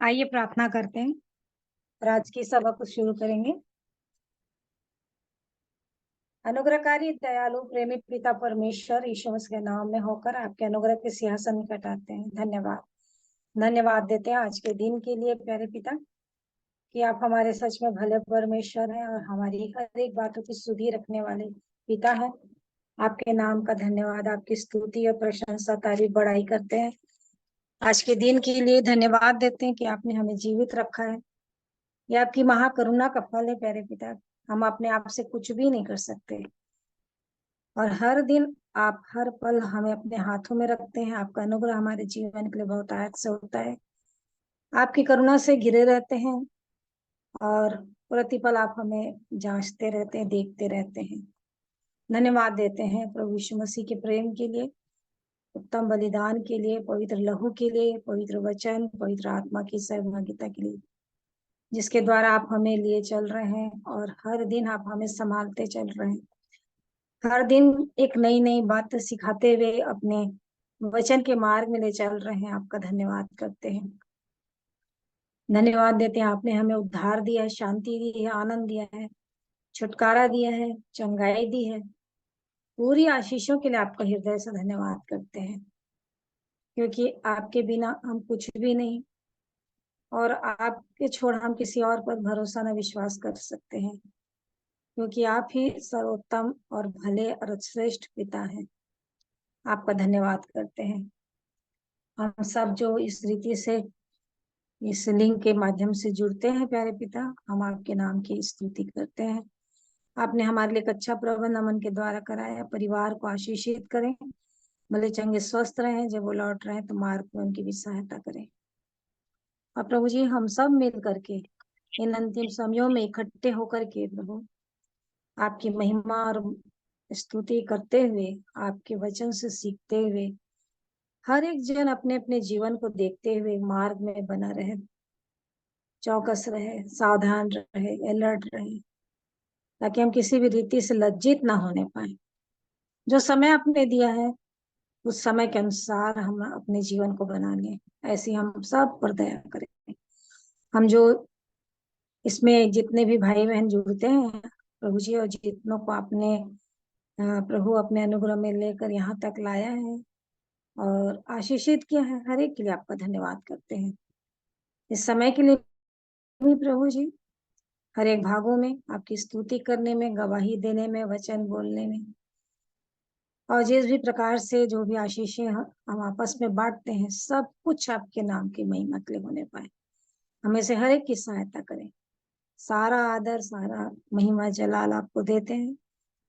आइए प्रार्थना करते हैं और आज की सभा को शुरू करेंगे। अनुग्रहकारी दयालु प्रेमी पिता परमेश्वर यीशु मसीह के नाम में होकर आपके अनुग्रह के सिंहासन निकट आते हैं। धन्यवाद धन्यवाद देते हैं आज के दिन के लिए प्यारे पिता, कि आप हमारे सच में भले परमेश्वर हैं और हमारी हर एक बातों की सुधि रखने वाले पिता हैं। आपके नाम का धन्यवाद, आपकी स्तुति और प्रशंसा तारीफ बड़ाई करते हैं। आज के दिन के लिए धन्यवाद देते हैं कि आपने हमें जीवित रखा है। ये आपकी महाकरुणा का फल है प्यारे पिता। हम अपने आप से कुछ भी नहीं कर सकते और हर दिन आप हर पल हमें अपने हाथों में रखते हैं। आपका अनुग्रह हमारे जीवन के लिए बहुत आयत से होता है। आपकी करुणा से घिरे रहते हैं और प्रतिपल आप हमें जांचते रहते हैं, देखते रहते हैं। धन्यवाद देते हैं प्रभु यीशु मसीह के प्रेम के लिए, उत्तम बलिदान के लिए, पवित्र लहू के लिए, पवित्र वचन, पवित्र आत्मा की सहभागिता के लिए, जिसके द्वारा आप हमें लिए चल रहे हैं और हर दिन आप हमें संभालते चल रहे हैं। हर दिन एक नई नई बात सिखाते हुए अपने वचन के मार्ग में ले चल रहे हैं। आपका धन्यवाद करते हैं, धन्यवाद देते हैं। आपने हमें उद्धार दिया है, शांति दी है, आनंद दिया है, छुटकारा दिया है, चंगाई दी है। पूरी आशीषों के लिए आपका हृदय से धन्यवाद करते हैं, क्योंकि आपके बिना हम कुछ भी नहीं और आपके छोड़ हम किसी और पर भरोसा न विश्वास कर सकते हैं, क्योंकि आप ही सर्वोत्तम और भले और श्रेष्ठ पिता हैं। आपका धन्यवाद करते हैं। हम सब जो इस रीति से इस लिंक के माध्यम से जुड़ते हैं प्यारे पिता, हम आपके नाम की स्तुति करते हैं। आपने हमारे लिए एक अच्छा प्रबंध अमन के द्वारा कराया। परिवार को आशीषित करें, भले चंगे स्वस्थ रहें, जब वो लौट रहे हैं तो मार्ग में उनकी भी सहायता करें। और प्रभु जी, हम सब मिल करके इन अंतिम समयों में इकट्ठे होकर के प्रभु आपकी महिमा और स्तुति करते हुए, आपके वचन से सीखते हुए, हर एक जन अपने अपने जीवन को देखते हुए मार्ग में बना रहे, चौकस रहे, सावधान रहे, अलर्ट रहे, ताकि हम किसी भी रीति से लज्जित ना होने पाए। जो समय आपने दिया है उस समय के अनुसार हम अपने जीवन को बना लें। ऐसी हम सब पर दया करें। हम जो इसमें जितने भी भाई बहन जुड़ते हैं प्रभु जी, और जितनों को आपने प्रभु अपने अनुग्रह में लेकर यहाँ तक लाया है और आशीषित किया है, हर एक के लिए आपका धन्यवाद करते हैं। इस समय के लिए भी प्रभु जी, हर एक भागों में आपकी स्तुति करने में, गवाही देने में, वचन बोलने में, और जिस भी प्रकार से जो भी आशीषें हम आपस में बांटते हैं, सब कुछ आपके नाम की महिमा के लिए होने पाए। हमें से हर एक की सहायता करें। सारा आदर, सारा महिमा जलाल आपको देते हैं।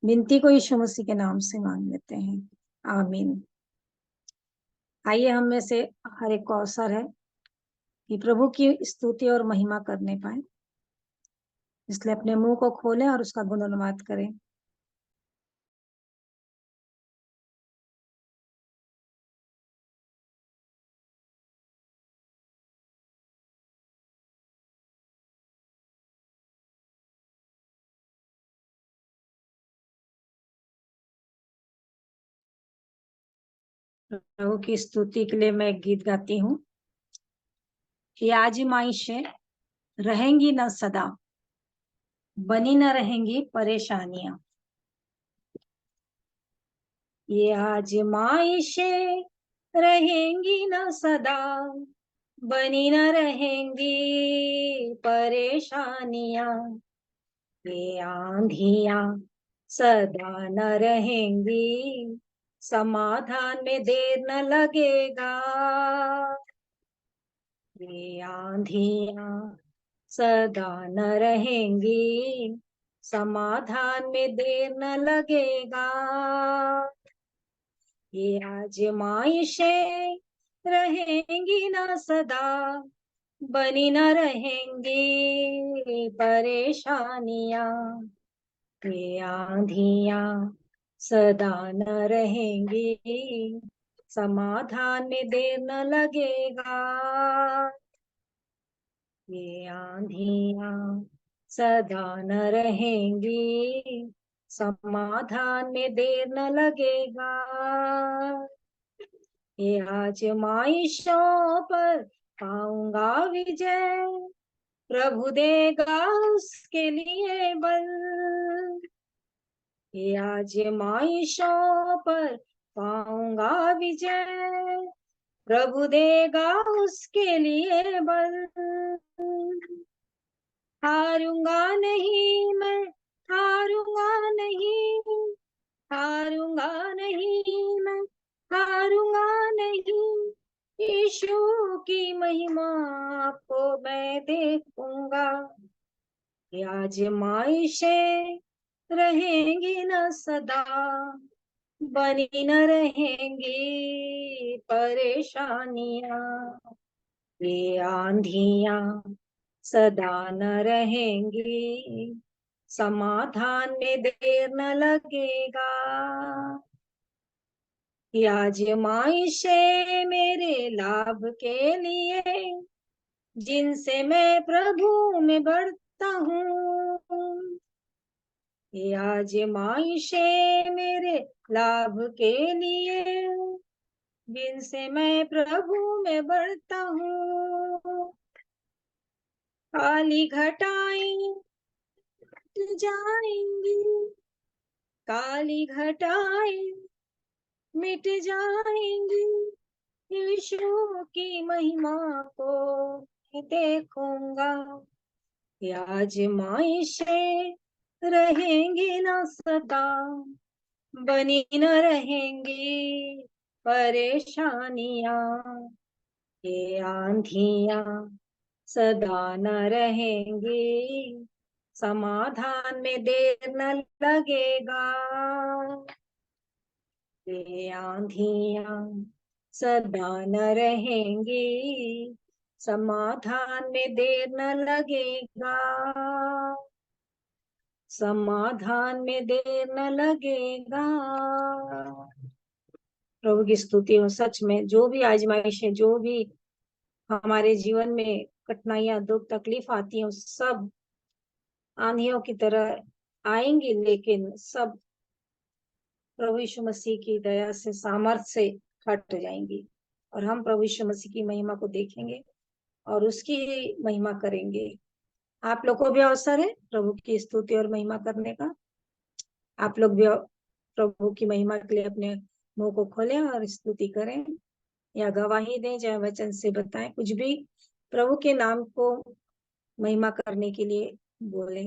विनती को यीशु मसीह के नाम से मांग लेते हैं, आमीन। आइए, हम में से हर एक को अवसर है कि प्रभु की स्तुति और महिमा करने पाए, इसलिए अपने मुंह को खोलें और उसका गुणगान करें। प्रभु की स्तुति के लिए मैं एक गीत गाती हूँ। ये आजमाइशें रहेंगी न सदा, बनी न रहेंगी परेशानियां। ये आजमाइशें रहेंगी न सदा, बनी न रहेंगी परेशानियां। ये आंधियां सदा न रहेंगी, समाधान में देर न लगेगा। ये आंधियां सदा न रहेंगी, समाधान में देर न लगेगा। ये आजमाइशें रहेंगी न सदा, बनी न रहेंगी परेशानियां। ये आंधियां सदा न रहेंगी, समाधान में देर न लगेगा। ये आंधियां सदा न रहेंगी, समाधान में देर न लगेगा। ये आजमाइशों पर पाऊंगा विजय, प्रभु देगा उसके लिए बल। ये आजमाइशों पर पाऊंगा विजय, प्रभु देगा उसके लिए बल। हारूंगा नहीं मैं, हारूंगा नहीं, हारूंगा नहीं मैं, हारूंगा नहीं। यीशु की महिमा को मैं देखूंगा। ये आजमाइशें रहेंगी न सदा, बनी न रहेंगी परेशानियां। ये आंधियां सदा न रहेंगी, समाधान में देर न लगेगा। ये आजमाइशें मेरे लाभ के लिए, जिनसे मैं प्रभु में बढ़ता हूँ। ये आजमाइशें मेरे लाभ के लिए, जिनसे मैं प्रभु में बढ़ता हूँ। काली घटाएं मिट जाएंगी, काली घटाएं मिट जाएंगी। यीशु की महिमा को मैं देखूंगा। ये आजमाइशें रहेंगी न सदा, बनी न रहेंगी परेशानियां। ये आंधियां सदा न रहेंगी, समाधान में देर न लगेगा। ये आंधियां सदा न रहेंगी, समाधान में देर न लगेगा, समाधान में देर न लगेगा। प्रभु की स्तुति हो। सच में जो भी आजमाइशें, जो भी हमारे जीवन में कठिनाइयां, दुख, तकलीफ आती हैं, सब आंधियों की तरह आएंगी, लेकिन सब प्रभु यीशु मसीह की दया से, सामर्थ से हट जाएंगी। और हम प्रभु यीशु मसीह की महिमा को देखेंगे और उसकी महिमा करेंगे। आप लोग को भी अवसर है प्रभु की स्तुति और महिमा करने का। आप लोग भी प्रभु की महिमा के लिए अपने मुंह को खोलें और स्तुति करें, या गवाही दें, चाहे वचन से बताएं, कुछ भी प्रभु के नाम को महिमा करने के लिए बोले।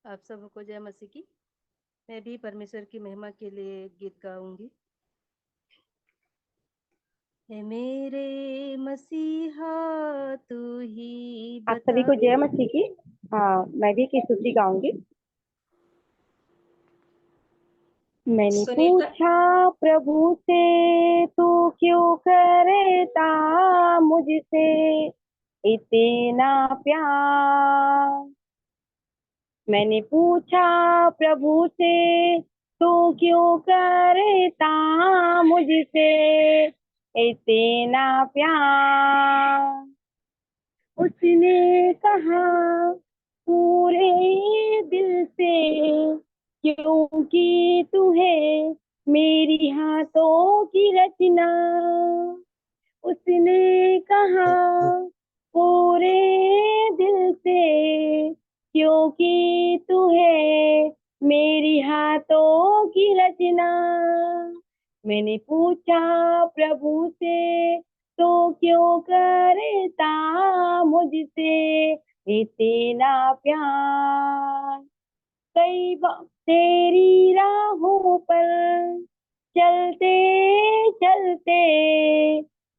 आप सबको जय मसीह की। मैं भी परमेश्वर की महिमा के लिए गीत गाऊंगी। हे मेरे मसीहा तू ही आप बता। सभी को जय मसीह की। मैं भी की स्तुति गाऊंगी। मैंने सुनीता, पूछा प्रभु से तू क्यों करता मुझसे इतना प्यार। मैंने पूछा प्रभु से तू क्यों करता मुझसे इतना प्यार। उसने कहा पूरे दिल से क्योंकि तू है मेरी हाथों की रचना। उसने कहा पूरे दिल से क्योंकि तू है मेरी हाथों की रचना। मैंने पूछा प्रभु से तो क्यों करता मुझसे इतना प्यार। कई बार तेरी राहों पर चलते चलते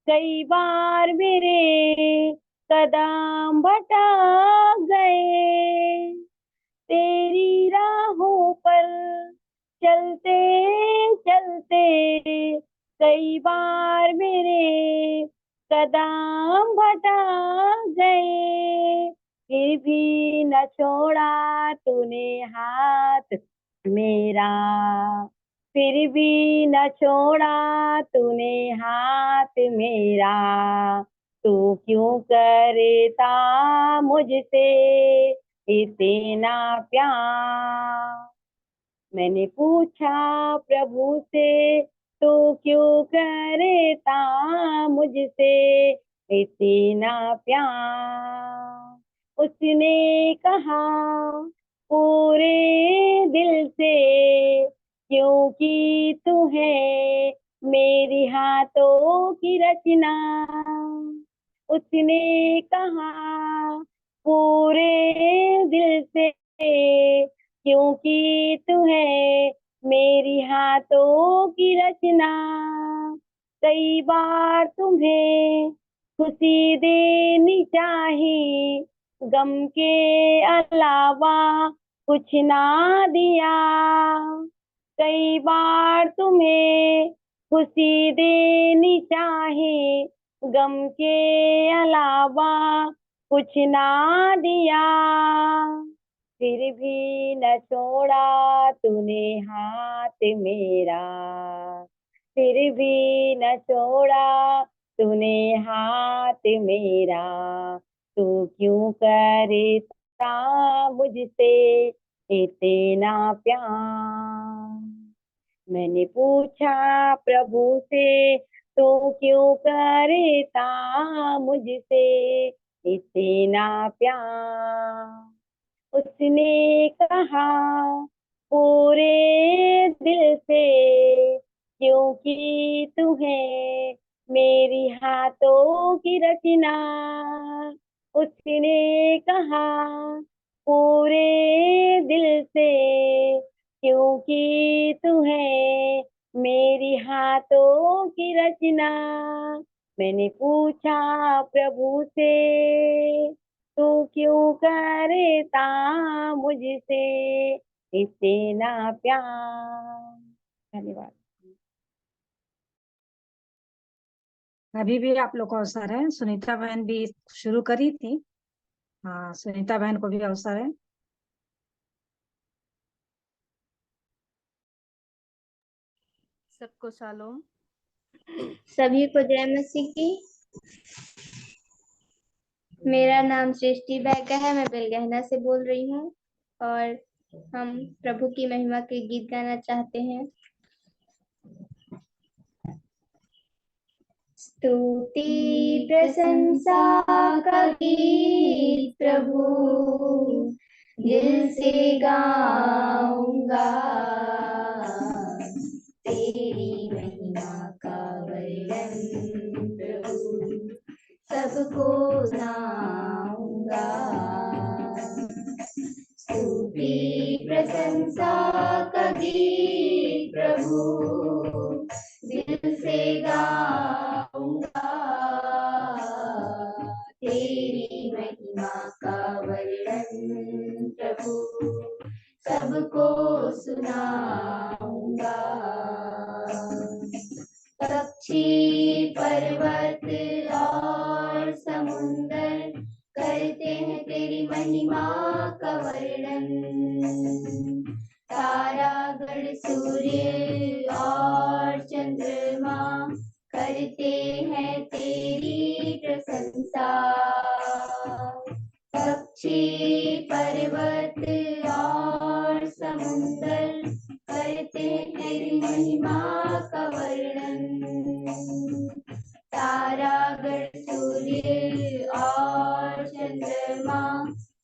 कई बार मेरे कदम भटक गए। तेरी राहों पर चलते चलते कई बार मेरे कदम भटक गए। फिर भी न छोड़ा तूने हाथ मेरा, फिर भी न छोड़ा तूने हाथ मेरा। तू क्यों करता मुझसे इतना प्यार। मैंने पूछा प्रभु से तो क्यों करता मुझसे इतना प्यार। उसने कहा पूरे दिल से, क्योंकि तू है मेरी हाथों की रचना। उसने कहा पूरे दिल से, क्योंकि तू है मेरी हाथों की रचना। कई बार तुम्हें खुशी देनी चाही, गम के अलावा कुछ ना दिया। कई बार तुम्हें खुशी देनी चाही, गम के अलावा कुछ ना दिया। फिर भी न छोड़ा तूने हाथ मेरा, फिर भी न छोड़ा तूने हाथ मेरा। तू क्यों करता मुझसे इतना प्यार। मैंने पूछा प्रभु से, तू क्यों करता मुझसे इतना प्यार। उसने कहा पूरे दिल से, क्योंकि तू है मेरी हाथों की रचना। उसने कहा पूरे दिल से, क्योंकि तू है मेरी हाथों की रचना। मैंने पूछा प्रभु से, तू क्यों करता मुझसे इतना प्यार। धन्यवाद। अभी भी आप लोग को अवसर है। सुनीता बहन भी शुरू करी थी। हाँ, सुनीता बहन को भी अवसर है। सबको शालोम। सभी को जय मसीह की। मेरा नाम सृष्टि बैका है, मैं बेलगहना से बोल रही हूँ और हम प्रभु की महिमा के गीत गाना चाहते हैं। स्तुति प्रशंसा का गीत प्रभु दिल से गाऊंगा, तेरी महिमा का वर्णन प्रभु सबको सुनाऊंगा। स्तुति प्रशंसा का गीत प्रभु दिल से गाऊंगा, तेरी महिमा का वर्णन प्रभु सबको सुनाऊंगा। पक्षी पर्वत और समुंदर करते हैं तेरी महिमा का वर्णन। तारागण सूर्य और चंद्रमा करते हैं तेरी प्रशंसा। पक्षी पर्वत और समुंदर करते हैं तेरी महिमा का वर्णन। तारागण सूर्य और चंद्रमा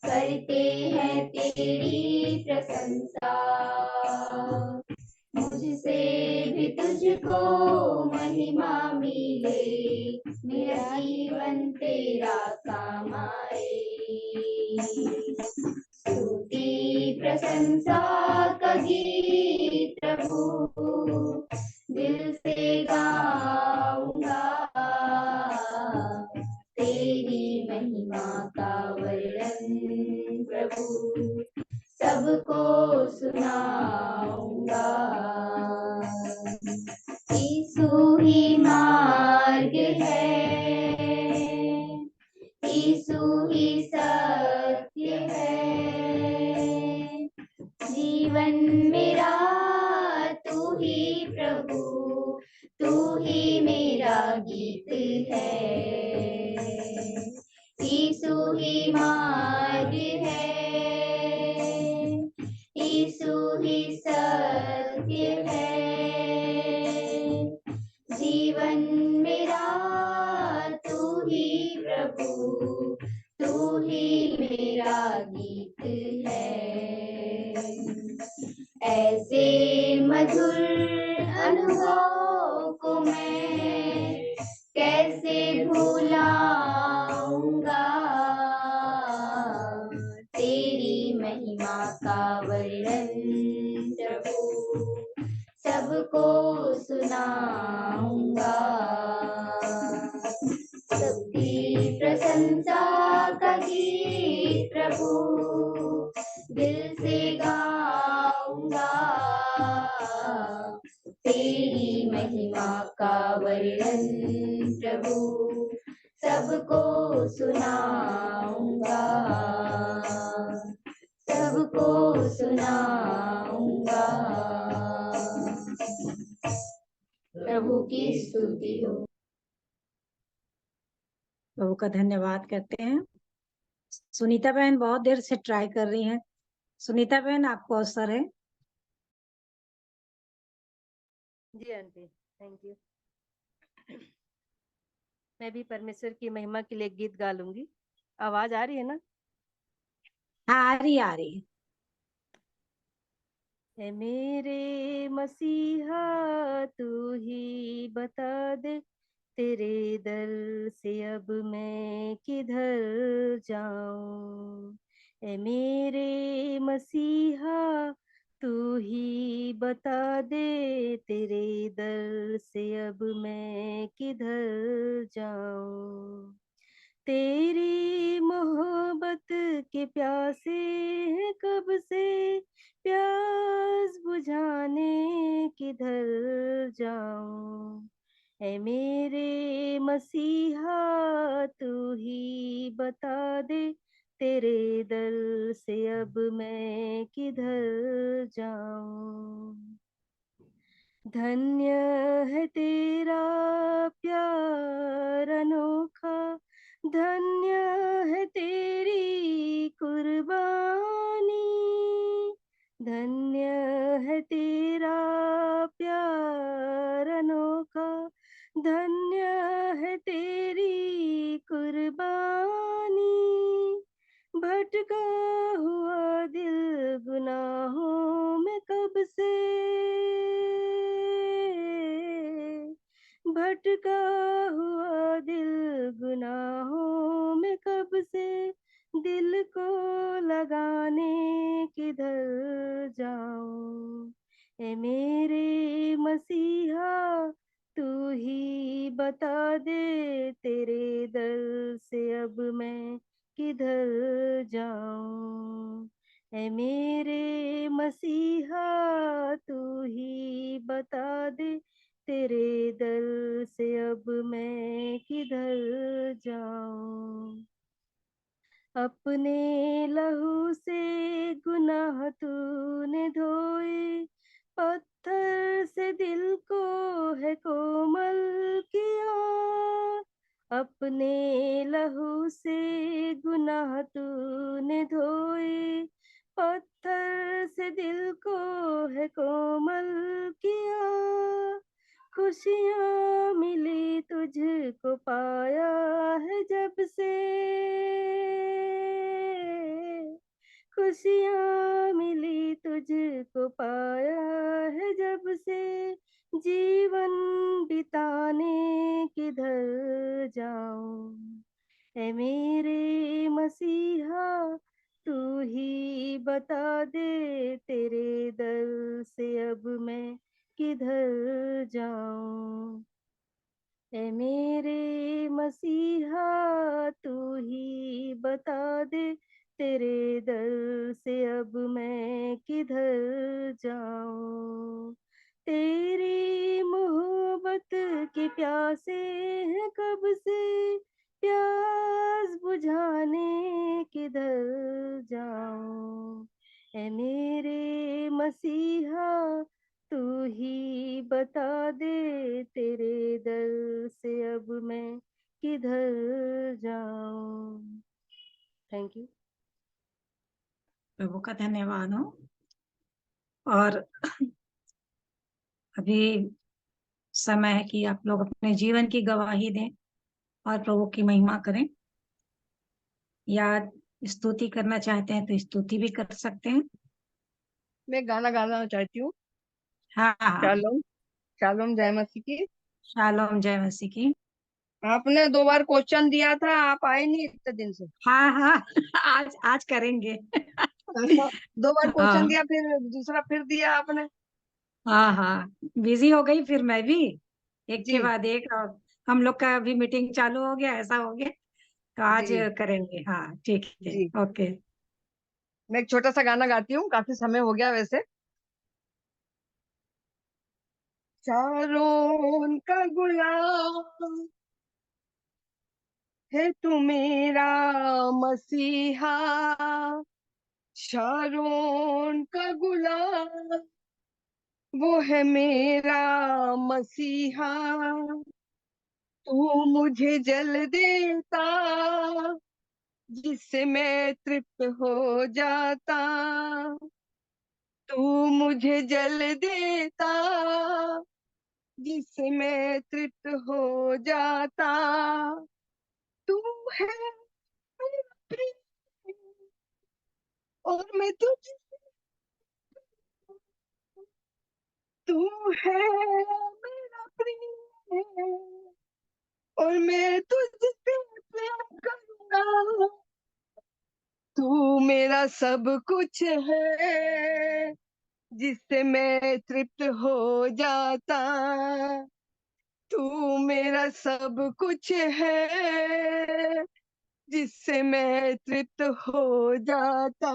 करते हैं तेरी प्रशंसा। मुझसे भी तुझको महिमा मिले, मेरा जीवन तेरा काम आए। स्तुति प्रशंसा का गीत प्रभु दिल से गाऊंगा, तेरी महिमा का वर्णन प्रभु सबको सुनाऊंगा। यीशु ही मार्ग है, यीशु ही सत्य है, जीवन मेरा तू ही प्रभु, तू ही मेरा गीत है। यीशु ही मार्ग है, यीशु ही सत्य है, जीवन मेरा तू ही प्रभु, तू ही मेरा गीत है। ऐसे मधुर अनुभव को मैं कैसे भुलाऊंगा, तेरी महिमा का वर्णन प्रभु सबको सुनाऊंगा। सबकी प्रशंसा का गीत प्रभु दिल से गाऊंगा, तेरी महिमा का वर्णन प्रभु सबको सुनाऊंगा, सबको सुनाऊंगा। प्रभु की स्तुति हो। प्रभु का धन्यवाद करते हैं। सुनीता बहन बहुत देर से ट्राई कर रही हैं। सुनीता बहन, आपको अवसर है। जी आंटी, थैंक यू। मैं भी परमेश्वर की महिमा के लिए गीत गा लूंगी। आवाज आ रही है ना? हाँ, आ रही आ रही। है मेरे मसीहा तू ही बता दे, तेरे दर से अब मैं किधर जाऊं। है मेरे मसीहा तू ही बता दे, तेरे दर से अब मैं किधर जाऊं। तेरी मोहब्बत के प्यासे हैं कब से, प्यास बुझाने किधर जाऊं। ऐ मेरे मसीहा तू ही बता दे, तेरे दर से अब मैं किधर जाऊं। धन्य है तेरा प्यार अनोखा, धन्य है तेरी कुर्बानी, धन्य है तेरा प्यार अनोखा, धन्य है तेरी कुर्बानी। भटका हुआ दिल गुनाहों में कब से, भटका हुआ दिल गुनाहों में कब से, दिल को लगाने किधर जाऊं। ए मेरे मसीहा तू ही बता दे, तेरे दर से अब मैं किधर जाऊं। ऐ मेरे मसीहा तू ही बता दे, तेरे दर से अब मैं किधर जाऊं। अपने लहू से गुनाह तूने धोए, पत्थर से दिल को है कोमल किया। अपने लहू से गुनाह तूने धोए, पत्थर से दिल को है कोमल किया। खुशियाँ मिली तुझको पाया है जब से, खुशियाँ मिली तुझको पाया है जब से, जीवन बिताने किधर जाऊं। ऐ मेरे मसीहा तू ही बता दे, तेरे दर से अब मैं किधर जाऊं। ऐ मेरे मसीहा तू ही बता दे, तेरे दर से अब मैं किधर जाऊं। तेरी मोहब्बत के प्यासे हैं कब से, प्यास बुझाने किधर जाऊं। ऐ मेरे मसीहा तू ही बता दे, तेरे दर से अब मैं किधर जाऊं। Thank you. प्रभु का धन्यवाद हो। और अभी समय है कि आप लोग अपने जीवन की गवाही दें और प्रभु की महिमा करें। या स्तुति करना चाहते हैं तो स्तुति भी कर सकते हैं। मैं गाना गाना चाहती हूँ। हाँ हाँ, शालोम, शालोम, जय मसीह की। शालोम, जय मसीह की। आपने 2 बार क्वेश्चन दिया था, आप आए नहीं इतने दिन से। हाँ हाँ, आज आज करेंगे। 2 बार क्वेश्चन हाँ दिया, फिर दूसरा फिर दिया आपने। हाँ हाँ, बिजी हो गई फिर मैं भी, एक के जी बाद एक। और हम लोग का भी मीटिंग चालू हो गया, ऐसा हो गया, तो आज जी करेंगे। हाँ ठीक है, जी। ओके। मैं एक छोटा सा गाना गाती हूँ, काफी समय हो गया वैसे। शारोन का गुलाम है तू मेरा मसीहा, शारोन का गुलाम वो है मेरा मसीहा। तू मुझे जल देता जिससे मैं तृप्त हो जाता, तू मुझे जल देता जिससे मैं तृप्त हो जाता। तू है मेरा प्रिय और मैं तुझ, तू है मेरा प्रिय और मैं तुझसे प्रेम करूंगा। तू मेरा सब कुछ है जिससे मैं तृप्त हो जाता, तू मेरा सब कुछ है जिससे मैं तृप्त हो जाता।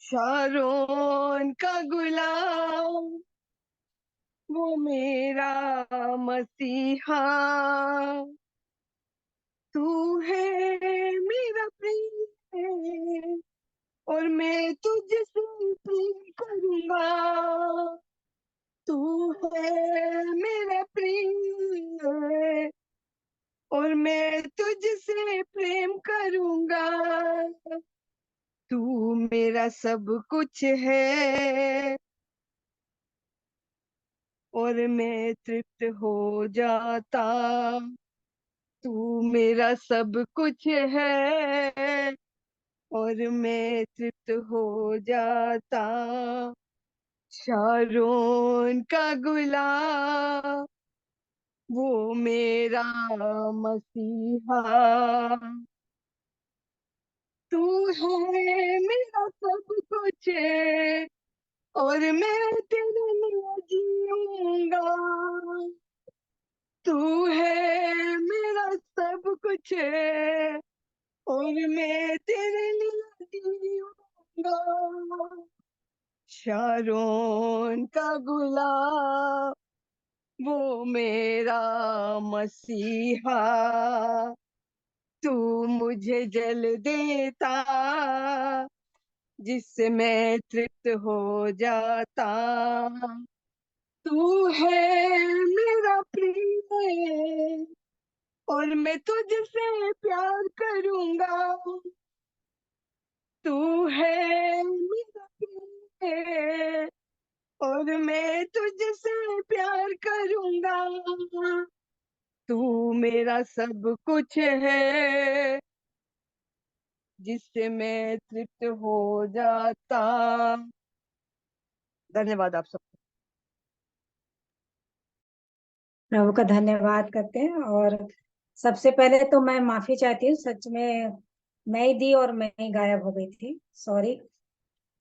शारोन का गुलाम वो मेरा मसीहा, तू है मेरा प्रिय और मैं तुझसे प्रेम करूंगा। तू है मेरा प्रिय और मैं तुझसे प्रेम करूंगा। तू मेरा सब कुछ है और मैं तृप्त हो जाता, तू मेरा सब कुछ है और मैं तृप्त हो जाता। शारोन का गुलाम वो मेरा मसीहा, तू है मेरा सब कुछ और मैं तेरे लिए जीऊंगा। तू है मेरा सब कुछ और मैं तेरे लिए जीऊंगा। शारोन का गुलाम वो मेरा मसीहा, तू मुझे जल देता जिससे मैं तृप्त हो जाता। तू है मेरा प्रिय और मैं तुझसे प्यार करूंगा। तू है मेरा प्रिय और मैं तुझसे प्यार करूंगा। तू मेरा सब कुछ है जिससे मैं तृप्त हो जाता। धन्यवाद आप सबको। प्रभु का धन्यवाद करते हैं। और सबसे पहले तो मैं माफी चाहती हूँ, सच में मैं ही दी और मैं ही गायब हो गई थी, सॉरी।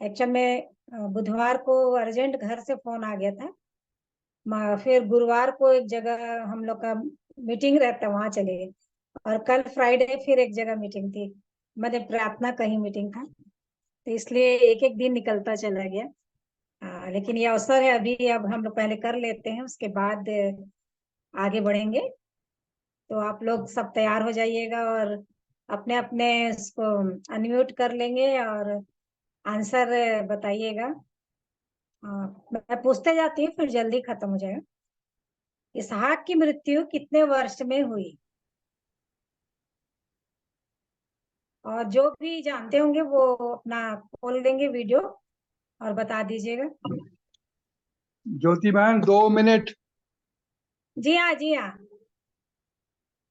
एक्चुअल में बुधवार को अर्जेंट घर से फोन आ गया था। फिर गुरुवार को एक जगह हम लोग का मीटिंग रहता, वहां चले गए। और कल फ्राइडे फिर एक जगह मीटिंग थी, मतलब प्रार्थना कहीं मीटिंग था, तो इसलिए एक एक दिन निकलता चला गया। लेकिन ये अवसर है अभी, अब हम लोग पहले कर लेते हैं, उसके बाद आगे बढ़ेंगे। तो आप लोग सब तैयार हो जाइएगा और अपने अपने इसको अनम्यूट कर लेंगे और आंसर बताइएगा। मैं पूछते जाती हूँ, फिर जल्दी खत्म हो जाएगा। इसहाक की मृत्यु कितने वर्ष में हुई? और जो भी जानते होंगे वो अपना खोल देंगे वीडियो और बता दीजिएगा। ज्योति बहन 2 मिनट। जी हाँ, जी हाँ।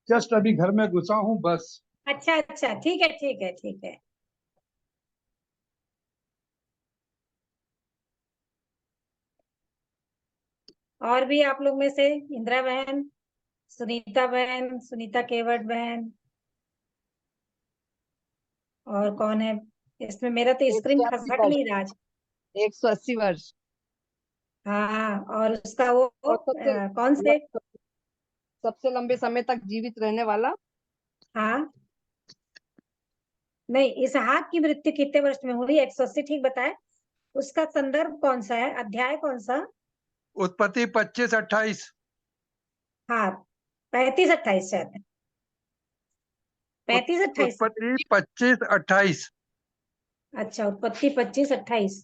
जस्ट अभी घर में घुसा हूँ बस। अच्छा अच्छा, ठीक है ठीक है ठीक है। और भी आप लोग में से इंदिरा बहन, सुनीता बहन, सुनीता केवट बहन, और कौन है इसमें? मेरा तो स्क्रीन 180 खसक वर्ष। नहीं रहा आज। 180 वर्ष। हाँ, और उसका वो और सबसे कौन से? सबसे लंबे समय तक जीवित रहने वाला। हाँ, नहीं, इसहाक की मृत्यु कितने वर्ष में हुई? 180 ठीक बताए। उसका संदर्भ कौन सा है, अध्याय कौन सा? उत्पत्ति 25-28। हाँ, 35-28 शायद। 35-28। उत्पत्ति 25-28। अच्छा, उत्पत्ति 25-28,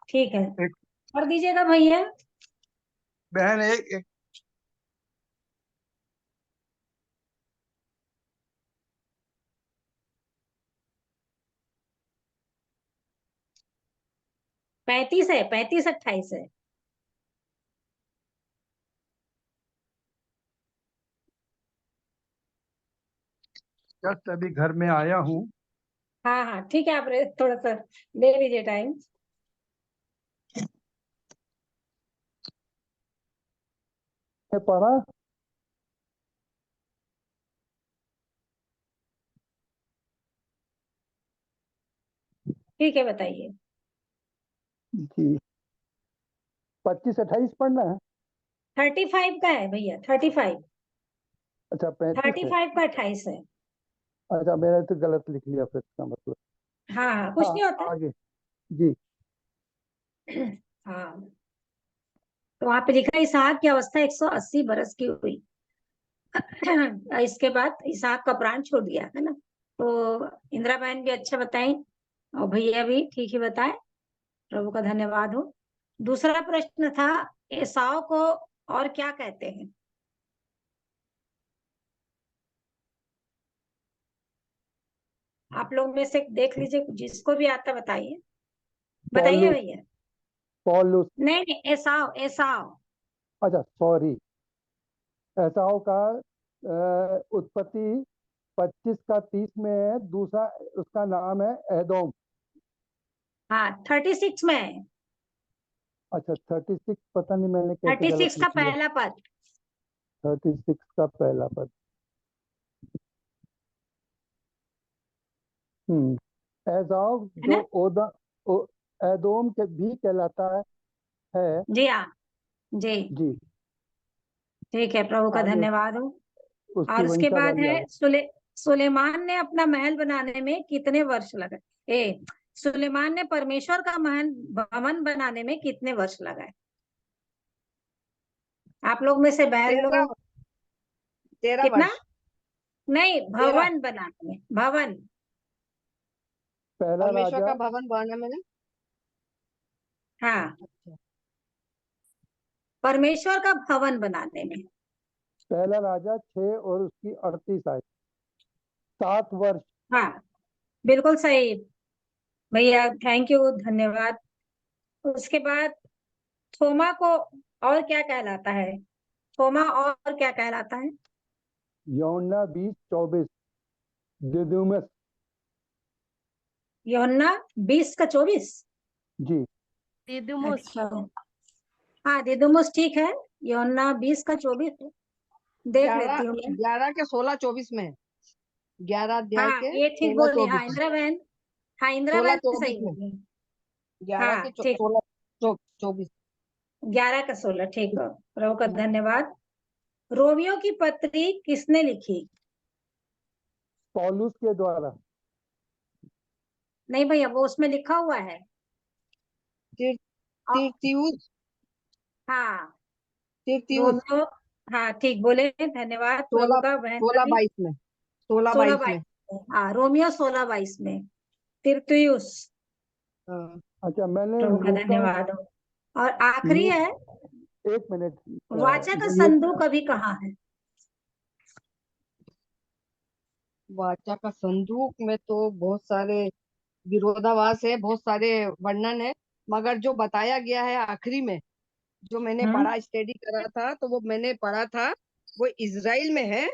ठीक है। एक और दीजिएगा भैया। बहन एक 35 है, 35-28 है। जस्ट अभी घर में आया हूँ। हाँ हाँ, ठीक है, आप थोड़ा सा ले लीजिए टाइम। पढ़ा। ठीक है, बताइए। जी 25-28 पढ़ना है। 35 का है भैया, 35। अच्छा 35 है। 35 का 28 है। अच्छा मैंने तो गलत लिख लिया फिर इसका मतलब। हाँ हाँ, कुछ हाँ नहीं होता। आगे। जी हाँ, तो वहां पे लिखा है इसहाक की अवस्था 180 बरस की हुई। इसके बाद इसहाक का प्राण छोड़ दिया, है ना? तो इंदिरा बहन भी अच्छा बताई, और भैया भी ठीक ही बताए। प्रभु का धन्यवाद हो। दूसरा प्रश्न था, एसाव को और क्या कहते हैं? आप लोग में से देख लीजिए, जिसको भी आता बताइए। बताइए पॉलुस। भैया। पॉलुस। नहीं नहीं, एसाव एसाव। अच्छा सॉरी। एसाव का उत्पत्ति 25 का 30 में है। दूसरा उसका नाम है एदोम। हाँ, 36 में है। अच्छा 36 पता नहीं मैंने कैसे गलत 36 का लिख लिया। पहला पद। 36 का पहला पद। एसाव है जो ना? एदोम के भी कहलाता है। जी हाँ, जी। जी ठीक है, प्रभु का आगे धन्यवाद हो। उसकी और उसके बाद वंशावली है आगे। सुलेमान ने अपना महल बनाने में कितने वर्ष लगे? सुलेमान ने परमेश्वर का महल भवन बनाने में कितने वर्ष लगाए? आप लोग में से बहन 13 लोग 13 कितना? वर्ष। नहीं, 13। भवन बनाने में, भवन। पहला परमेश्वर राजा। का भवन बनाने में। हाँ, परमेश्वर का भवन बनाने में। पहला राजा 6 और उसकी 38 आय। 7 वर्ष। हाँ, बिल्कुल सही भैया, थैंक यू, धन्यवाद। उसके बाद थोमा को और क्या कहलाता है? थोमा और क्या कहलाता है? यौना 20-24। दिदुमस। यूहन्ना 20 का 24। जी दिदुमुस। अच्छा, हाँ, दिदुमुस ठीक है। यूहन्ना 20 का 24 है। देख 11 लेती हूँ मैं। 11 के 16-24 में। 11 अध्याय हाँ, के ये ठीक बोली, हाँ 16-24। इंदिरा बहन। हाँ, इंदिरा बहन 16-24 सही में। बोली। 11 के हाँ ठीक, 16-24। 11 का 16 ठीक है। प्रभु का धन्यवाद। रोमियो की पत्री किसने लिखी? पौलुस के द्वारा। नहीं भैया, वो उसमें लिखा हुआ है। और- तिरतियुस। हाँ, तिरतियुस। रोमियो। हाँ ठीक बोले, धन्यवाद प्रभु 16 का, बहन का भी। 16-22 में। 16 16-22 में। 22। हाँ, रोमियो 16-22 में। तिरतुयुस। हाँ। अच्छा मैंने प्रभु का लूका। धन्यवाद हो। और आखिरी है, 1 मिनट। वाचा का ये संदूक अभी कहाँ है? वाचा का संदूक में तो बहुत सारे विरोधाभास है, बहुत सारे वर्णन है। मगर जो बताया गया है आखिरी में जो मैंने पढ़ा, स्टडी करा था, तो वो मैंने पढ़ा था वो इजराइल में है,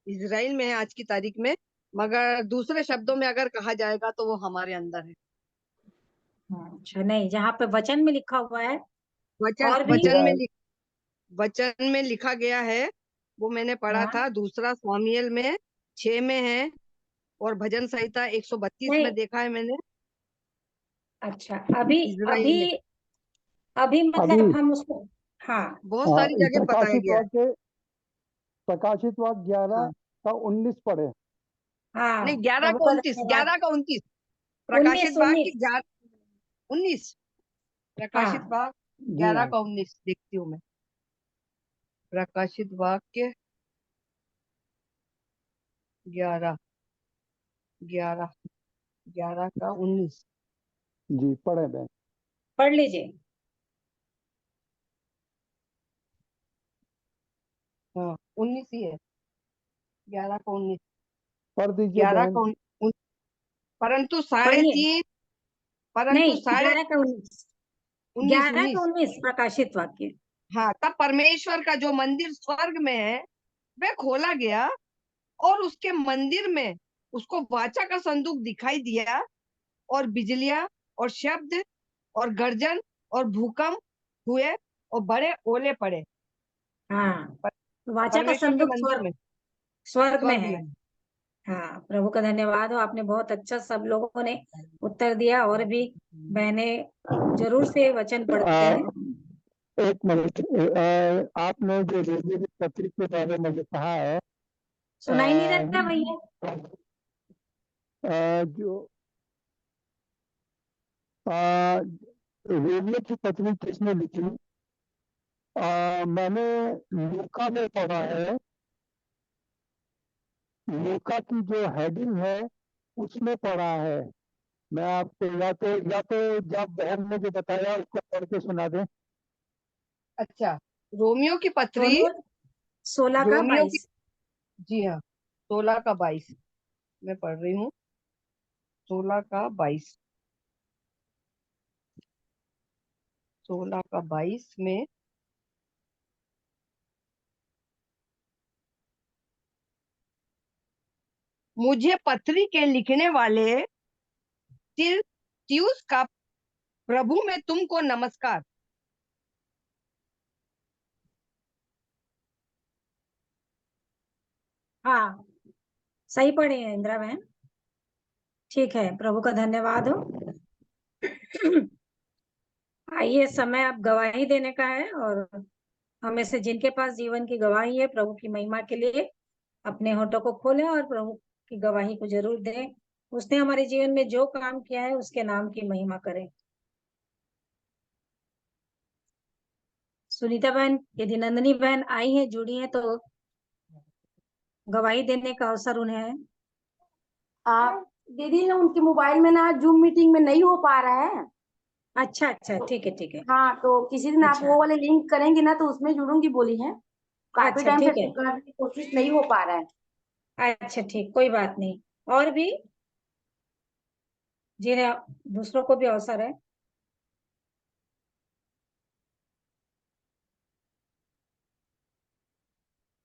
इजराइल में है आज की तारीख में। मगर दूसरे शब्दों में अगर कहा जाएगा तो वो हमारे अंदर है। अच्छा, नहीं, जहाँ पे वचन में लिखा हुआ है वचन और भी। वचन में लिखा गया है, वो मैंने पढ़ा हाँ, था, दूसरा सामुएल में 6 में है, और भजन संहिता 132 नहीं, में देखा है मैंने, अच्छा, अभी इजराइल अभी में। अभी अभी मतलब हम उसको, हाँ, बहुत सारी जगह बताया गया है। प्रकाशित वाक्य 11 हाँ। का 19 पढ़े। हाँ, नहीं, 11 प्रभु का का 29, धन्यवाद। 11 का 29, प्रकाशित 19 वाक्य 19। 19, प्रकाशित हाँ, वाक्य जी 11 हाँ। का 19 देखती हूँ मैं। प्रकाशित वाक्य 11 11 11 का 19। जी पढ़े बहन। पढ़ लीजिए। हाँ, 19 ही है, 11 का 19, पढ़ दीजिए 11 बहन। का 19। परंतु साढ़े पढ़िए, तीन परंतु नहीं, साढ़े 11 का 19, 19 11 का 19। 19 प्रकाशित वाक्य। हाँ, तब परमेश्वर का जो मंदिर स्वर्ग में है वह खोला गया, और उसके मंदिर में उसको वाचा का संदूक दिखाई दिया, और बिजलियां और शब्द और गर्जन और भूकंप हुए, और बड़े ओले पड़े। हाँ, वाचा का परमेश्वर के संदूक मंदिर स्वर्ग में, स्वर्ग में स्वर्ग है। में। हाँ, प्रभु का धन्यवाद हो, आपने बहुत अच्छा, सब लोगों ने उत्तर दिया, और भी बहनें जरूर से वचन पढ़ते हैं। एक मिनट, आपने जो रेडियो की पत्रिक के बारे में जो कहा है, सुनाई नहीं देता भैया? जो रेडियो की पत्रिक किसने लिखी? मैंने लूका में पढ़ा है, लूका की जो हेडिंग है उसमें पढ़ा है। मैं आपको या तो जब बहन ने जो बताया उसको पढ़ के सुना दें। अच्छा, रोमियो की पत्री, रोमियो 16 का रोमियो की, 22। जी हाँ, 16 का 22 मैं पढ़ रही हूँ, 16 का 22, 16 का 22 में, मुझे पत्री के लिखने वाले तिरतियुस का प्रभु में तुमको नमस्कार। हाँ, सही पढ़े हैं इंदिरा बहन, ठीक है, प्रभु का धन्यवाद हो। आइए, समय अब गवाही देने का है, और हमें से जिनके पास जीवन की गवाही है, प्रभु की महिमा के लिए अपने होठों को खोलें और प्रभु की गवाही को जरूर दें। उसने हमारे जीवन में जो काम किया है उसके नाम की महिमा करें। सुनीता बहन, यदि नंदनी बहन आई है, जुड़ी है, तो गवाही देने का अवसर उन्हें है। दीदी ना उनके मोबाइल में ना जूम मीटिंग में नहीं हो पा रहा है। अच्छा अच्छा, ठीक है ठीक है। हाँ, तो किसी दिन आप अच्छा वो वाले लिंक करेंगे ना तो उसमें जुड़ूंगी बोली है। काफी अच्छा, टाइम से ठीक है। करने की कोशिश नहीं हो पा रहा है। अच्छा, ठीक, कोई बात नहीं। और भी जिन्हें दूसरों को भी अवसर है।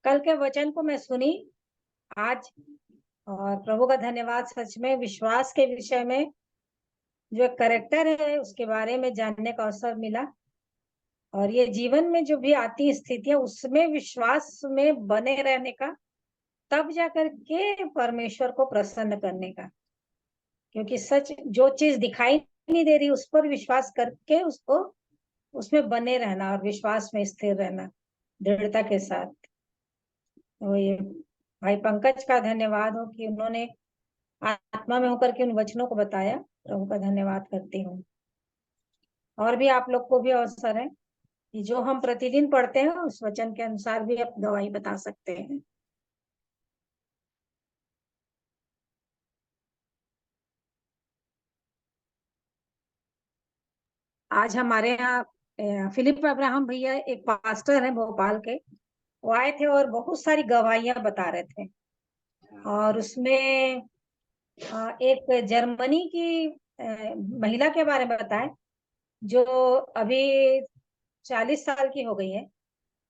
कल के वचन को मैं सुनी आज, और प्रभु का धन्यवाद, सच में विश्वास के विषय में जो करेक्टर है उसके बारे में जानने का अवसर मिला, और ये जीवन में जो भी आती स्थितियां उसमें विश्वास में बने रहने का, तब जाकर के परमेश्वर को प्रसन्न करने का। क्योंकि सच जो चीज दिखाई नहीं दे रही उस पर विश्वास करके उसको उसमें बने रहना और विश्वास में स्थिर रहना दृढ़ता के साथ। तो ये भाई पंकज का धन्यवाद हो कि उन्होंने आत्मा में होकर के उन वचनों को बताया। प्रभु का धन्यवाद करती हूँ। और भी आप लोग को भी अवसर है कि जो हम प्रतिदिन पढ़ते हैं उस वचन के अनुसार भी आप गवाही बता सकते हैं। आज हमारे यहाँ फिलिप अब्राहम भैया एक पास्टर है भोपाल के, वो आए थे और बहुत सारी गवाहियां बता रहे थे, और उसमें एक जर्मनी की महिला के बारे में बताए जो अभी 40 साल की हो गई है,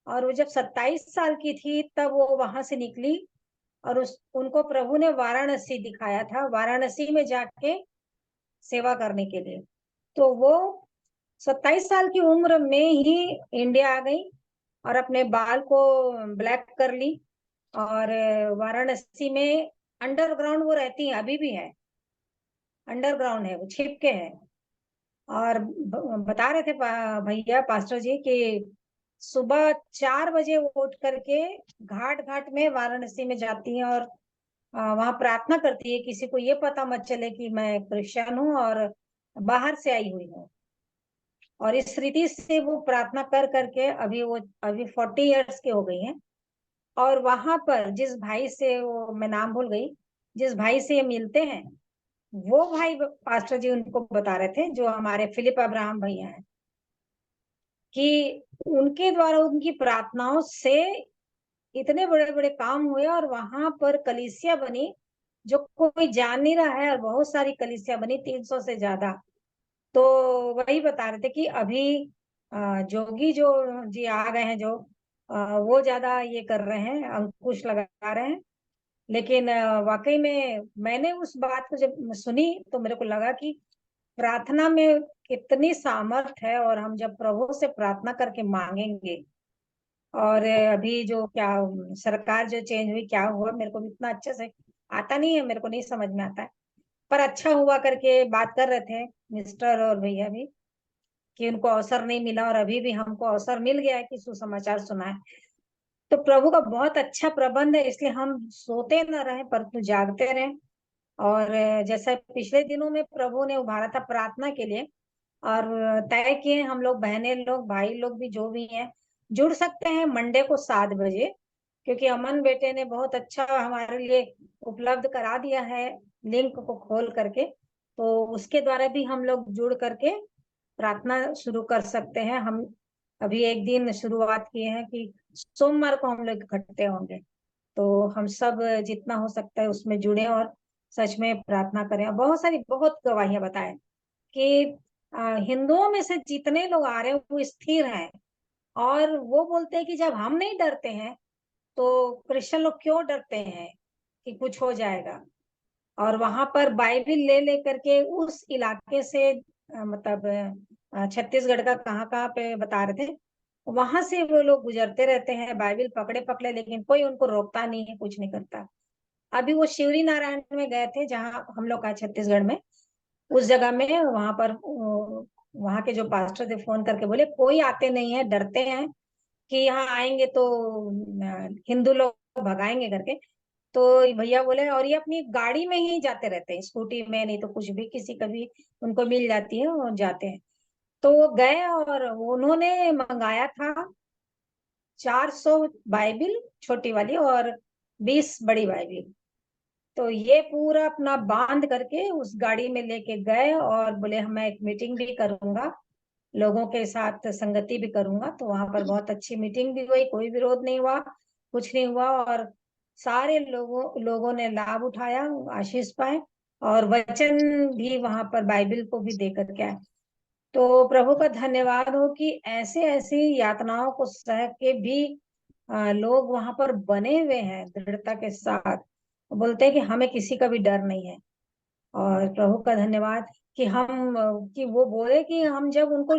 और वो जब 27 साल की थी तब वो वहां से निकली, और उनको प्रभु ने वाराणसी दिखाया था, वाराणसी में जाके सेवा करने के लिए। तो वो 27 साल की उम्र में ही इंडिया आ गई और अपने बाल को ब्लैक कर ली, और वाराणसी में अंडरग्राउंड वो रहती है, अभी भी है, अंडरग्राउंड है, वो छिप के है। और बता रहे थे भैया पास्टर जी कि सुबह 4 बजे वो उठ करके घाट घाट में वाराणसी में जाती है, और वहां प्रार्थना करती है, किसी को ये पता मत चले कि मैं क्रिश्चियन हूँ और बाहर से आई हुई हूँ। और इस रीति से वो प्रार्थना कर करके अभी 40 इयर्स के हो गई हैं। और वहां पर जिस भाई से, वो मैं नाम भूल गई, जिस भाई से ये मिलते हैं, वो भाई पास्टर जी उनको बता रहे थे, जो हमारे फिलिप अब्राहम भैया हैं, कि उनके द्वारा उनकी प्रार्थनाओं से इतने बड़े बड़े काम हुए, और वहां पर कलीसिया बनी जो कोई जान नहीं रहा है, और बहुत सारी कलीसिया बनी, 300 से ज्यादा। तो वही बता रहे थे कि अभी जोगी जो जी आ गए हैं, जो वो ज्यादा ये कर रहे हैं, अंकुश लगा रहे हैं। लेकिन वाकई में मैंने उस बात को जब सुनी तो मेरे को लगा कि प्रार्थना में कितनी सामर्थ है, और हम जब प्रभु से प्रार्थना करके मांगेंगे। और अभी जो क्या सरकार जो चेंज हुई, क्या हुआ, मेरे को भी इतना अच्छे से आता नहीं है, मेरे को नहीं समझ में आता है, पर अच्छा हुआ करके बात कर रहे थे मिस्टर और भैया भी, कि उनको अवसर नहीं मिला, और अभी भी हमको अवसर मिल गया है कि सुसमाचार सुनाए। तो प्रभु का बहुत अच्छा प्रबंध है, इसलिए हम सोते न रहे परंतु जागते रहें। और जैसे पिछले दिनों में प्रभु ने उभारा था प्रार्थना के लिए, और तय किए हम लोग, बहनें लोग, भाई लोग भी जो भी हैं, जुड़ सकते हैं मंडे को 7 बजे, क्योंकि अमन बेटे ने बहुत अच्छा हमारे लिए उपलब्ध करा दिया है, लिंक को खोल करके। तो उसके द्वारा भी हम लोग जुड़ करके प्रार्थना शुरू कर सकते हैं। हम अभी एक दिन शुरुआत किए हैं कि सोमवार को हम लोग इकट्ठे होंगे, तो हम सब जितना हो सकता है उसमें जुड़े और सच में प्रार्थना करें। और बहुत सारी, बहुत गवाहियां बताएं कि हिंदुओं में से जितने लोग आ रहे हैं वो स्थिर हैं, और वो बोलते हैं कि जब हम नहीं डरते हैं तो क्रिश्चियन लोग क्यों डरते हैं कि कुछ हो जाएगा। और वहां पर बाइबिल ले ले करके उस इलाके से मतलब छत्तीसगढ़ का कहाँ कहाँ पे बता रहे थे, वहां से वो लोग गुजरते रहते हैं बाइबिल पकड़े पकड़े, लेकिन कोई उनको रोकता नहीं है, कुछ नहीं करता। अभी वो शिवरी नारायण में गए थे, जहाँ हम लोग का छत्तीसगढ़ में, उस जगह में, वहां पर वहां के जो पास्टर थे फोन करके बोले कोई आते नहीं है, डरते हैं कि यहाँ आएंगे तो हिंदू लोग भगाएंगे करके। तो भैया बोले, और ये अपनी गाड़ी में ही जाते रहते हैं, स्कूटी में, नहीं तो कुछ भी किसी का भी उनको मिल जाती है और जाते हैं। तो वो गए और उन्होंने मंगाया था 400 बाइबिल, छोटी वाली, और 20 बड़ी बाइबिल। तो ये पूरा अपना बांध करके उस गाड़ी में लेके गए, और बोले मैं एक मीटिंग भी करूंगा, लोगों के साथ संगति भी करूंगा। तो वहां पर बहुत अच्छी मीटिंग भी हुई, कोई विरोध नहीं हुआ, कुछ नहीं हुआ, और सारे लोगों ने लाभ उठाया, आशीष पाए, और वचन भी वहां पर बाइबिल को भी दे करके आए। तो प्रभु का धन्यवाद हो कि ऐसे ऐसी यातनाओं को सह के भी लोग वहां पर बने हुए हैं दृढ़ता के साथ, बोलते हैं कि हमें किसी का भी डर नहीं है। और प्रभु का धन्यवाद कि कि वो बोले कि हम जब उनको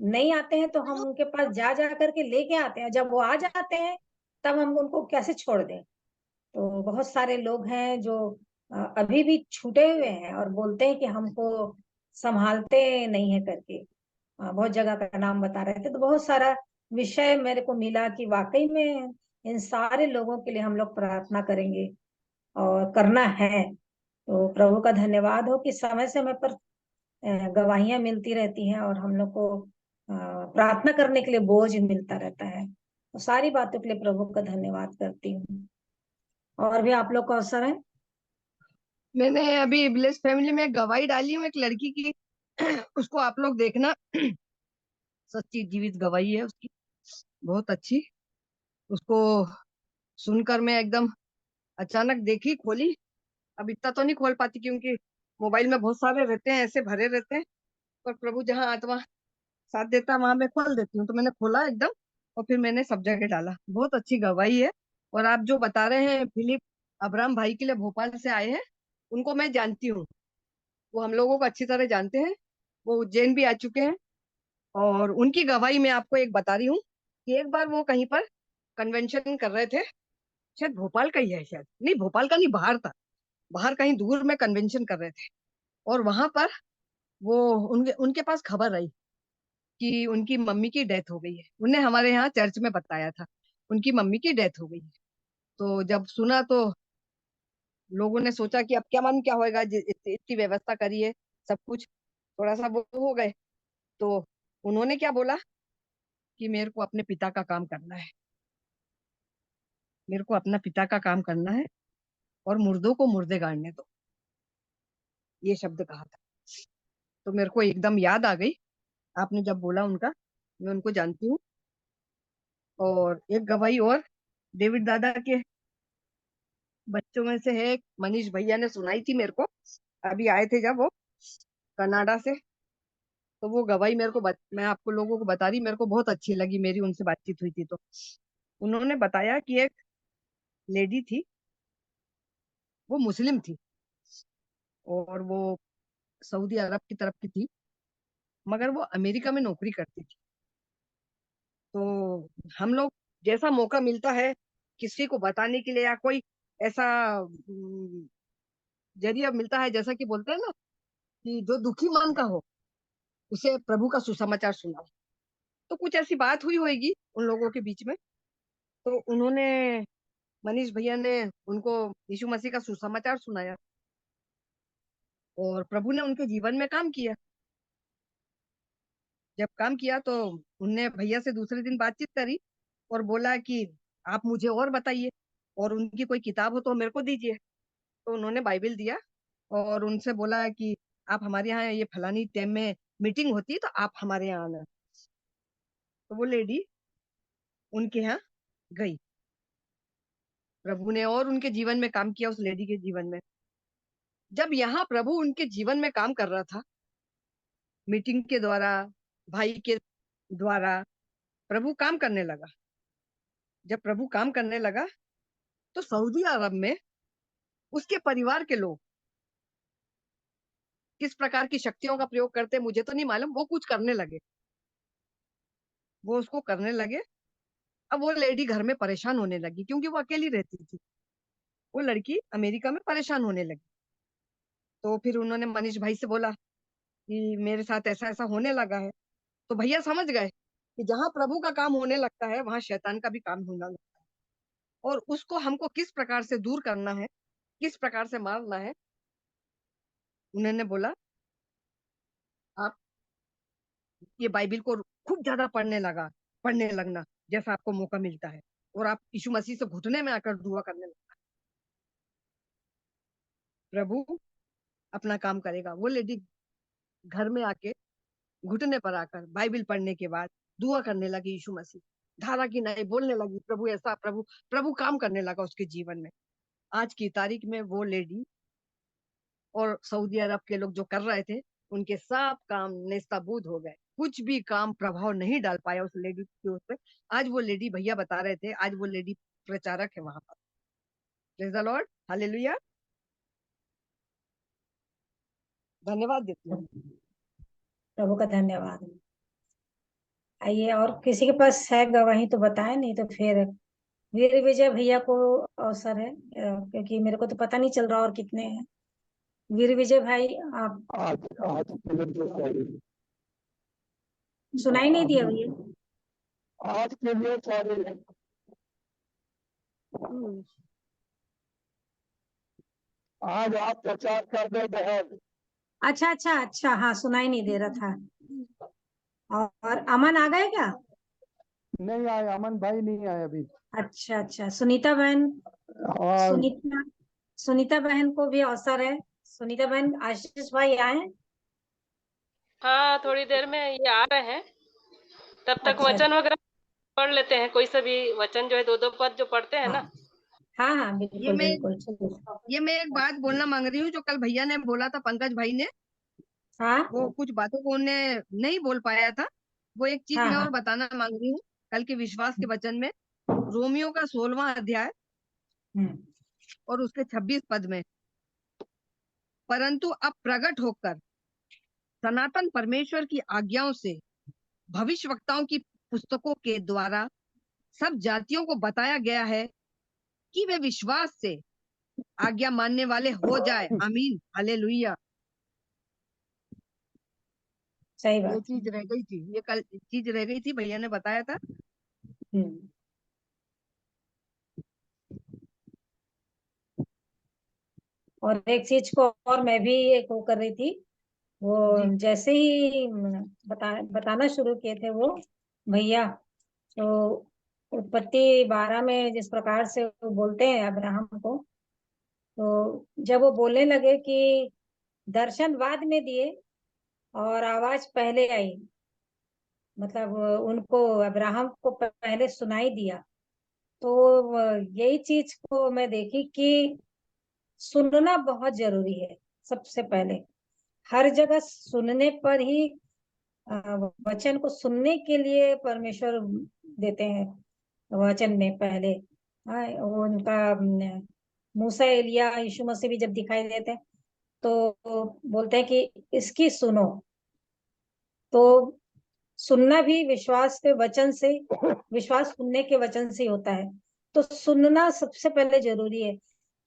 नहीं आते हैं तो हम उनके पास जा जा करके लेके आते हैं, जब वो आ जाते हैं तब हम उनको कैसे छोड़ दें। तो बहुत सारे लोग हैं जो अभी भी छूटे हुए हैं और बोलते हैं कि हमको संभालते नहीं है करके। बहुत जगह का नाम बता रहे थे, तो बहुत सारा विषय मेरे को मिला कि वाकई में इन सारे लोगों के लिए हम लोग प्रार्थना करेंगे और करना है। तो प्रभु का धन्यवाद हो कि समय समय पर गवाहियां मिलती रहती हैं, और हम लोग को प्रार्थना करने के लिए बोझ मिलता रहता है। तो सारी बातों के लिए प्रभु का धन्यवाद करती हूँ। और भी आप लोग का अवसर है। मैंने अभी ब्लेस फैमिली में गवाही डाली हूँ एक लड़की की। उसको आप लोग देखना, सच्ची जीवित गवाही है उसकी, बहुत अच्छी। उसको सुनकर मैं एकदम अचानक देखी, खोली। अब इतना तो नहीं खोल पाती क्योंकि मोबाइल में बहुत सारे रहते हैं, ऐसे भरे रहते हैं। पर प्रभु जहाँ आत्मा साथ देता वहां मैं खोल देती हूँ। तो मैंने खोला एकदम, और फिर मैंने सब जगह डाला। बहुत अच्छी गवाही है। और आप जो बता रहे हैं फिलिप अब्राहम भाई के लिए भोपाल से आए हैं, उनको मैं जानती हूँ। वो हम लोगों को अच्छी तरह जानते हैं। वो उज्जैन भी आ चुके हैं। और उनकी गवाही मैं आपको एक बता रही हूँ कि एक बार वो कहीं पर कन्वेंशन कर रहे थे, शायद भोपाल का ही है, शायद नहीं, भोपाल का नहीं, बाहर था, बाहर कहीं दूर में कन्वेंशन कर रहे थे। और वहां पर वो उनके उनके पास खबर आई कि उनकी मम्मी की डेथ हो गई है। उन्हें हमारे यहाँ चर्च में बताया था उनकी मम्मी की डेथ हो गई है। तो जब सुना तो लोगों ने सोचा कि अब क्या मालूम क्या होएगा, इतनी व्यवस्था करी है, सब कुछ, थोड़ा सा वो हो गए। तो उन्होंने क्या बोला कि मेरे को अपने पिता का काम करना है, मेरे को अपना पिता का काम करना है, और मुर्दों को मुर्दे गाड़ने दो, ये शब्द कहा था। तो मेरे को एकदम याद आ गई आपने जब बोला उनका, मैं उनको जानती हूँ। और एक गवाही और डेविड दादा के बच्चों में से है, एक मनीष भैया ने सुनाई थी मेरे को, अभी आए थे जब वो कनाडा से। तो वो गवाही मेरे को मैं आपको लोगों को बता रही, मेरे को बहुत अच्छी लगी, मेरी उनसे बातचीत हुई थी। तो उन्होंने बताया कि एक लेडी थी, वो मुस्लिम थी, और वो सऊदी अरब की तरफ की थी, मगर वो अमेरिका में नौकरी करती थी। तो हम लोग जैसा मौका मिलता है किसी को बताने के लिए, या कोई ऐसा जरिया मिलता है, जैसा कि बोलते हैं ना कि जो दुखी मन का हो उसे प्रभु का सुसमाचार सुनाओ। तो कुछ ऐसी बात हुई होगी उन लोगों के बीच में। तो उन्होंने, मनीष भैया ने उनको यीशु मसीह का सुसमाचार सुनाया, और प्रभु ने उनके जीवन में काम किया। जब काम किया तो उनने भैया से दूसरे दिन बातचीत करी और बोला कि आप मुझे और बताइए, और उनकी कोई किताब हो तो मेरे को दीजिए। तो उन्होंने बाइबल दिया और उनसे बोला कि आप हमारे यहाँ ये फलानी टाइम में मीटिंग होती है, तो आप हमारे यहाँ आना। तो वो लेडी उनके यहाँ गई। प्रभु ने और उनके जीवन में काम किया, उस लेडी के जीवन में। जब यहाँ प्रभु उनके जीवन में काम कर रहा था, मीटिंग के द्वारा, भाई के द्वारा प्रभु काम करने लगा। जब प्रभु काम करने लगा तो सऊदी अरब में उसके परिवार के लोग किस प्रकार की शक्तियों का प्रयोग करते मुझे तो नहीं मालूम, वो कुछ करने लगे, वो उसको करने लगे। अब वो लेडी घर में परेशान होने लगी, क्योंकि वो अकेली रहती थी। वो लड़की अमेरिका में परेशान होने लगी। तो फिर उन्होंने मनीष भाई से बोला कि मेरे साथ ऐसा ऐसा होने लगा है। तो भैया समझ गए कि जहां प्रभु का काम होने लगता है वहां शैतान का भी काम होना लगता है, और उसको हमको किस प्रकार से दूर करना है, किस प्रकार से मारना है। उन्होंने बोला आप ये बाइबिल को खूब ज्यादा पढ़ने लगना, जैसा आपको मौका मिलता है, और आप यीशु मसीह से घुटने में आकर दुआ करने लगना, प्रभु अपना काम करेगा। वो लेडी घर में आके घुटने पर आकर बाइबिल पढ़ने के बाद दुआ करने लगी, यीशु मसीह धारा की नहीं बोलने लगी, प्रभु ऐसा, प्रभु प्रभु काम करने लगा उसके जीवन में। आज की तारीख में वो लेडी और सऊदी अरब के लोग जो कर रहे थे, उनके सब काम नेस्तनाबूद हो गए। कुछ भी काम प्रभाव नहीं डाल पाया उस लेडी के उस पे। आज वो लेडी, भैया बता रहे थे, आज वो लेडी प्रचारक है वहां पर। प्रेज द लॉर्ड, हालेलुया, धन्यवाद देती हूँ। प्रभु का धन्यवाद। आइए, और किसी के पास है गवाही तो बताए, नहीं तो फिर वीर विजय भैया को अवसर है, क्योंकि मेरे को तो पता नहीं चल रहा और कितने हैं। वीर विजय भाई, आप आज आज के लिए जो सॉरी, सुनाई नहीं दिया भैया? आज के लिए सॉरी, आज आप प्रचार कर दे बहन। अच्छा अच्छा अच्छा, हाँ सुनाई नहीं दे रहा था। और अमन आ गए क्या? नहीं आए, अमन भाई नहीं आए अभी। अच्छा अच्छा, सुनीता बहन, और सुनीता सुनीता बहन को भी अवसर है। सुनीता बहन, आशीष भाई आए हैं? हाँ, थोड़ी देर में ये आ रहे हैं, तब तक अच्छा, वचन वगैरह पढ़ लेते हैं। कोई सा भी वचन जो है, 2-2 पद जो पढ़ते हैं हाँ ना। हाँ हाँ, ये बिल्कुल मैं बिल्कुल, चलिए। ये मैं एक बात बोलना मांग रही हूँ, जो कल भैया ने बोला था, पंकज भाई ने, हाँ वो कुछ बातों को उन्हें नहीं बोल पाया था। वो एक चीज हाँ मैं हाँ और बताना मांग रही हूँ कल के विश्वास के वचन में, रोमियो का 16वां अध्याय हम्म, और उसके 26 पद में, परंतु अब प्रकट होकर सनातन परमेश्वर की आज्ञाओं से भविष्यवक्ताओं की पुस्तकों के द्वारा सब जातियों को बताया गया है कि वे विश्वास से आज्ञा मानने वाले हो जाए। आमीन, हालेलुया। सही ये बात है। चीज रह गई थी, ये कल चीज रह गई थी, भैया ने बताया था। हम्म, और एक चीज को और मैं भी एक वो कर रही थी, वो जी जैसे ही बताना शुरू किए थे वो भैया, तो उत्पत्ति 12 में जिस प्रकार से वो बोलते हैं अब्राहम को, तो जब वो बोलने लगे कि दर्शन बाद में दिए और आवाज पहले आई, मतलब उनको अब्राहम को पहले सुनाई दिया, तो यही चीज को मैं देखी कि सुनना बहुत जरूरी है। सबसे पहले हर जगह सुनने पर ही वचन को सुनने के लिए परमेश्वर देते हैं वचन में पहले। हाँ, वो उनका मूसा एलिया यीशु मसीह भी जब दिखाई देते हैं तो बोलते हैं कि इसकी सुनो। तो सुनना भी विश्वास के वचन से, विश्वास सुनने के वचन से होता है, तो सुनना सबसे पहले जरूरी है।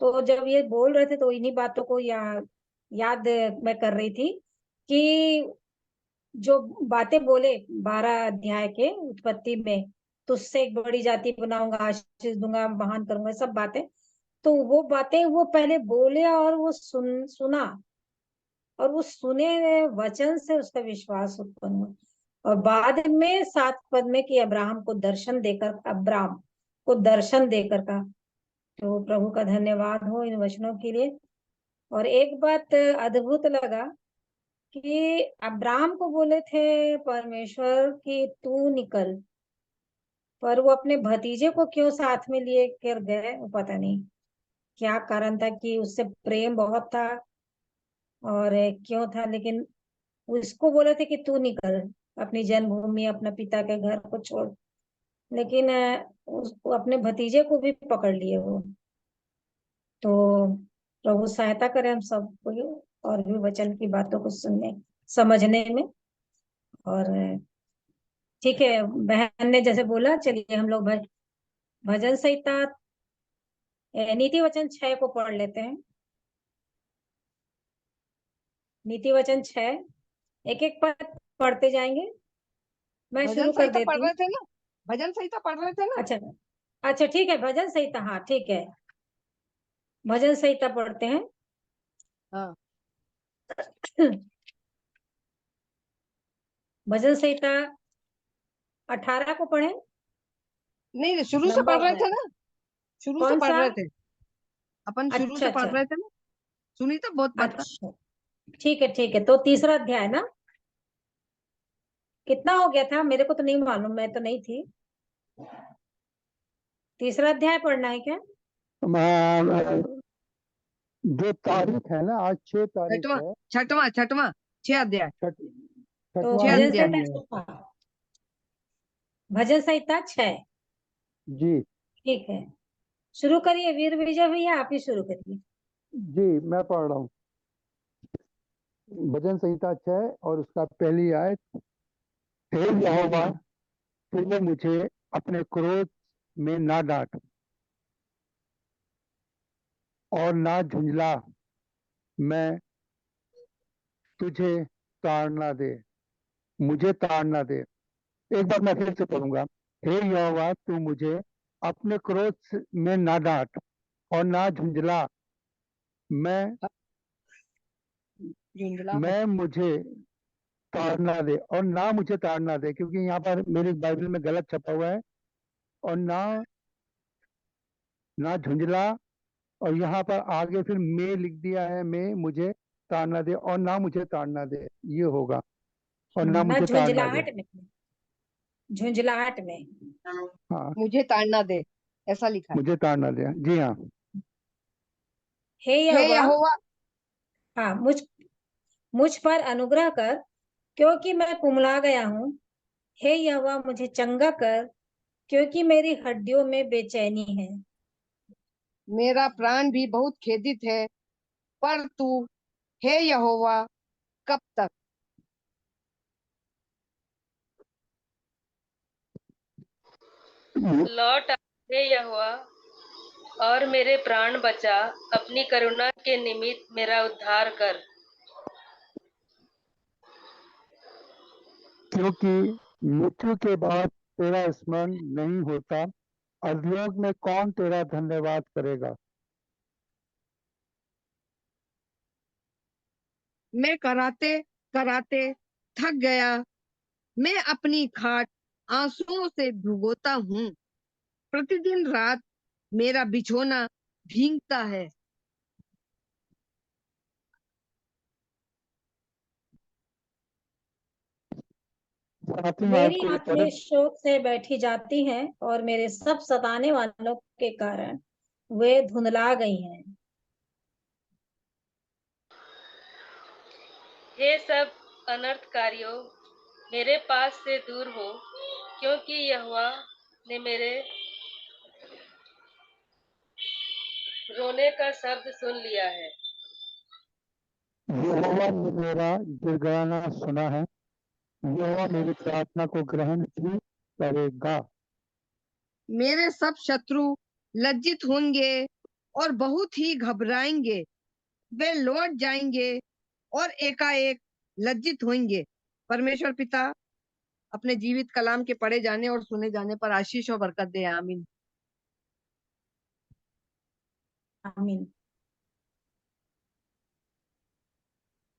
तो जब ये बोल रहे थे तो इन्हीं बातों को याद मैं कर रही थी कि जो बातें बोले 12 अध्याय के उत्पत्ति में, तुझसे एक बड़ी जाति बनाऊंगा, आशीष दूंगा, महान करूंगा, सब बातें, तो वो बातें वो पहले बोले और वो सुना, और वो सुने वचन से उसका विश्वास उत्पन्न हुआ। और बाद में 7 पद में कि अब्राहम को दर्शन देकर, अब्राम को दर्शन देकर का, तो प्रभु का धन्यवाद हो इन वचनों के लिए। और एक बात अद्भुत लगा कि अब्राहम को बोले थे परमेश्वर कि तू निकल, पर वो अपने भतीजे को क्यों साथ में लिए कर गए, वो पता नहीं क्या कारण था, कि उससे प्रेम बहुत था और क्यों था, लेकिन उसको बोले थे कि तू निकल अपनी जन्मभूमि, अपना पिता के घर को छोड़, लेकिन उसको अपने भतीजे को भी पकड़ लिए वो। तो प्रभु सहायता करे हम सबको और भी वचन की बातों को सुनने समझने में। और ठीक है, बहन ने जैसे बोला, चलिए हम लोग भजन संहिता नीति वचन 6 को पढ़ लेते हैं। नीति वचन 6, एक एक पद पढ़ते जाएंगे, मैं भजन शुरू कर संहिता पढ़ देती रहे हूँ। थे ना, भजन संहिता पढ़ रहे थे ना। अच्छा अच्छा, ठीक है, भजन संहिता, हाँ ठीक है, भजन संहिता पढ़ते हैं। हाँ भजन संहिता 18 को पढ़े, नहीं, शुरू से नंबर पढ़ रहे है थे ना, शुरू से कौन पढ़ सा? रहे थे, अपन शुरू अच्छा से पढ़ अच्छा रहे थे ना, सुनीता बहुत पढ़ता। अच्छा, ठीक है, तो तीसरा अध्याय ना, कितना हो गया था मेरे को तो नहीं मालूम, मैं तो नहीं थी। तीसरा अध्याय पढ़ना है क्या? जो तारीख है ना, आज 6 तारीख छठवां है। छठवां छठवां 6 अध्याय, छठ तो 6 छठवां भजन अध्याय। नहीं है। संहिता, भजन संहिता 6, जी ठीक है, शुरू करिए वीर विजय भैया, आप ही शुरू करिए। जी, मैं पढ़ रहा हूँ। भजन संहिता 6 और उसका पहली आयत। हे यहोवा, तूने मुझे अपने क्रोध में ना डांट और ना झुंझला, मैं तुझे ताड़ना दे, मुझे ताड़ना दे। एक बार मैं फिर से पढ़ूंगा। हे यहोवा, तू मुझे अपने में ना डांट और ना झुंझला, मैं झुंझला मुझे ताड़ना दे और ना मुझे ताड़ना दे, क्योंकि यहाँ पर मेरी बाइबल में गलत छपा हुआ है। और ना झुंझला, और यहाँ पर आगे फिर मैं लिख दिया है, मैं मुझे ताड़ना दे और ना मुझे ताड़ना दे, ये होगा। और ना ना मुझे ताड़ना दे। झुंझलाहट में, झुंझलाहट में। हाँ, मुझे ताड़ना दे, ऐसा लिखा है। मुझे ताड़ना दे, जी हाँ। हे हे यहोवा, यहोवा, हाँ मुझ पर अनुग्रह कर, क्योंकि मैं कुमला गया हूँ। हे यहोवा मुझे चंगा कर, क्योंकि मेरी हड्डियों में बेचैनी है। मेरा प्राण भी बहुत खेदित है, पर तू हे यहोवा कब तक? लौट आ, हे यहोवा, और मेरे प्राण बचा। अपनी करुणा के निमित्त मेरा उद्धार कर। क्योंकि मृत्यु के बाद तेरा स्मरण नहीं होता, अधलोक में कौन तेरा धन्यवाद करेगा। मैं कराते कराते थक गया, मैं अपनी खाट आंसुओं से भिगोता हूँ। प्रतिदिन रात मेरा बिछौना भीगता है। साथ ही मेरी आपको ये आंखें शोक से बैठी जाती हैं और मेरे सब सताने वालों के कारण वे धुंधला गई हैं। हे सब अनर्थकारियों, मेरे पास से दूर हो, क्योंकि यहोवा ने मेरे रोने का शब्द सुन लिया है। यहोवा ने मेरा गिड़गिड़ाना सुना है, यहोवा मेरी प्रार्थना को ग्रहण भी करेगा। मेरे सब शत्रु लज्जित होंगे और बहुत ही घबराएंगे। वे लौट जाएंगे और एकाएक लज्जित होंगे। परमेश्वर पिता अपने जीवित कलाम के पढ़े जाने और सुने जाने पर आशीष और बरकत दे। आमीन। आमीन।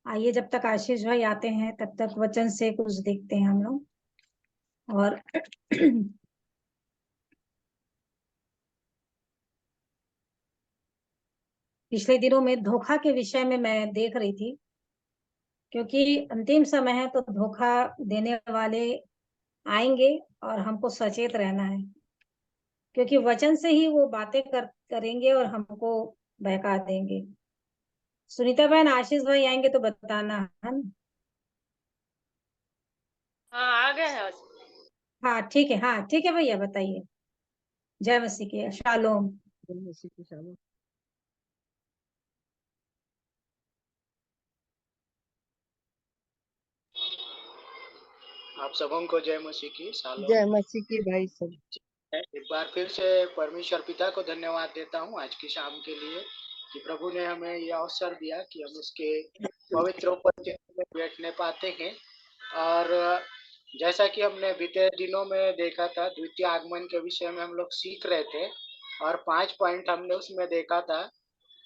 आइए, जब तक आशीष भाई आते हैं तब तक वचन से कुछ देखते हैं हम लोग। और पिछले दिनों में धोखा के विषय में मैं देख रही थी, क्योंकि अंतिम समय है तो धोखा देने वाले आएंगे और हमको सचेत रहना है, क्योंकि वचन से ही वो बातें करेंगे और हमको बहका देंगे। सुनीता बहन, आशीष भाई आएंगे तो बताना, है ना? हाँ, आ गए हैं। हाँ ठीक है, हाँ ठीक है भैया, बताइए। जय मसीह की शालोम। आप सबों को जय मसीह की सालों। जय मसीह की भाई सब। एक बार फिर से परमेश्वर पिता को धन्यवाद देता हूँ आज की शाम के लिए, कि प्रभु ने हमें यह अवसर दिया कि हम उसके पवित्र उपस्थिति में बैठने पाते हैं। और जैसा कि हमने बीते दिनों में देखा था, द्वितीय आगमन के विषय में हम लोग सीख रहे थे और 5 पॉइंट हमने उसमें देखा था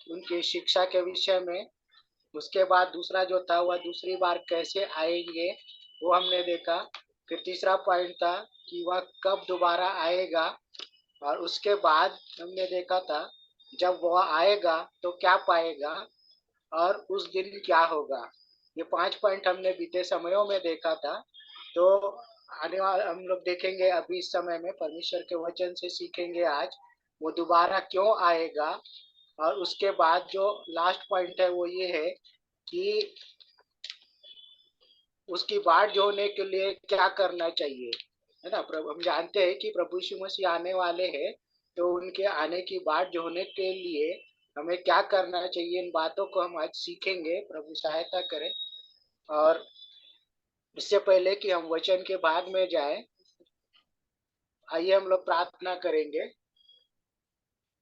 उनकी शिक्षा के विषय में। उसके बाद दूसरा जो था वह दूसरी बार कैसे आएंगे वो हमने देखा। फिर तीसरा पॉइंट था कि वह कब दोबारा आएगा, और उसके बाद हमने देखा था जब वह आएगा तो क्या पाएगा और उस दिन क्या होगा। ये 5 पॉइंट हमने बीते समयों में देखा था। तो आने वाले हम लोग देखेंगे अभी इस समय में परमेश्वर के वचन से सीखेंगे आज वो दोबारा क्यों आएगा। और उसके बाद जो लास्ट पॉइंट है वो ये है कि उसकी बाट जोड़ने के लिए क्या करना चाहिए, है ना। प्रभु, हम जानते हैं कि प्रभु यीशु मसीह आने वाले हैं, तो उनके आने की बाट जोड़ने के लिए हमें क्या करना चाहिए, इन बातों को हम आज सीखेंगे। प्रभु सहायता करें। और इससे पहले कि हम वचन के भाग में जाएं, आइए हम लोग प्रार्थना करेंगे।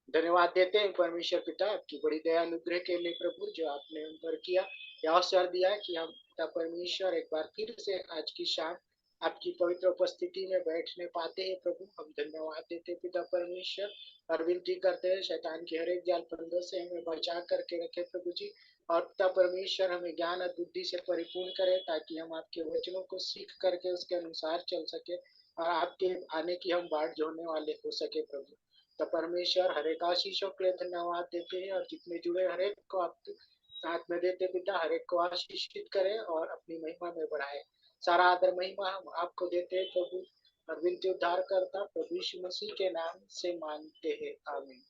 धन्यवाद देते हैं परमेश्वर पिता आपकी बड़ी दया अनुग्रह के लिए प्रभु, जो आपने हम पर किया, यह अवसर दिया कि हम पिता परमेश्वर एक बार फिर से आज की शाम आपकी पवित्र उपस्थिति में बैठने पाते हैं। प्रभु हम धन्यवाद देते पिता परमेश्वर, और विनती करते हैं शैतान की हर एक जाल फंदों से हमें बचा करके रखे प्रभु जी। और पिता परमेश्वर हमें ज्ञान और बुद्धि से परिपूर्ण करे, ताकि हम आपके वचनों को सीख करके उसके अनुसार चल सके और आपके आने की हम बाट जोड़ने वाले हो सके प्रभु। तो परमेश्वर हर एक आशीषों के लिए धन्यवाद देते हैं, और जितने जुड़े हर एक को आपके साथ में देते पिता, हर एक को आशीषित करे और अपनी महिमा में बढ़ाए। सारा आदर महिमा हम आपको देते हैं प्रभु, और विनती उद्धार करता प्रभु यीशु मसीह के नाम से मांगते हैं, आमीन।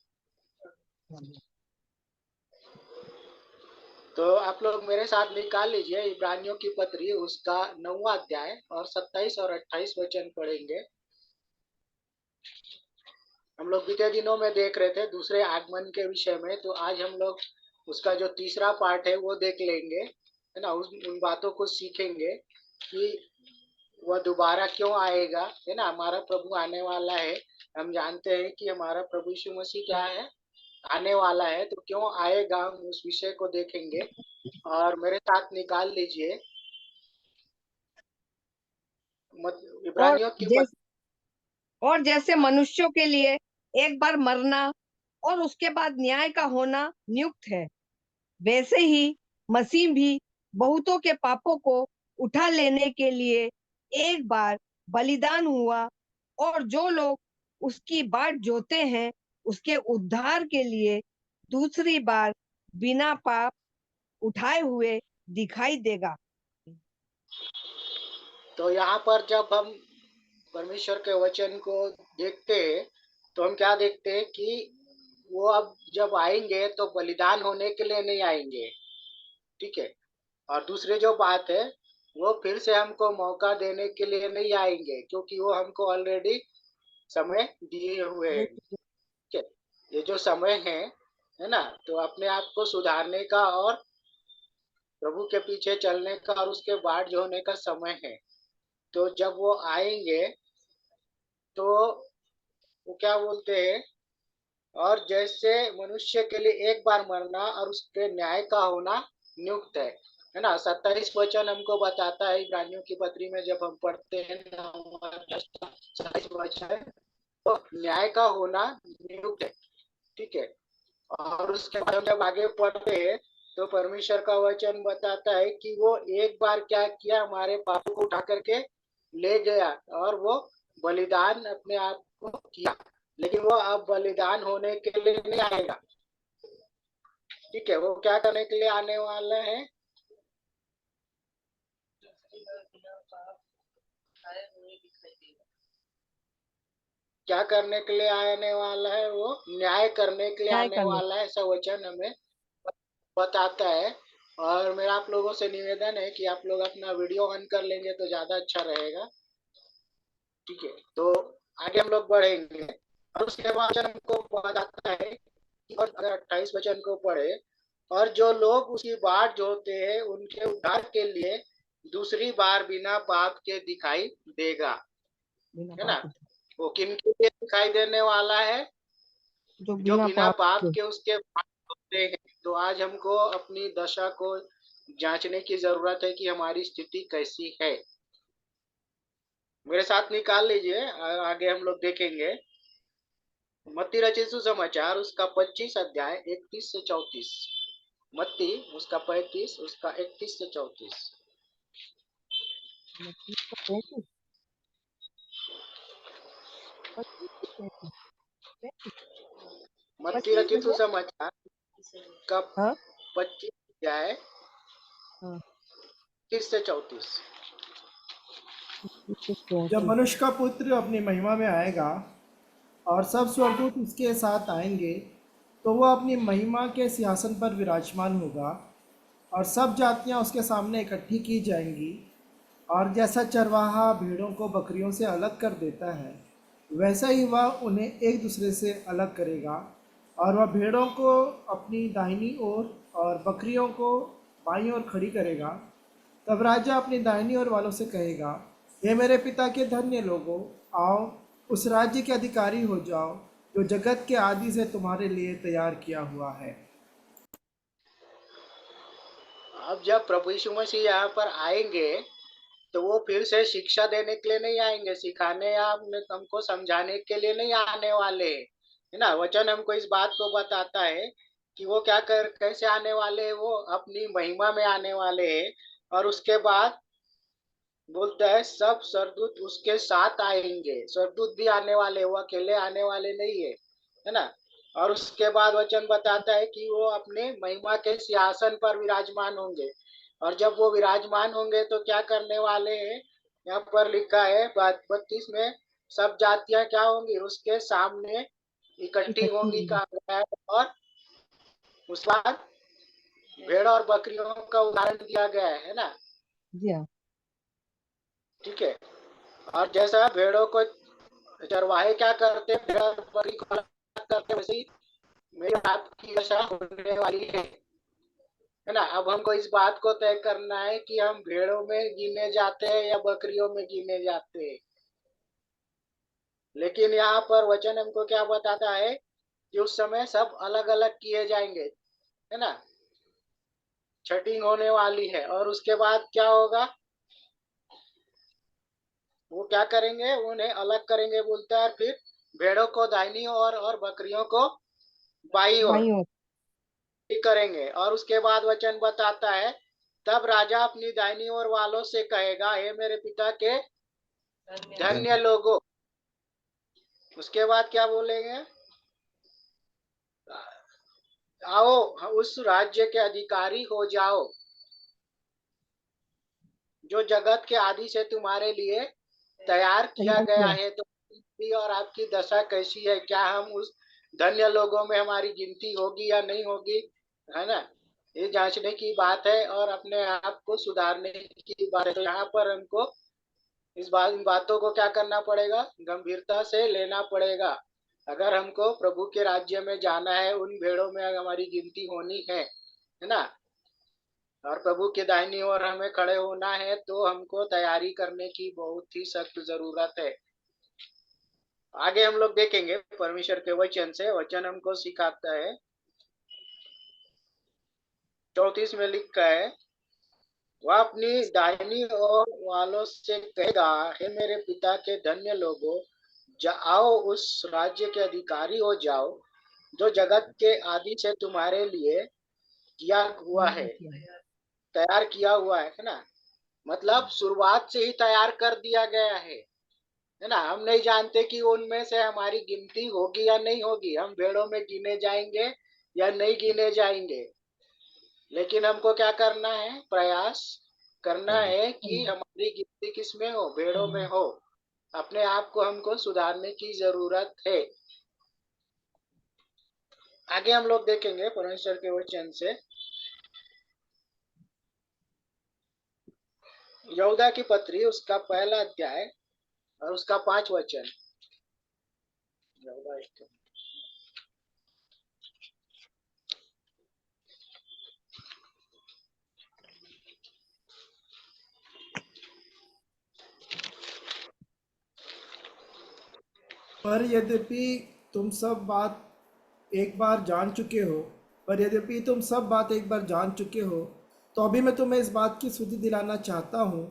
तो आप लोग मेरे साथ निकाल लीजिए इब्रानियों की पत्री उसका 9वां अध्याय और 27 और 28 वचन पढ़ेंगे। हम लोग बीते दिनों में देख रहे थे दूसरे आगमन के विषय में, तो आज हम लोग उसका जो तीसरा पार्ट है वो देख लेंगे, है ना। उन बातों को सीखेंगे कि वह दोबारा क्यों आएगा, है ना। हमारा प्रभु आने वाला है, हम जानते हैं कि हमारा प्रभु यीशु मसीह क्या है, आने वाला है, तो क्यों आएगा हम उस विषय को देखेंगे। और मेरे साथ निकाल लीजिए इब्रानियों की और जैसे मनुष्यों के लिए एक बार मरना और उसके बाद न्याय का होना नियुक्त है, वैसे ही मसीह भी बहुतों के पापों को उठा लेने के लिए एक बार बलिदान हुआ, और जो लोग उसकी बाट जोते हैं उसके उद्धार के लिए दूसरी बार बिना पाप उठाए हुए दिखाई देगा। तो यहाँ पर जब हम परमेश्वर के वचन को देखते हैं तो हम क्या देखते हैं कि वो अब जब आएंगे तो बलिदान होने के लिए नहीं आएंगे, ठीक है। और दूसरी जो बात है वो फिर से हमको मौका देने के लिए नहीं आएंगे, क्योंकि वो हमको ऑलरेडी समय दिए हुए हैं, ठीक है। ये जो समय है ना, तो अपने आप को सुधारने का और प्रभु के पीछे चलने का और उसके बाट जोड़ने का समय है। तो जब वो आएंगे तो वो क्या बोलते हैं, और जैसे मनुष्य के लिए एक बार मरना और उसके न्याय का होना नियुक्त है ना। 27 वचन हमको बताता है इब्रानियों की पत्री में, जब हम पढ़ते हैं 27 वचन, तो न्याय का होना नियुक्त है, ठीक है। और उसके बाद जब आगे पढ़ते हैं तो परमेश्वर का वचन बताता है कि वो एक बार क्या किया, हमारे पापों को उठा करके ले गया और वो बलिदान अपने आप को किया, लेकिन वो अब बलिदान होने के लिए नहीं आएगा, ठीक है। वो क्या करने के लिए आने वाला है, क्या करने के लिए आने वाला है, वो न्याय करने के लिए आने वाला है, ऐसा वचन हमें बताता है। और मेरा आप लोगों से निवेदन है कि आप लोग अपना वीडियो ऑन कर लेंगे तो ज्यादा अच्छा रहेगा, ठीक है। तो आगे हम लोग बढ़ेंगे और उसके बाद हमको बताता है कि और अगर 28 वचन को पढ़े, और जो लोग उसकी बाट जोते हैं उनके उद्धार के लिए दूसरी बार बिना पाप के दिखाई देगा, है ना। वो किन के लिए दिखाई देने वाला है, जो बिना पाप के उसके बाट जोते हैं। तो आज हमको अपनी दशा को जांचने की जरूरत है कि हमारी स्थिति कैसी है। मेरे साथ निकाल लीजिए, आगे हम लोग देखेंगे मत्ती रचित सुसमाचार उसका 25 अध्याय 31 से 34। मत्ती उसका 35 उसका 31 से 34। मत्ती रचित सुसमाचार का 25 अध्याय 31 से 34। जब मनुष्य का पुत्र अपनी महिमा में आएगा और सब स्वर्गदूत उसके साथ आएंगे, तो वह अपनी महिमा के सिंहासन पर विराजमान होगा और सब जातियां उसके सामने इकट्ठी की जाएंगी। और जैसा चरवाहा भेड़ों को बकरियों से अलग कर देता है, वैसा ही वह उन्हें एक दूसरे से अलग करेगा। और वह भेड़ों को अपनी दाहिनी ओर और बकरियों को बाईं ओर खड़ी करेगा। तब राजा अपनी दाहिनी ओर वालों से कहेगा, हे मेरे पिता के धन्य लोगों, आओ उस राज्य के अधिकारी हो जाओ जो जगत के आदि से तुम्हारे लिए तैयार किया हुआ है। अब जब प्रभु यीशु मसीह यहाँ पर आएंगे तो वो फिर से शिक्षा देने के लिए नहीं आएंगे, सिखाने या हमको समझाने के लिए नहीं आने वाले, है ना। वचन हमको इस बात को बताता है कि वो क्या कैसे आने वाले हैं, वो अपनी महिमा में आने वाले हैं। और उसके बाद बोलता है सब स्वर्गदूत उसके साथ आएंगे, स्वर्गदूत भी आने वाले, वो अकेले आने वाले नहीं है ना। और उसके बाद वचन बताता है कि वो अपने महिमा के सिंहासन पर विराजमान होंगे। और जब वो विराजमान होंगे तो क्या करने वाले हैं, यहाँ पर लिखा है 32 में, सब जातियां क्या होंगी, उसके सामने इकट्ठी होंगी का। और उस बाद भेड़ और बकरियों का उदाहरण दिया गया है ना। जी हाँ। ठीक है। और जैसा भेड़ों को चरवाहे क्या करते हैं, भेड़ और बकरी को अलग करते हैं, वैसे ही मेरी बात की दशा होने वाली है ना। अब हमको इस बात को तय करना है कि हम भेड़ों में गिने जाते हैं या बकरियों में गिने जाते हैं। लेकिन यहाँ पर वचन हमको क्या बताता है कि उस समय सब अलग अलग किए जाएंगे, है ना। छटिंग होने वाली है और उसके बाद क्या होगा, वो क्या करेंगे, उन्हें अलग करेंगे बोलता है। फिर भेड़ों को दाहिनी ओर और बकरियों को बाईं ओर बाईं ओर। करेंगे। और उसके बाद वचन बताता है, तब राजा अपनी दाहिनी ओर वालों से कहेगा, हे मेरे पिता के धन्य लोगों। उसके बाद क्या बोलेंगे, आओ उस राज्य के अधिकारी हो जाओ जो जगत के आदि से तुम्हारे लिए तैयार किया गया है। तो आपकी और आपकी दशा कैसी है, क्या हम उस धन्य लोगों में हमारी गिनती होगी या नहीं होगी, है ना। ये जांचने की बात है और अपने आप को सुधारने की बात है। तो यहाँ पर हमको इन बातों को क्या करना पड़ेगा, गंभीरता से लेना पड़ेगा। अगर हमको प्रभु के राज्य में जाना है, उन भेड़ों में हमारी गिनती होनी है ना, और प्रभु के दाहिनी ओर हमें खड़े होना है, तो हमको तैयारी करने की बहुत ही सख्त जरूरत है। आगे हम लोग देखेंगे परमेश्वर के वचन से। वचन हमको सिखाता है, 34 में लिखा है, वह अपनी दाहिनी ओर वालों से कहेगा, हे मेरे पिता के धन्य लोगों, आओ उस राज्य के अधिकारी हो जाओ जो जगत के आदि से तुम्हारे लिए किया हुआ है, तैयार किया हुआ है ना। मतलब शुरुआत से ही तैयार कर दिया गया है ना। हम नहीं जानते कि उनमें से हमारी गिनती होगी या नहीं होगी, हम भेड़ों में गिने जाएंगे या नहीं गिने जाएंगे। लेकिन हमको क्या करना है, प्रयास करना है कि हमारी गिनती किस में हो, भेड़ों में हो। अपने आप को हमको सुधारने की जरूरत है। आगे हम लोग देखेंगे परमेश्वर के वचन से, यहूदा की पत्री उसका 1 अध्याय और उसका 5 वचन। पर यद्यपि तुम सब बात एक बार जान चुके हो पर यद्यपि तुम सब बात एक बार जान चुके हो, तो अभी मैं तुम्हें इस बात की स्मृति दिलाना चाहता हूँ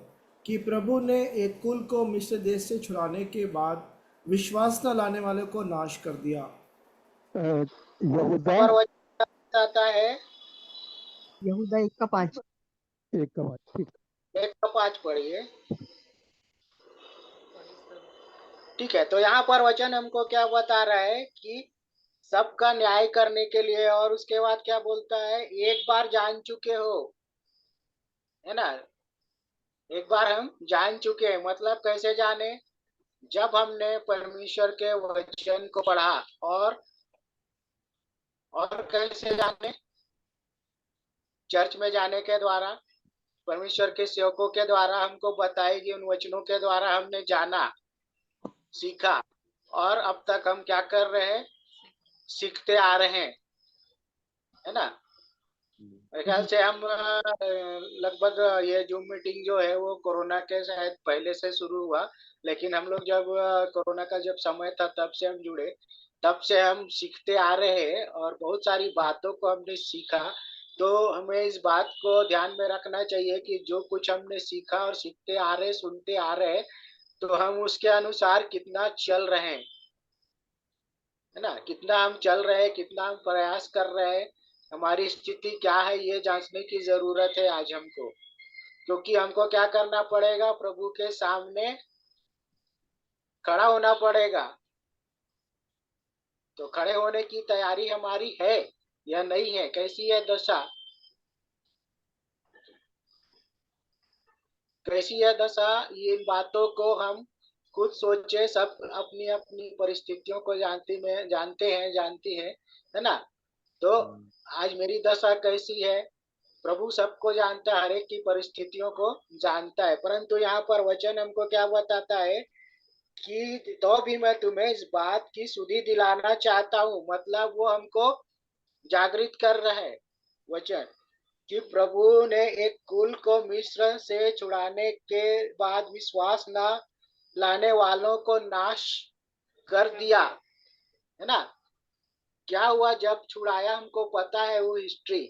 कि प्रभु ने एक कुल को मिस्र देश से छुड़ाने के बाद विश्वास न लाने वाले को नाश कर दिया। यहूदा पर वचन बताता है, यहूदा 1:5। 1:5, ठीक। 1:5 पढ़िए। ठीक है, तो यहाँ पर वचन हमको क्या बता रहा है कि सबका न्याय करने के लिए, और उसके बाद क्या बोलता है, एक बार जान चुके हो, है ना। एक बार हम जान चुके हैं, मतलब कैसे जाने, जब हमने परमेश्वर के वचन को पढ़ा। और कैसे जाने, चर्च में जाने के द्वारा, परमेश्वर के सेवकों के द्वारा हमको बताई गई उन वचनों के द्वारा हमने जाना, सीखा। और अब तक हम क्या कर रहे हैं, सीखते आ रहे हैं, है ना। मेरे ख्याल से हम लगभग ये जूम मीटिंग जो है वो कोरोना के शायद पहले से शुरू हुआ, लेकिन हम लोग जब कोरोना का जब समय था तब से हम जुड़े, तब से हम सीखते आ रहे हैं और बहुत सारी बातों को हमने सीखा। तो हमें इस बात को ध्यान में रखना चाहिए कि जो कुछ हमने सीखा और सीखते आ रहे, सुनते आ रहे, तो हम उसके अनुसार कितना चल रहे हैं, है ना। कितना हम चल रहे हैं, कितना हम प्रयास कर रहे हैं, हमारी स्थिति क्या है, ये जांचने की जरूरत है आज हमको। क्योंकि हमको क्या करना पड़ेगा, प्रभु के सामने खड़ा होना पड़ेगा। तो खड़े होने की तैयारी हमारी है या नहीं है, कैसी है दशा, कैसी है दशा, ये बातों को हम खुद सोचे। सब अपनी अपनी परिस्थितियों को जानती हैं, है ना। तो आज मेरी दशा कैसी है, प्रभु सबको जानता है, हर एक की परिस्थितियों को जानता है, परंतु यहाँ पर वचन हमको क्या बताता है कि तो भी मैं तुम्हें इस बात की सुधि दिलाना चाहता हूँ। मतलब वो हमको जागृत कर रहा है वचन कि प्रभु ने एक कुल को मिस्र से छुड़ाने के बाद विश्वास न लाने वालों को नाश कर दिया, है ना। क्या हुआ जब छुड़ाया, हमको पता है वो हिस्ट्री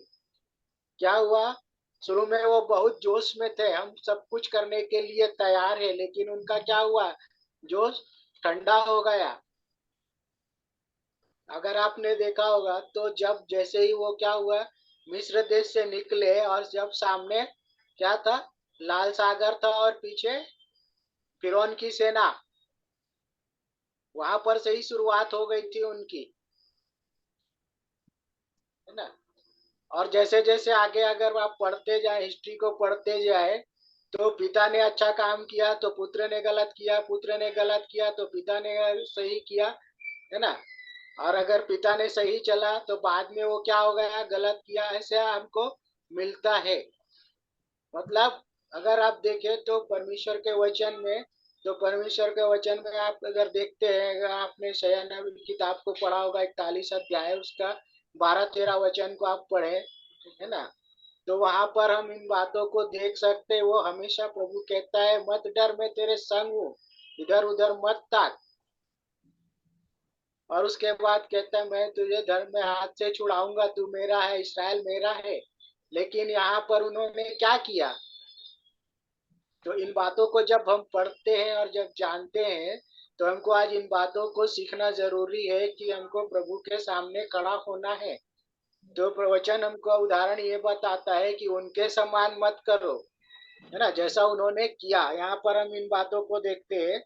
क्या हुआ। शुरू में वो बहुत जोश में थे, हम सब कुछ करने के लिए तैयार है, लेकिन उनका क्या हुआ, जोश ठंडा हो गया। अगर आपने देखा होगा तो जब जैसे ही वो क्या हुआ, मिस्र देश से निकले और जब सामने क्या था, लाल सागर था और पीछे फिरौन की सेना, वहां पर से ही शुरुआत हो गई थी उनकी, है ना। और जैसे जैसे आगे अगर आप पढ़ते जाए, हिस्ट्री को पढ़ते जाए, तो पिता ने अच्छा काम किया तो पुत्र ने गलत किया, पुत्र ने गलत किया तो पिता ने सही किया, है ना। और अगर पिता ने सही चला तो बाद में वो क्या हो गया, गलत किया, ऐसे हमको मिलता है। मतलब अगर आप देखें तो परमेश्वर के वचन में, तो परमेश्वर के वचन में आप अगर देखते हैं, अगर आपने शयन किताब को पढ़ा होगा 41 अध्याय, उसका 12-13 वचन को आप पढ़े, है ना, तो वहां पर हम इन बातों को देख सकते हैं। वो हमेशा प्रभु कहता है मत डर, मैं तेरे संग हूँ, इधर उधर मत ताक। और उसके बाद कहता है मैं तुझे धर्म में हाथ से छुड़ाऊंगा, तू मेरा है, इस्राएल मेरा है। लेकिन यहाँ पर उन्होंने क्या किया। तो इन बातों को जब हम पढ़ते हैं और जब जानते हैं, तो हमको आज इन बातों को सीखना जरूरी है कि हमको प्रभु के सामने खड़ा होना है। तो प्रवचन हमको उदाहरण ये बताता है कि उनके समान मत करो, है ना, जैसा उन्होंने किया। यहाँ पर हम इन बातों को देखते हैं,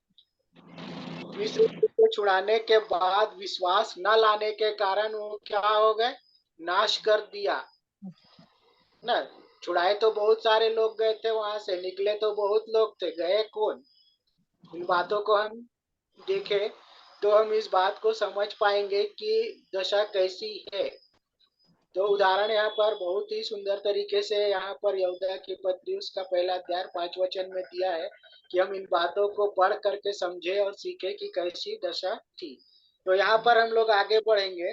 मिस्र को छुड़ाने के बाद विश्वास न लाने के कारण वो क्या हो गए, नाश कर दिया ना। छुड़ाए तो बहुत सारे लोग गए थे, वहां से निकले तो बहुत लोग थे, गए कौन। इन बातों को हम देखें तो हम इस बात को समझ पाएंगे कि दशा कैसी है। तो उदाहरण यहाँ पर बहुत ही सुंदर तरीके से यहाँ पर यहूदा की पत्री उसका 1 अध्याय 5 वचन में दिया है कि हम इन बातों को पढ़ करके समझे और सीखे कि कैसी दशा थी। तो यहाँ पर हम लोग आगे बढ़ेंगे,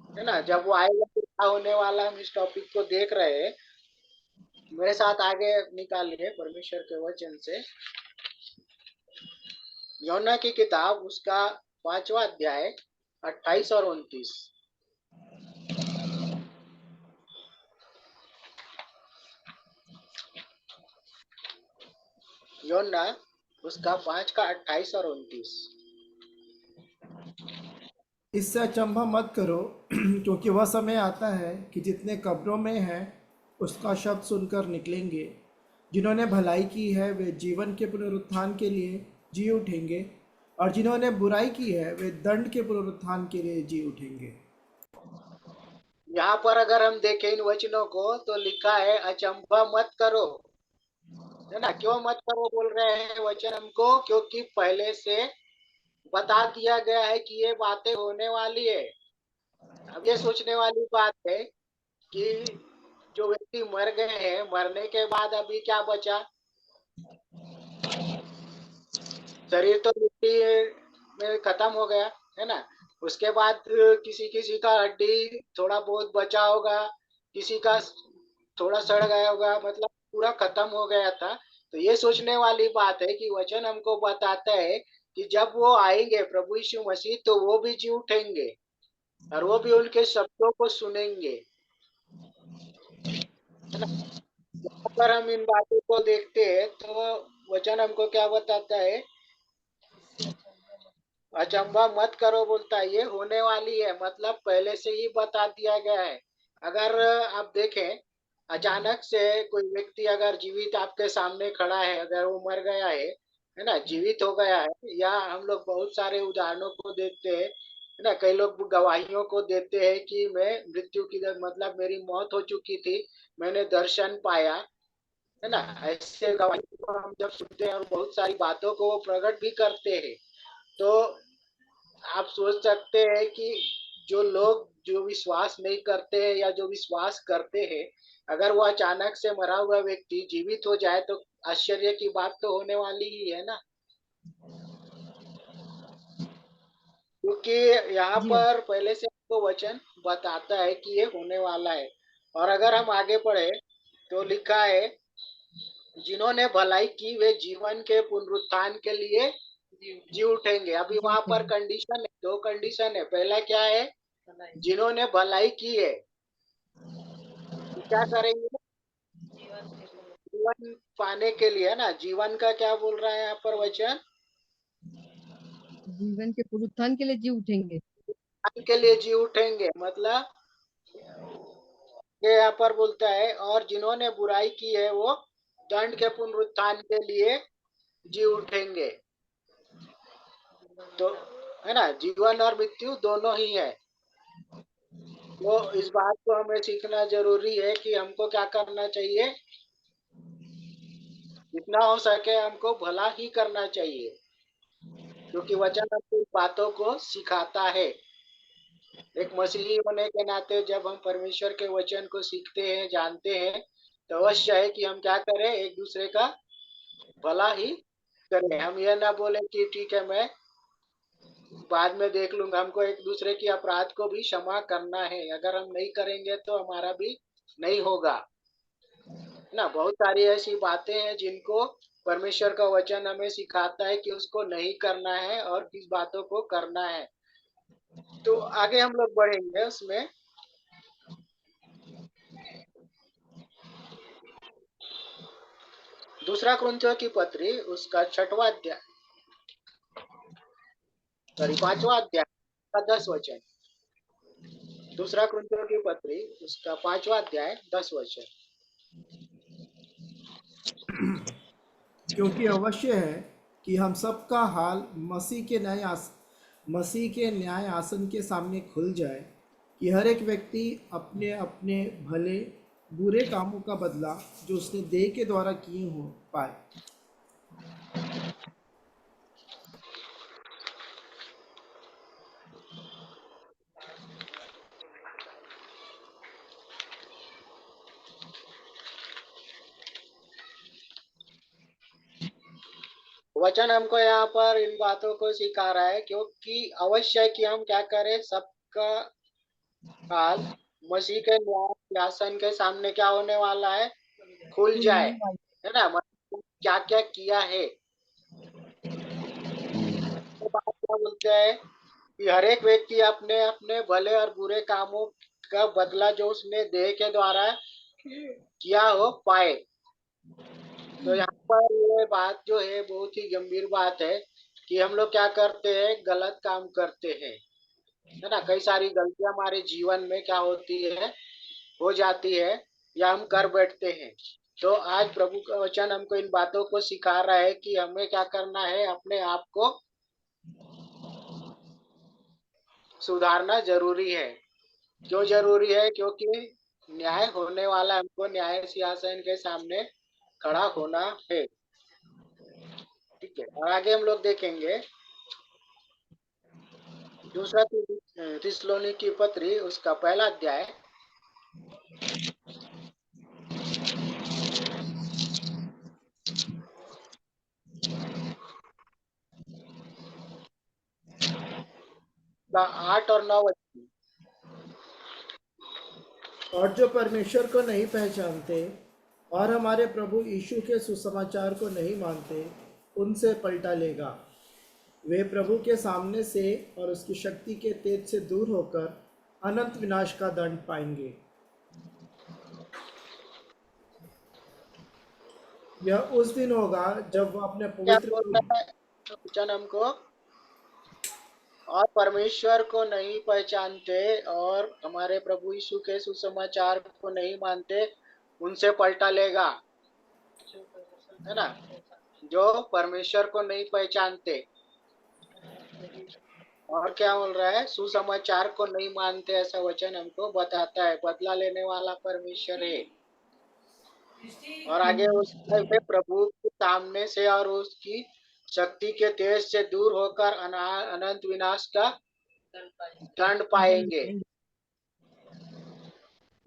है ना। जब वो आएगा तो क्या होने वाला, हम इस टॉपिक को देख रहे हैं। मेरे साथ आगे निकालिए परमेश्वर के वचन से यूहन्ना की किताब उसका 5वां अध्याय 28 और 29। यूहन्ना उसका 5 का 28 और 29। इससे अचंभा मत करो क्योंकि वह समय आता है कि जितने कब्रों में हैं उसका शब्द सुनकर निकलेंगे। जिन्होंने भलाई की है वे जीवन के पुनरुत्थान के लिए जी उठेंगे, और जिन्होंने बुराई की है वे दंड के पुनरुत्थान के लिए जी उठेंगे। यहाँ पर अगर हम देखें इन वचनों को तो लिखा है अचंभा मत करो, है ना। क्यों मत करो बोल रहे हैं वचन हमको, क्योंकि पहले से बता दिया गया है कि ये बातें होने वाली है। अब ये सोचने वाली बात है कि जो व्यक्ति मर गए हैं, मरने के बाद अभी क्या बचा, शरीर तो मिट्टी में खत्म हो गया, है ना। उसके बाद किसी किसी का हड्डी थोड़ा बहुत बचा होगा, किसी का थोड़ा सड़ गया होगा, मतलब पूरा खत्म हो गया था। तो ये सोचने वाली बात है कि वचन हमको बताता है कि जब वो आएंगे प्रभु यीशु मसीह, तो वो भी जी उठेंगे और वो भी उनके शब्दों को सुनेंगे, है ना। अगर हम इन बातों को देखते हैं तो वचन हमको क्या बताता है, अचंभा मत करो बोलता है, ये होने वाली है, मतलब पहले से ही बता दिया गया है। अगर आप देखें अचानक से कोई व्यक्ति अगर जीवित आपके सामने खड़ा है, अगर वो मर गया है ना, जीवित हो गया है, या हम लोग बहुत सारे उदाहरणों को देखते हैं, है ना। कई लोग गवाहियों को देते हैं कि मैं मृत्यु की मतलब मेरी मौत हो चुकी थी, मैंने दर्शन पाया, है ना। ऐसे गवाही को हम जब सुनते हैं और बहुत सारी बातों को वो प्रकट भी करते हैं, तो आप सोच सकते हैं कि जो लोग जो विश्वास नहीं करते हैं या जो विश्वास करते हैं, अगर वो अचानक से मरा हुआ व्यक्ति जीवित हो जाए तो आश्चर्य की बात तो होने वाली ही है ना। क्योंकि यहाँ जी हाँ। पर पहले से आपको वचन बताता है कि ये होने वाला है। और अगर हम आगे पढ़े तो लिखा है, जिन्होंने भलाई की वे जीवन के पुनरुत्थान के लिए जी उठेंगे। अभी वहां पर कंडीशन है, दो कंडीशन है। पहला क्या है, जिन्होंने भलाई की है तो क्या करेंगे, जीवन पाने के लिए, है ना। जीवन का क्या बोल रहा है यहाँ पर वचन, जीवन के पुनरुत्थान के लिए जी उठेंगे। के लिए जी उठेंगे। मतलब ये यहाँ पर बोलता है, और जिन्होंने बुराई की है वो दंड के पुनरुत्थान के लिए जी उठेंगे। तो है ना, जीवन और मृत्यु दोनों ही है। तो इस बात को हमें सीखना जरूरी है कि हमको क्या करना चाहिए, जितना हो सके हमको भला ही करना चाहिए, क्योंकि वचन हमको इस बातों को सिखाता है। एक मसीही होने के नाते जब हम परमेश्वर के वचन को सीखते हैं, जानते हैं, तो अवश्य है कि हम क्या करें, एक दूसरे का भला ही करें। हम ये ना बोले कि ठीक है मैं बाद में देख लूंगा। हमको एक दूसरे की अपराध को भी क्षमा करना है। अगर हम नहीं करेंगे तो हमारा भी नहीं होगा ना। बहुत सारी ऐसी बातें हैं जिनको परमेश्वर का वचन हमें सिखाता है कि उसको नहीं करना है और किस बातों को करना है। तो आगे हम लोग बढ़ेंगे उसमें। दूसरा कुरिन्थियों की पत्री उसका 6वां अध्याय, सॉरी 5वां अध्याय का 10 वचन। दूसरा कुरिन्थियों की पत्री उसका 5वां अध्याय 10 वचन। क्योंकि अवश्य है कि हम सबका हाल मसीह के न्याय आसन के सामने खुल जाए, कि हर एक व्यक्ति अपने अपने भले बुरे कामों का बदला जो उसने देह के द्वारा किए हो पाए। वचन हमको यहाँ पर इन बातों को सिखा रहा है, क्योंकि अवश्य है कि हम क्या करें, सबका हाल मसीह के न्याय आसन के सामने क्या होने वाला है, खुल जाए, है ना। मतलब क्या क्या किया है, तो बात क्या बोलते हैं कि हर एक व्यक्ति अपने अपने भले और बुरे कामों का बदला जो उसने देह के द्वारा किया हो पाए। तो यहाँ पर ये बात जो है बहुत ही गंभीर बात है कि हम लोग क्या करते हैं, गलत काम करते हैं, है ना। कई सारी गलतियां हमारे जीवन में क्या होती है, हो जाती है या हम कर बैठते हैं। तो आज प्रभु का वचन हमको इन बातों को सिखा रहा है कि हमें क्या करना है, अपने आप को सुधारना जरूरी है। क्यों जरूरी है, क्योंकि न्याय होने वाला, हमको न्याय सिंहासन के सामने खड़ा होना है। ठीक है, और आगे हम लोग देखेंगे दूसरा थिस्सलुनीकि की पत्री उसका 1 अध्याय का 8 और 9 वचन। और जो परमेश्वर को नहीं पहचानते और हमारे प्रभु यीशु के सुसमाचार को नहीं मानते, उनसे पलटा लेगा। वे प्रभु के सामने से और उसकी शक्ति के तेज से दूर होकर अनंत विनाश का दंड पाएंगे। यह उस दिन होगा जब वह अपने क्या पवित्र बोल रहा है वचन हमको, और परमेश्वर को नहीं पहचानते और हमारे प्रभु यीशु के सुसमाचार को नहीं मानते, उनसे पलटा लेगा, है ना। जो परमेश्वर को नहीं पहचानते और क्या बोल रहा है, सुसमाचार को नहीं मानते, ऐसा वचन हमको बताता है। बदला लेने वाला परमेश्वर है। और आगे उसके प्रभु के सामने से और उसकी शक्ति के तेज से दूर होकर अनंत विनाश का दंड पाएंगे।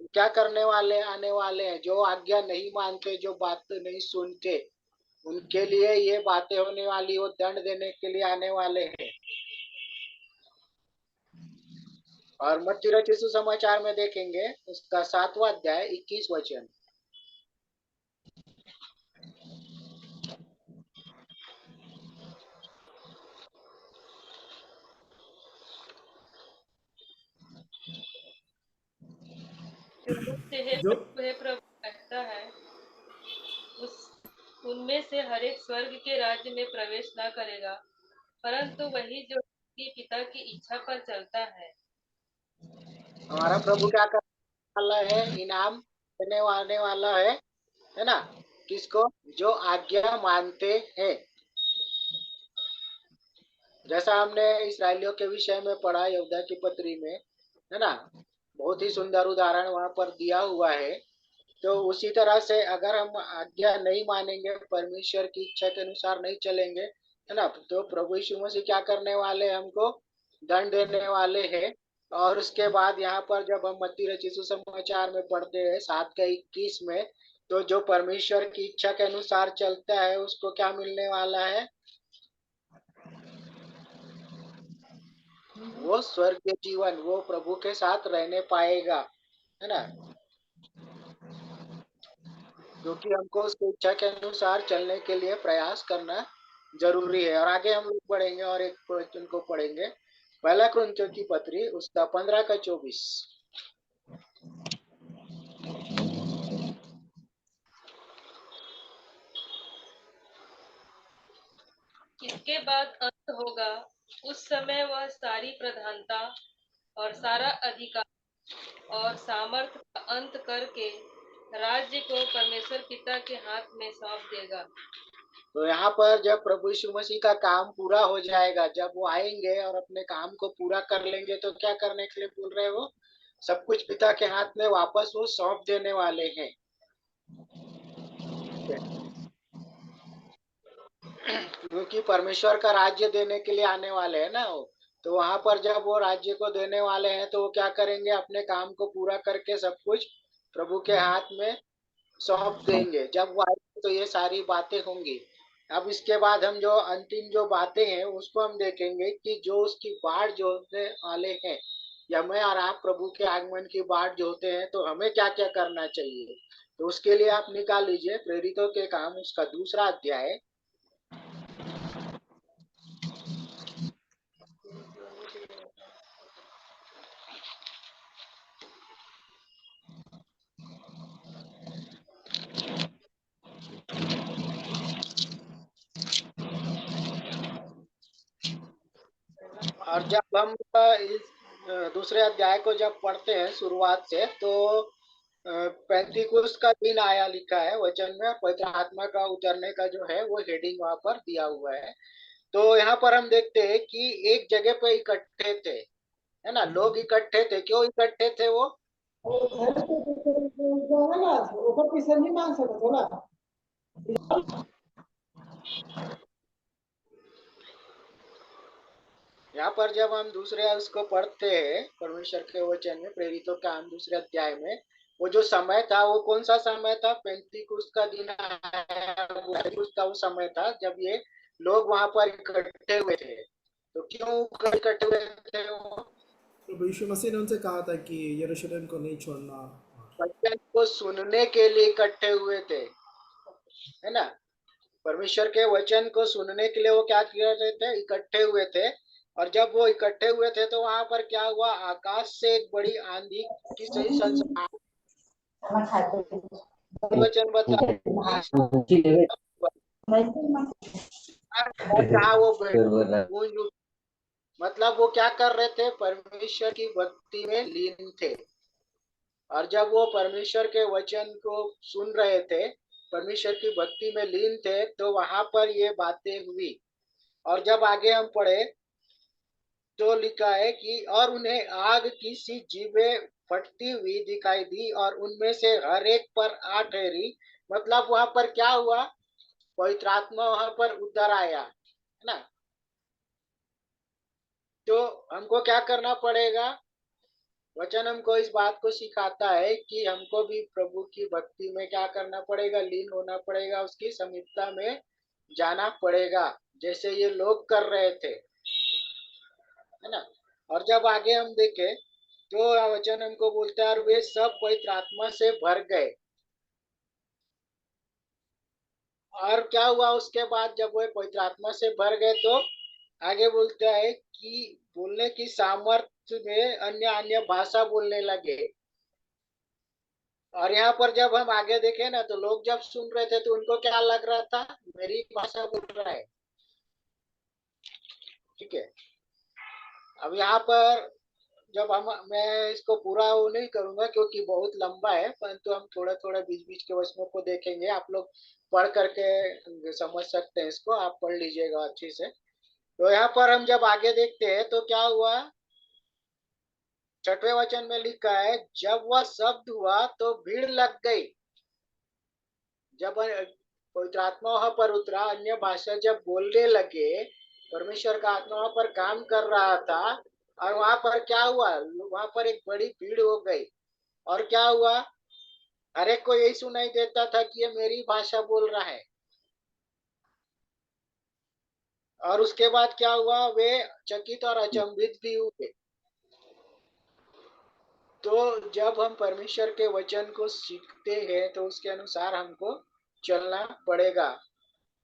क्या करने वाले आने वाले हैं? जो आज्ञा नहीं मानते, जो बात नहीं सुनते, उनके लिए ये बातें होने वाली, वो दंड देने के लिए आने वाले हैं। और मत्ती रचित सुसमाचार में देखेंगे उसका 7वां अध्याय 21 वचन। जो हे प्रभु कहता है, उस उनमें से हर एक स्वर्ग के राज्य में प्रवेश न करेगा, परंतु वही जो उसके पिता की इच्छा पर चलता है। हमारा प्रभु क्या करने वाला है? इनाम देने आने वाला है ना? किसको? जो आज्ञा मानते हैं। जैसा हमने इसराइलियों के विषय में पढ़ा यहूदा की पत्री में, है ना? बहुत ही सुंदर उदाहरण वहां पर दिया हुआ है। तो उसी तरह से अगर हम आज्ञा नहीं मानेंगे, परमेश्वर की इच्छा के अनुसार नहीं चलेंगे, है ना, तो प्रभु यीशु मसीह क्या करने वाले? हमको दंड देने वाले हैं। और उसके बाद यहाँ पर जब हम मत्ती रचित सुसमाचार में पढ़ते हैं 7:21 में, तो जो परमेश्वर की इच्छा के अनुसार चलता है उसको क्या मिलने वाला है? वो स्वर्गीय जीवन, वो प्रभु के साथ रहने पाएगा, है ना? क्योंकि हमको उसकी इच्छा के अनुसार चलने के लिए प्रयास करना जरूरी है। और आगे हम लोग पढ़ेंगे और एक वचन को पढ़ेंगे, 1 कुरिन्थियों की पत्री उसका 15:24। इसके बाद अंत होगा, उस समय वह सारी प्रधानता और सारा अधिकार और सामर्थ का अंत करके राज्य को परमेश्वर पिता के हाथ में सौंप देगा। तो यहाँ पर जब प्रभु यीशु मसीह का काम पूरा हो जाएगा, जब वो आएंगे और अपने काम को पूरा कर लेंगे, तो क्या करने के लिए बोल रहे हैं? वो सब कुछ पिता के हाथ में वापस वो सौंप देने वाले हैं। क्योंकि परमेश्वर का राज्य देने के लिए आने वाले हैं ना वो। तो वहां पर जब वो राज्य को देने वाले हैं, तो वो क्या करेंगे? अपने काम को पूरा करके सब कुछ प्रभु के हाथ में सौंप देंगे। जब वो आएंगे तो ये सारी बातें होंगी। अब इसके बाद हम जो अंतिम जो बातें हैं उसको हम देखेंगे कि जो उसकी बाट जो होने वाले हैं, या मैं और आप प्रभु के आगमन की बाट जो होते हैं, तो हमें क्या क्या करना चाहिए। तो उसके लिए आप निकाल लीजिए प्रेरितों के काम उसका 2 अध्याय। और जब हम इस दूसरे अध्याय को जब पढ़ते हैं शुरुआत से, तो पेंतीकुस्त का दिन आया लिखा है वचन में। पवित्र आत्मा का उतरने का जो है वो हेडिंग वहां पर दिया हुआ है। तो यहाँ पर हम देखते हैं कि एक जगह पे इकट्ठे थे, है ना? लोग इकट्ठे थे। क्यों इकट्ठे थे वो? यहाँ पर जब हम दूसरे उसको पढ़ते हैं परमेश्वर के वचन में, प्रेरितों का हम 2 अध्याय में, वो जो समय था वो कौन सा समय था? पेंतीकुस्त का दिन आया, का वो समय था जब ये लोग वहां पर इकट्ठे हुए थे। तो क्यों इकट्ठे हुए थे वो? प्रभु यीशु मसीह ने उनसे कहा था कि यरूशलेम को नहीं छोड़ना। वचन को सुनने के लिए इकट्ठे हुए थे, है ना? परमेश्वर के वचन को सुनने के लिए वो क्या किए थे? इकट्ठे हुए थे। और जब वो इकट्ठे हुए थे तो वहां पर क्या हुआ? आकाश से एक बड़ी आंधी की सही संसार वचन बता जहाँ वो गूंज उठी। मतलब वो क्या कर रहे थे? परमेश्वर की भक्ति में लीन थे। और जब वो परमेश्वर के वचन को सुन रहे थे, परमेश्वर की भक्ति में लीन थे, तो वहां पर ये बातें हुई। और जब आगे हम पढ़े तो लिखा है कि और उन्हें आग की सी जीभें फटती हुई दिखाई दी और उनमें से हर एक पर आ ठहरी। मतलब वहां पर क्या हुआ? पवित्र आत्मा वहां पर उतर आया, है ना? तो हमको क्या करना पड़ेगा? वचन हमको इस बात को सिखाता है कि हमको भी प्रभु की भक्ति में क्या करना पड़ेगा? लीन होना पड़ेगा, उसकी समीपता में जाना पड़ेगा, जैसे ये लोग कर रहे थे, है ना। और जब आगे हम देखें तो वचन हमको बोलता है, और वे सब पवित्र आत्मा से भर गए। और क्या हुआ उसके बाद? जब वे पवित्र आत्मा से भर गए तो आगे बोलता है कि बोलने की सामर्थ्य में अन्य अन्य भाषा बोलने लगे। और यहाँ पर जब हम आगे देखें ना, तो लोग जब सुन रहे थे तो उनको क्या लग रहा था? मेरी भाषा बोल रहा है। ठीक है। अब यहाँ पर जब मैं इसको पूरा वो नहीं करूंगा क्योंकि बहुत लंबा है, परंतु हम थोड़ा थोड़ा बीच बीच के वचनों को देखेंगे। आप लोग पढ़ करके समझ सकते हैं इसको, आप पढ़ लीजिएगा अच्छे से। तो यहाँ पर हम जब आगे देखते हैं तो क्या हुआ? 6वें वचन में लिखा है, जब वह शब्द हुआ तो भीड़ लग गई। जब पवित्र आत्मा वहां पर उतरा, अन्य भाषा जब बोलने लगे, परमेश्वर का आत्मा वहां पर काम कर रहा था, और वहां पर क्या हुआ? वहां पर एक बड़ी भीड़ हो गई। और क्या हुआ? हर एक को यही सुनाई देता था कि ये मेरी भाषा बोल रहा है। और उसके बाद क्या हुआ? वे चकित और अचंभित भी हुए। तो जब हम परमेश्वर के वचन को सीखते हैं तो उसके अनुसार हमको चलना पड़ेगा।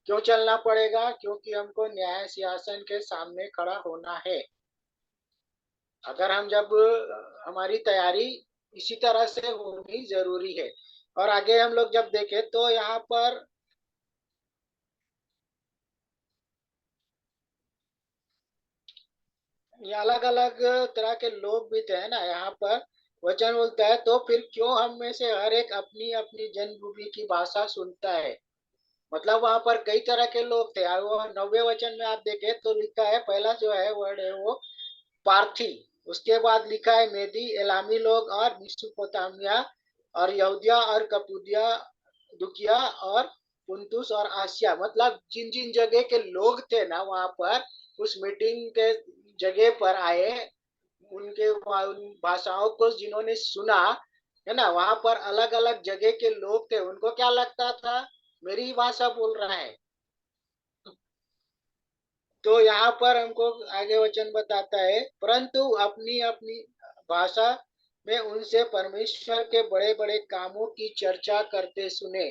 क्यों चलना पड़ेगा? क्योंकि हमको न्याय सिंहासन के सामने खड़ा होना है। अगर हम जब हमारी तैयारी इसी तरह से होनी जरूरी है। और आगे हम लोग जब देखें तो यहाँ पर ये अलग अलग तरह के लोग भी थे ना। यहाँ पर वचन बोलता है, तो फिर क्यों हम में से हर एक अपनी अपनी जन्मभूमि की भाषा सुनता है। मतलब वहां पर कई तरह के लोग थे। और वो 9वें वचन में आप देखें तो लिखा है, पहला जो है वर्ड है वो पार्थी, उसके बाद लिखा है मेदी, एलामी लोग, और मेसोपोटामिया, और यहूदिया, और कपुदिया, दुकिया, और पुंतुस, और आसिया। मतलब जिन जिन जगह के लोग थे ना वहां पर उस मीटिंग के जगह पर आए, उनके उन भाषाओं को जिन्होंने सुना, है ना, वहां पर अलग अलग जगह के लोग थे। उनको क्या लगता था? मेरी भाषा बोल रहा है। तो यहाँ पर हमको आगे वचन बताता है, परंतु अपनी अपनी भाषा में उनसे परमेश्वर के बड़े बड़े कामों की चर्चा करते सुने।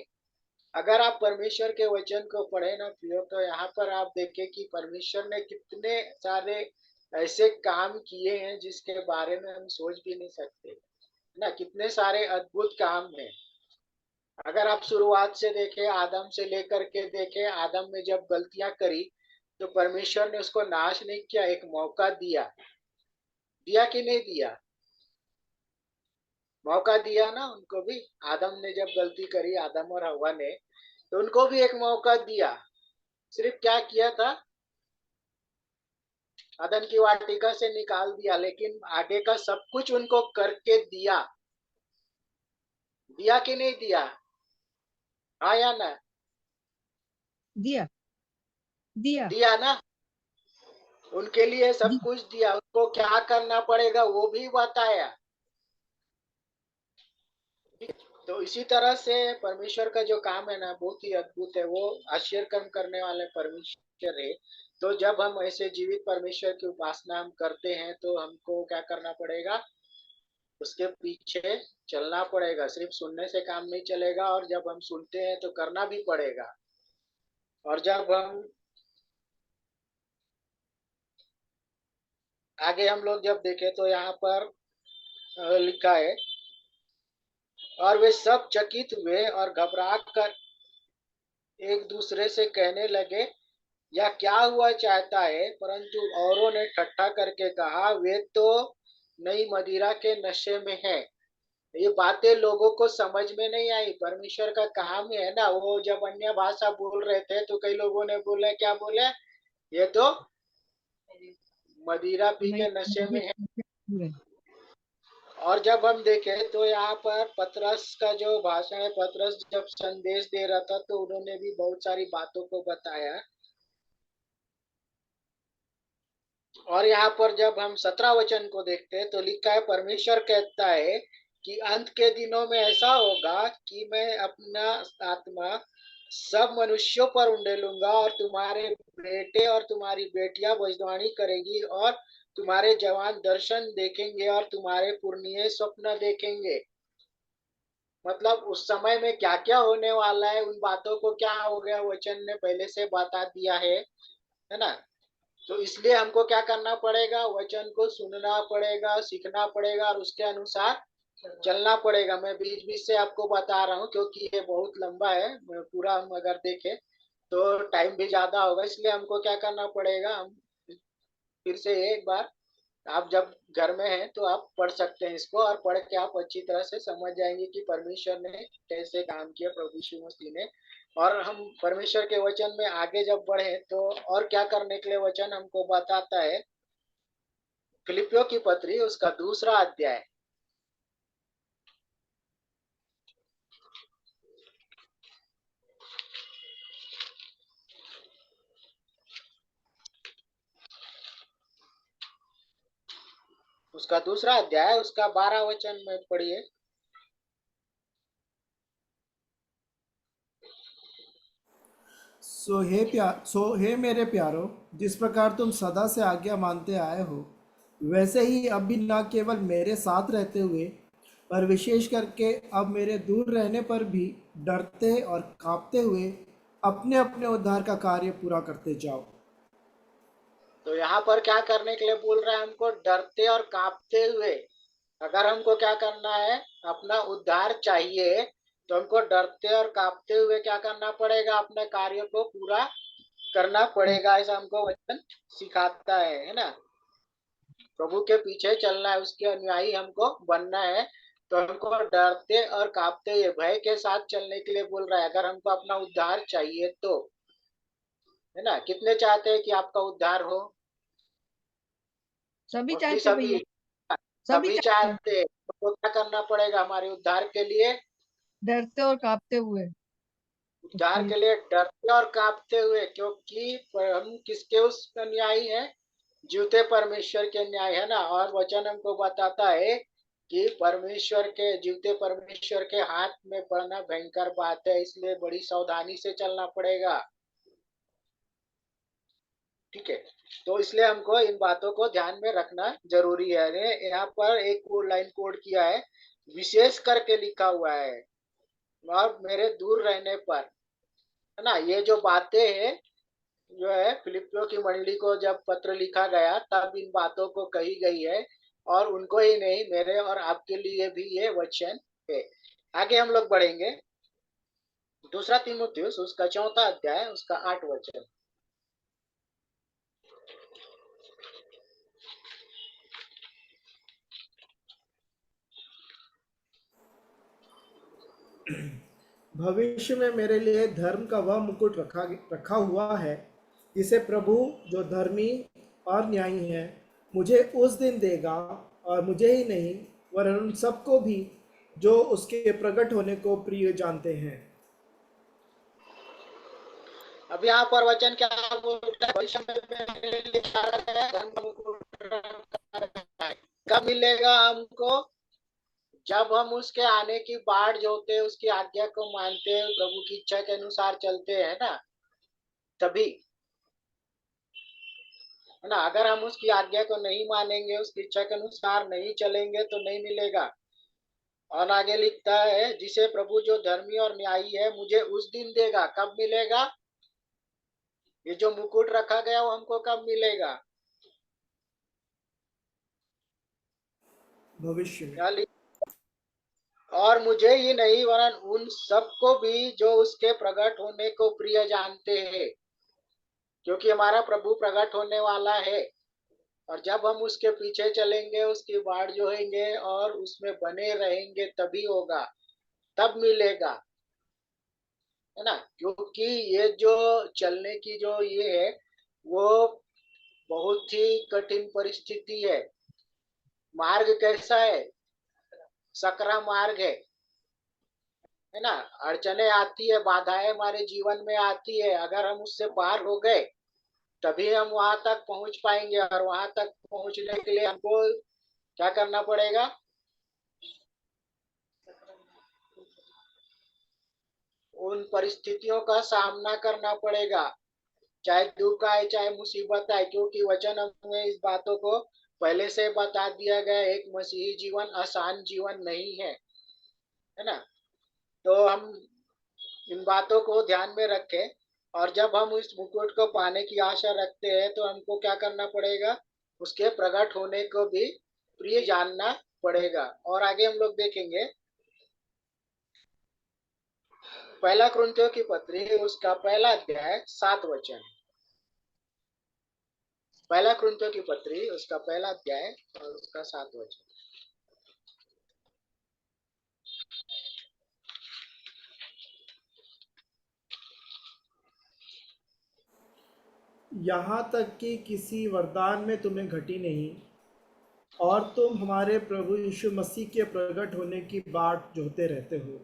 अगर आप परमेश्वर के वचन को पढ़े ना प्रियो, तो यहाँ पर आप देखें कि परमेश्वर ने कितने सारे ऐसे काम किए हैं जिसके बारे में हम सोच भी नहीं सकते ना। कितने सारे अद्भुत काम हैं। अगर आप शुरुआत से देखें, आदम से लेकर के देखें, आदम ने जब गलतियां करी तो परमेश्वर ने उसको नाश नहीं किया, एक मौका दिया। दिया कि नहीं दिया? मौका दिया ना उनको भी। आदम ने जब गलती करी, आदम और हवा ने, तो उनको भी एक मौका दिया। सिर्फ क्या किया था? अदन की वाटिका से निकाल दिया, लेकिन आगे का सब कुछ उनको करके दिया। दिया कि नहीं दिया? हाँ या ना? दिया दिया दिया ना। उनके लिए सब दिया। कुछ दिया, उनको क्या करना पड़ेगा वो भी बताया। तो इसी तरह से परमेश्वर का जो काम है ना बहुत ही अद्भुत है। वो आश्चर्य कर्म करने वाले परमेश्वर है। तो जब हम ऐसे जीवित परमेश्वर की उपासना हम करते हैं तो हमको क्या करना पड़ेगा? उसके पीछे चलना पड़ेगा। सिर्फ सुनने से काम नहीं चलेगा, और जब हम सुनते हैं तो करना भी पड़ेगा। और जब हम आगे हम लोग जब देखें तो यहाँ पर लिखा है, और वे सब चकित हुए और घबरा कर एक दूसरे से कहने लगे, या क्या हुआ चाहता है? परंतु औरों ने ठट्ठा करके कहा, वे तो नई मदिरा के नशे में है। ये बातें लोगों को समझ में नहीं आई। परमेश्वर का काम है ना। वो जब अन्य भाषा बोल रहे थे तो कई लोगों ने बोले, क्या बोले? ये तो मदिरा पी के नशे में है। और जब हम देखें तो यहाँ पर पतरस का जो भाषण है, पतरस जब संदेश दे रहा था तो उन्होंने भी बहुत सारी बातों को बताया। और यहाँ पर जब हम 17 वचन को देखते हैं तो लिखा है, परमेश्वर कहता है कि अंत के दिनों में ऐसा होगा कि मैं अपना आत्मा सब मनुष्यों पर उंडेलूंगा, और तुम्हारे बेटे और तुम्हारी बेटियां भविष्यवाणी करेगी, और तुम्हारे जवान दर्शन देखेंगे, और तुम्हारे पुरनिये स्वप्न देखेंगे। मतलब उस समय में क्या क्या होने वाला है, उन बातों को क्या हो गया वचन ने पहले से बता दिया है ना। तो इसलिए हमको क्या करना पड़ेगा, वचन को सुनना पड़ेगा, सीखना पड़ेगा, और उसके अनुसार चलना पड़ेगा। मैं बीच बीच से आपको बता रहा हूँ क्योंकि ये बहुत लंबा है, पूरा हम अगर देखें तो टाइम भी ज्यादा होगा। इसलिए हमको क्या करना पड़ेगा, हम फिर से एक बार, आप जब घर में हैं तो आप पढ़ सकते हैं इसको, और पढ़ के आप अच्छी तरह से समझ जाएंगे कि परमेश्वर ने कैसे काम किया, प्रभु यीशु मसीह ने। और हम परमेश्वर के वचन में आगे जब बढ़े तो और क्या करने के लिए वचन हमको बताता है। फिलिपियों की पत्री उसका 2 अध्याय, उसका 2 अध्याय उसका 12 वचन में पढ़िए। सो हे मेरे प्यारो, जिस प्रकार तुम सदा से आज्ञा मानते आए हो, वैसे ही अब भी न केवल मेरे साथ रहते हुए, पर विशेष करके अब मेरे दूर रहने पर भी डरते और कांपते हुए अपने अपने उद्धार का कार्य पूरा करते जाओ। तो यहाँ पर क्या करने के लिए बोल रहा है, हमको डरते और कांपते हुए। अगर हमको क्या करना है, अपना उद्धार चाहिए, तो हमको डरते और कांपते हुए क्या करना पड़ेगा, अपने कार्य को पूरा करना पड़ेगा। ऐसा हमको वचन सिखाता है ना। प्रभु के पीछे चलना है, उसके अनुयायी हमको बनना है, तो हमको डरते और कांपते हुए भय के साथ चलने के लिए बोल रहा है, अगर हमको अपना उद्धार चाहिए तो, है ना। कितने चाहते हैं कि आपका उद्धार हो? सभी मोस्टली चाहते सभी, भैया, सभी सभी चाहते हैं, चाहते हैं। तो क्या करना पड़ेगा हमारे उद्धार के लिए? डरते और कांपते हुए। उद्धार के लिए डरते और कांपते हुए, क्योंकि हम किसके उस न्यायी हैं? जीवते परमेश्वर के न्याय, है ना। और वचन हमको बताता है कि परमेश्वर के, जीवते परमेश्वर के हाथ में पड़ना भयंकर बात है, इसलिए बड़ी सावधानी से चलना पड़ेगा। ठीक है, तो इसलिए हमको इन बातों को ध्यान में रखना जरूरी है। यहाँ पर एक लाइन कोड किया है, विशेष करके लिखा हुआ है, और मेरे दूर रहने पर, है ना। ये जो बातें हैं, जो है फिलिपियों की मंडली को जब पत्र लिखा गया तब इन बातों को कही गई है, और उनको ही नहीं, मेरे और आपके लिए भी ये वचन है। आगे हम लोग बढ़ेंगे। 2 तीमुथियुस उसका 4 अध्याय उसका 8 वचन। भविष्य में मेरे लिए धर्म का वह मुकुट रखा हुआ है, जिसे प्रभु जो धर्मी और न्यायी है मुझे उस दिन देगा, और मुझे ही नहीं वरन उन सबको भी जो उसके प्रकट होने को प्रिय जानते हैं। अब यहाँ पर वचन क्या बोलता है, भविष्य में मेरे लिए धर्म का मुकुट रखा है। कब मिलेगा हमको? जब हम उसके आने की बाट जोते, उसकी आज्ञा को मानते, प्रभु की इच्छा के अनुसार चलते हैं ना, तभी, है ना। अगर हम उसकी आज्ञा को नहीं मानेंगे, उसकी इच्छा के अनुसार नहीं चलेंगे तो नहीं मिलेगा। और आगे लिखता है, जिसे प्रभु जो धर्मी और न्यायी है मुझे उस दिन देगा। कब मिलेगा? ये जो मुकुट रखा गया वो हमको कब मिलेगा? भविष्य में। क्या और मुझे ही नहीं वरन उन सबको भी जो उसके प्रकट होने को प्रिय जानते हैं, क्योंकि हमारा प्रभु प्रकट होने वाला है। और जब हम उसके पीछे चलेंगे, उसकी बाट जोहेंगे और उसमें बने रहेंगे, तभी होगा, तब मिलेगा, है ना। क्योंकि ये जो चलने की जो ये है, वो बहुत ही कठिन परिस्थिति है। मार्ग कैसा है? सकरा मार्ग है ना। अड़चने आती है, बाधाएं हमारे जीवन में आती है। अगर हम उससे पार हो गए तभी हम वहां तक पहुंच पाएंगे। और वहां तक पहुंचने के लिए हमको क्या करना पड़ेगा? उन परिस्थितियों का सामना करना पड़ेगा, चाहे दुख आए चाहे मुसीबत आए, क्योंकि वचन हमें इस बातों को पहले से बता दिया गया। एक मसीही जीवन आसान जीवन नहीं है, है ना? तो हम इन बातों को ध्यान में रखें। और जब हम इस मुकुट को पाने की आशा रखते हैं तो हमको क्या करना पड़ेगा? उसके प्रकट होने को भी प्रिय जानना पड़ेगा। और आगे हम लोग देखेंगे पहला कुरिन्थियों की पत्री उसका पहला अध्याय 7 वचन। पहला कुरिन्थियों की पत्री उसका पहला अध्याय और उसका 7 वचन। यहाँ तक कि किसी वरदान में तुम्हें घटी नहीं, और तुम हमारे प्रभु यीशु मसीह के प्रकट होने की बाट जोहते रहते हो।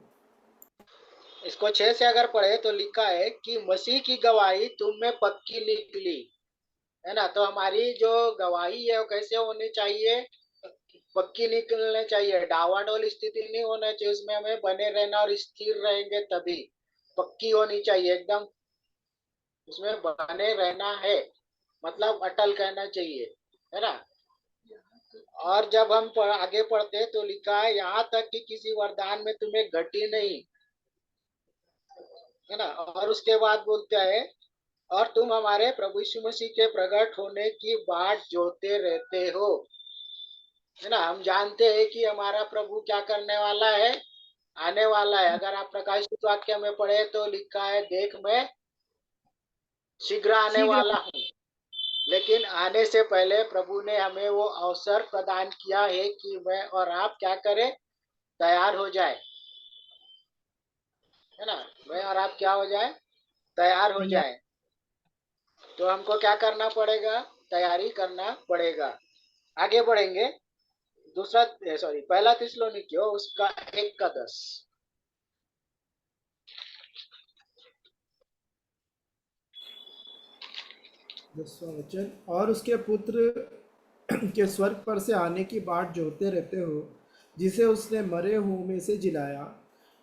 इसको 6 से अगर पढ़े तो लिखा है कि मसीह की गवाही तुम में पक्की निकली, है ना? तो हमारी जो गवाही है वो कैसे होनी चाहिए? पक्की निकलनी चाहिए। डावाडोल स्थिति नहीं होना चाहिए, उसमें हमें बने रहना और स्थिर रहेंगे तभी। पक्की होनी चाहिए एकदम, उसमें बने रहना है, मतलब अटल कहना चाहिए, है ना? और जब हम आगे पढ़ते तो लिखा है यहाँ तक कि किसी वरदान में तुम्हें घटी नहीं, है ना? और उसके बाद बोलता है और तुम हमारे प्रभु यीशु मसीह के प्रकट होने की बाट जोहते रहते हो, है ना? हम जानते हैं कि हमारा प्रभु क्या करने वाला है, आने वाला है। अगर आप प्रकाशित वाक्य में पढ़े तो लिखा है देख मैं शीघ्र आने वाला हूँ। लेकिन आने से पहले प्रभु ने हमें वो अवसर प्रदान किया है कि मैं और आप क्या करें? तैयार हो जाए, है ना? मैं और आप क्या हो जाए? तैयार हो जाए। तो हमको क्या करना पड़ेगा? तैयारी करना पड़ेगा। आगे बढ़ेंगे। पहला थिस्सलुनीकियों उसका 1:10। दसवां वचन, और उसके पुत्र के स्वर्ग पर से आने की बाट जोहते रहते हो, जिसे उसने मरे हुओं में से जिलाया,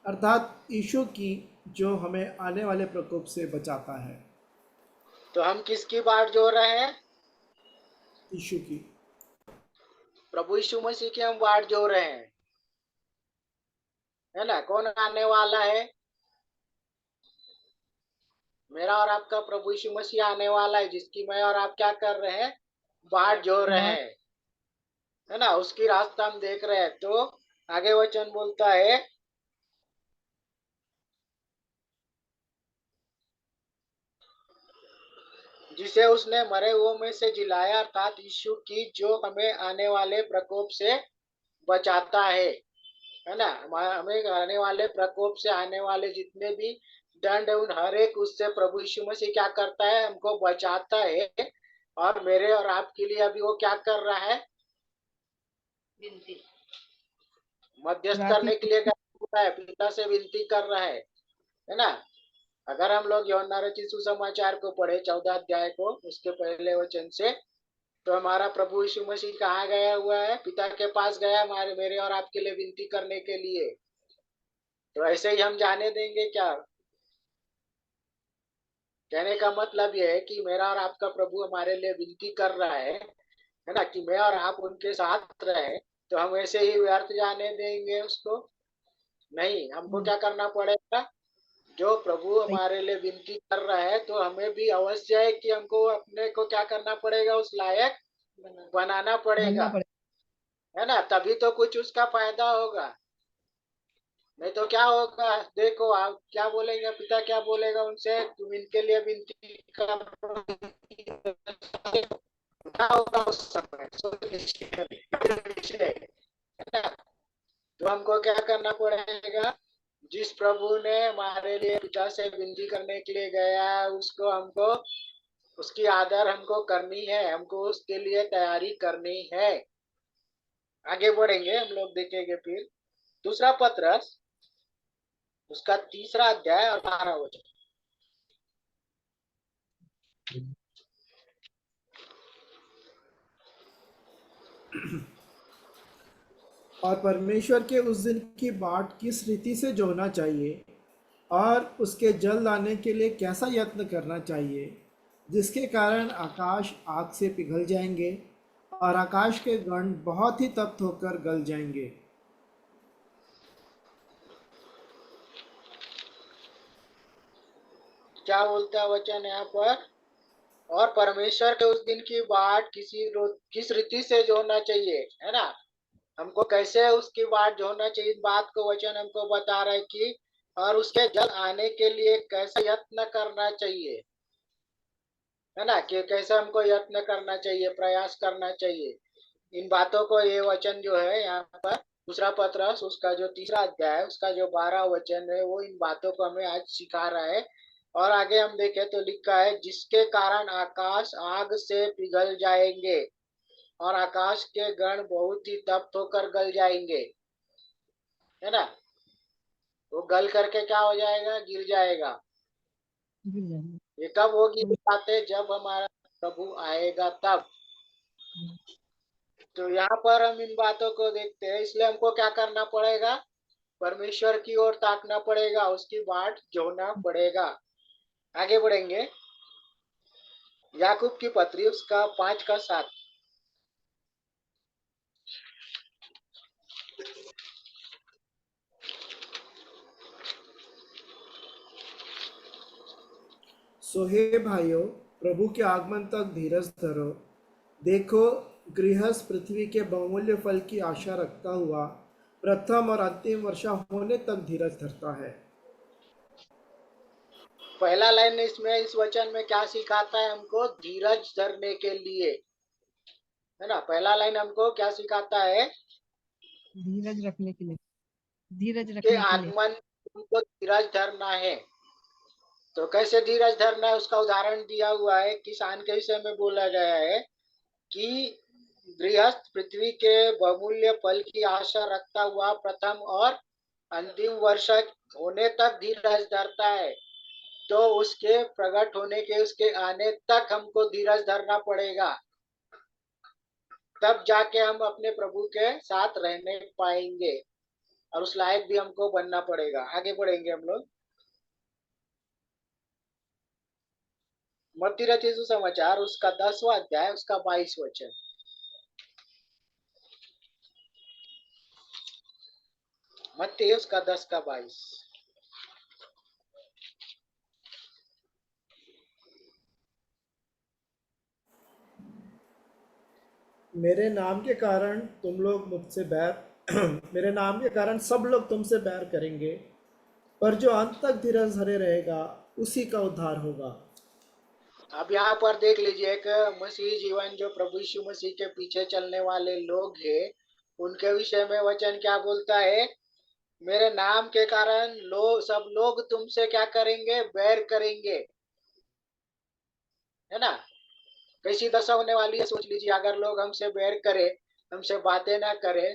अर्थात यीशु की, जो हमें आने वाले प्रकोप से बचाता है। तो हम किसकी बाट जोह रहे हैं? यीशु की। प्रभु यीशु मसीह की हम बाट जोह रहे हैं, है ना? कौन आने वाला है? मेरा और आपका प्रभु यीशु मसीह आने वाला है, जिसकी मैं और आप क्या कर रहे हैं? बाट जोह रहे हैं, है ना? उसकी रास्ता हम देख रहे हैं। तो आगे वचन बोलता है जिसे उसने मरे हुओं में से जिलाया, अर्थात यीशु की, जो हमें आने वाले प्रकोप से बचाता है ना? हमें आने वाले प्रकोप से, आने वाले जितने भी दंड उन हर एक, उससे प्रभु यीशु मसीह क्या करता है? हमको बचाता है। और मेरे और आपके लिए अभी वो क्या कर रहा है? विनती मध्यस्थ करने के लिए गया है, पिता से विनती कर रहा है ना? अगर हम लोग यूहन्ना रचित सुसमाचार को पढ़े 14 अध्याय को, उसके पहले वचन से, तो हमारा प्रभु यीशु मसीह कहाँ गया हुआ है? पिता के पास गया, हमारे मेरे और आपके लिए विनती करने के लिए। तो ऐसे ही हम जाने देंगे क्या? कहने का मतलब यह है कि मेरा और आपका प्रभु हमारे लिए विनती कर रहा है ना, कि मैं और आप उनके साथ रहे। तो हम ऐसे ही व्यर्थ जाने देंगे उसको? नहीं, हमको क्या करना पड़ेगा? जो प्रभु हमारे लिए विनती कर रहा है, तो हमें भी अवश्य है कि हमको अपने को क्या करना पड़ेगा? उस लायक बनाना पड़ेगा, है ना? तभी तो कुछ उसका फायदा होगा। नहीं तो क्या होगा? देखो आप क्या बोलेंगे, पिता क्या बोलेगा उनसे? तुम इनके लिए विनती करो, क्या होगा उस समय? है ना? तो हमको क्या करना पड़ेगा? जिस प्रभु ने हमारे लिए पिता से विनती करने के लिए गया है, उसको हमको, उसकी आदर हमको करनी है, हमको उसके लिए तैयारी करनी है। आगे बढ़ेंगे, हम लोग देखेंगे फिर दूसरा पत्रस उसका 3 अध्याय और 12 वचन। और परमेश्वर के उस दिन की बाट किस रीति से जोना चाहिए और उसके जल्द आने के लिए कैसा यत्न करना चाहिए, जिसके कारण आकाश आग से पिघल जाएंगे और आकाश के गण बहुत ही तप्त होकर गल जाएंगे। क्या बोलता है वचन यहाँ पर? और परमेश्वर के उस दिन की बाट किस रीति से जोड़ना चाहिए, है ना? हमको कैसे उसकी बाट जोड़ना चाहिए, इस बात को वचन हमको बता रहा है कि और उसके जल आने के लिए कैसे यत्न करना चाहिए, है ना? कि कैसे हमको यत्न करना चाहिए, प्रयास करना चाहिए। इन बातों को ये वचन जो है यहाँ पर दूसरा पत्रस उसका जो 3रा अध्याय है उसका जो 12 वचन है वो इन बातों को हमें आज सिखा रहा है। और आगे हम देखें तो लिखा है, जिसके कारण आकाश आग से पिघल जाएंगे और आकाश के गण बहुत ही तप्त होकर गल जाएंगे, है ना? वो गल करके क्या हो जाएगा? गिर जाएगा। ये कब होगी बातें? जब हमारा प्रभु आएगा तब। तो यहाँ पर हम इन बातों को देखते हैं, इसलिए हमको क्या करना पड़ेगा? परमेश्वर की ओर ताकना पड़ेगा, उसकी बाट जोड़ना पड़ेगा। आगे बढ़ेंगे, याकूब की पत्री उसका 5:7। सो हे भाइयों, प्रभु के आगमन तक धीरज धरो। देखो, गृहस्थ पृथ्वी के बहुमूल्य फल की आशा रखता हुआ प्रथम और अंतिम वर्षा होने तक धीरज धरता है। पहला लाइन इसमें इस वचन में क्या सिखाता है हमको? धीरज धरने के लिए, है ना? पहला लाइन हमको क्या सिखाता है? धीरज रखने के लिए, धीरज के रखने के लिए। आगमन हमको धीरज धरना है। तो कैसे धीरज धरना है उसका उदाहरण दिया हुआ है। किसान के विषय में बोला गया है कि गृहस्थ पृथ्वी के बहुमूल्य फल की आशा रखता हुआ प्रथम और अंतिम वर्ष होने तक धीरज धरता है। तो उसके प्रकट होने के, उसके आने तक हमको धीरज धरना पड़ेगा, तब जाके हम अपने प्रभु के साथ रहने पाएंगे और उस लायक भी हमको बनना पड़ेगा। आगे बढ़ेंगे हम लोग, मत्ती रचित सुसमाचार उसका 10वां अध्याय उसका 22 वचन। मत्ती उसका 10 का 22। मेरे नाम के कारण तुम लोग मुझसे बैर मेरे नाम के कारण सब लोग तुमसे बैर करेंगे, पर जो अंत तक धीरज धरे रहेगा उसी का उद्धार होगा। अब यहाँ पर देख लीजिए, एक मसीही जीवन जो प्रभु यीशु मसीह के पीछे चलने वाले लोग हैं, उनके विषय में वचन क्या बोलता है? मेरे नाम के कारण सब लोग तुमसे क्या करेंगे? बैर करेंगे, है ना? कैसी दशा होने वाली है सोच लीजिए। अगर लोग हमसे बैर करे, हमसे बातें ना करे,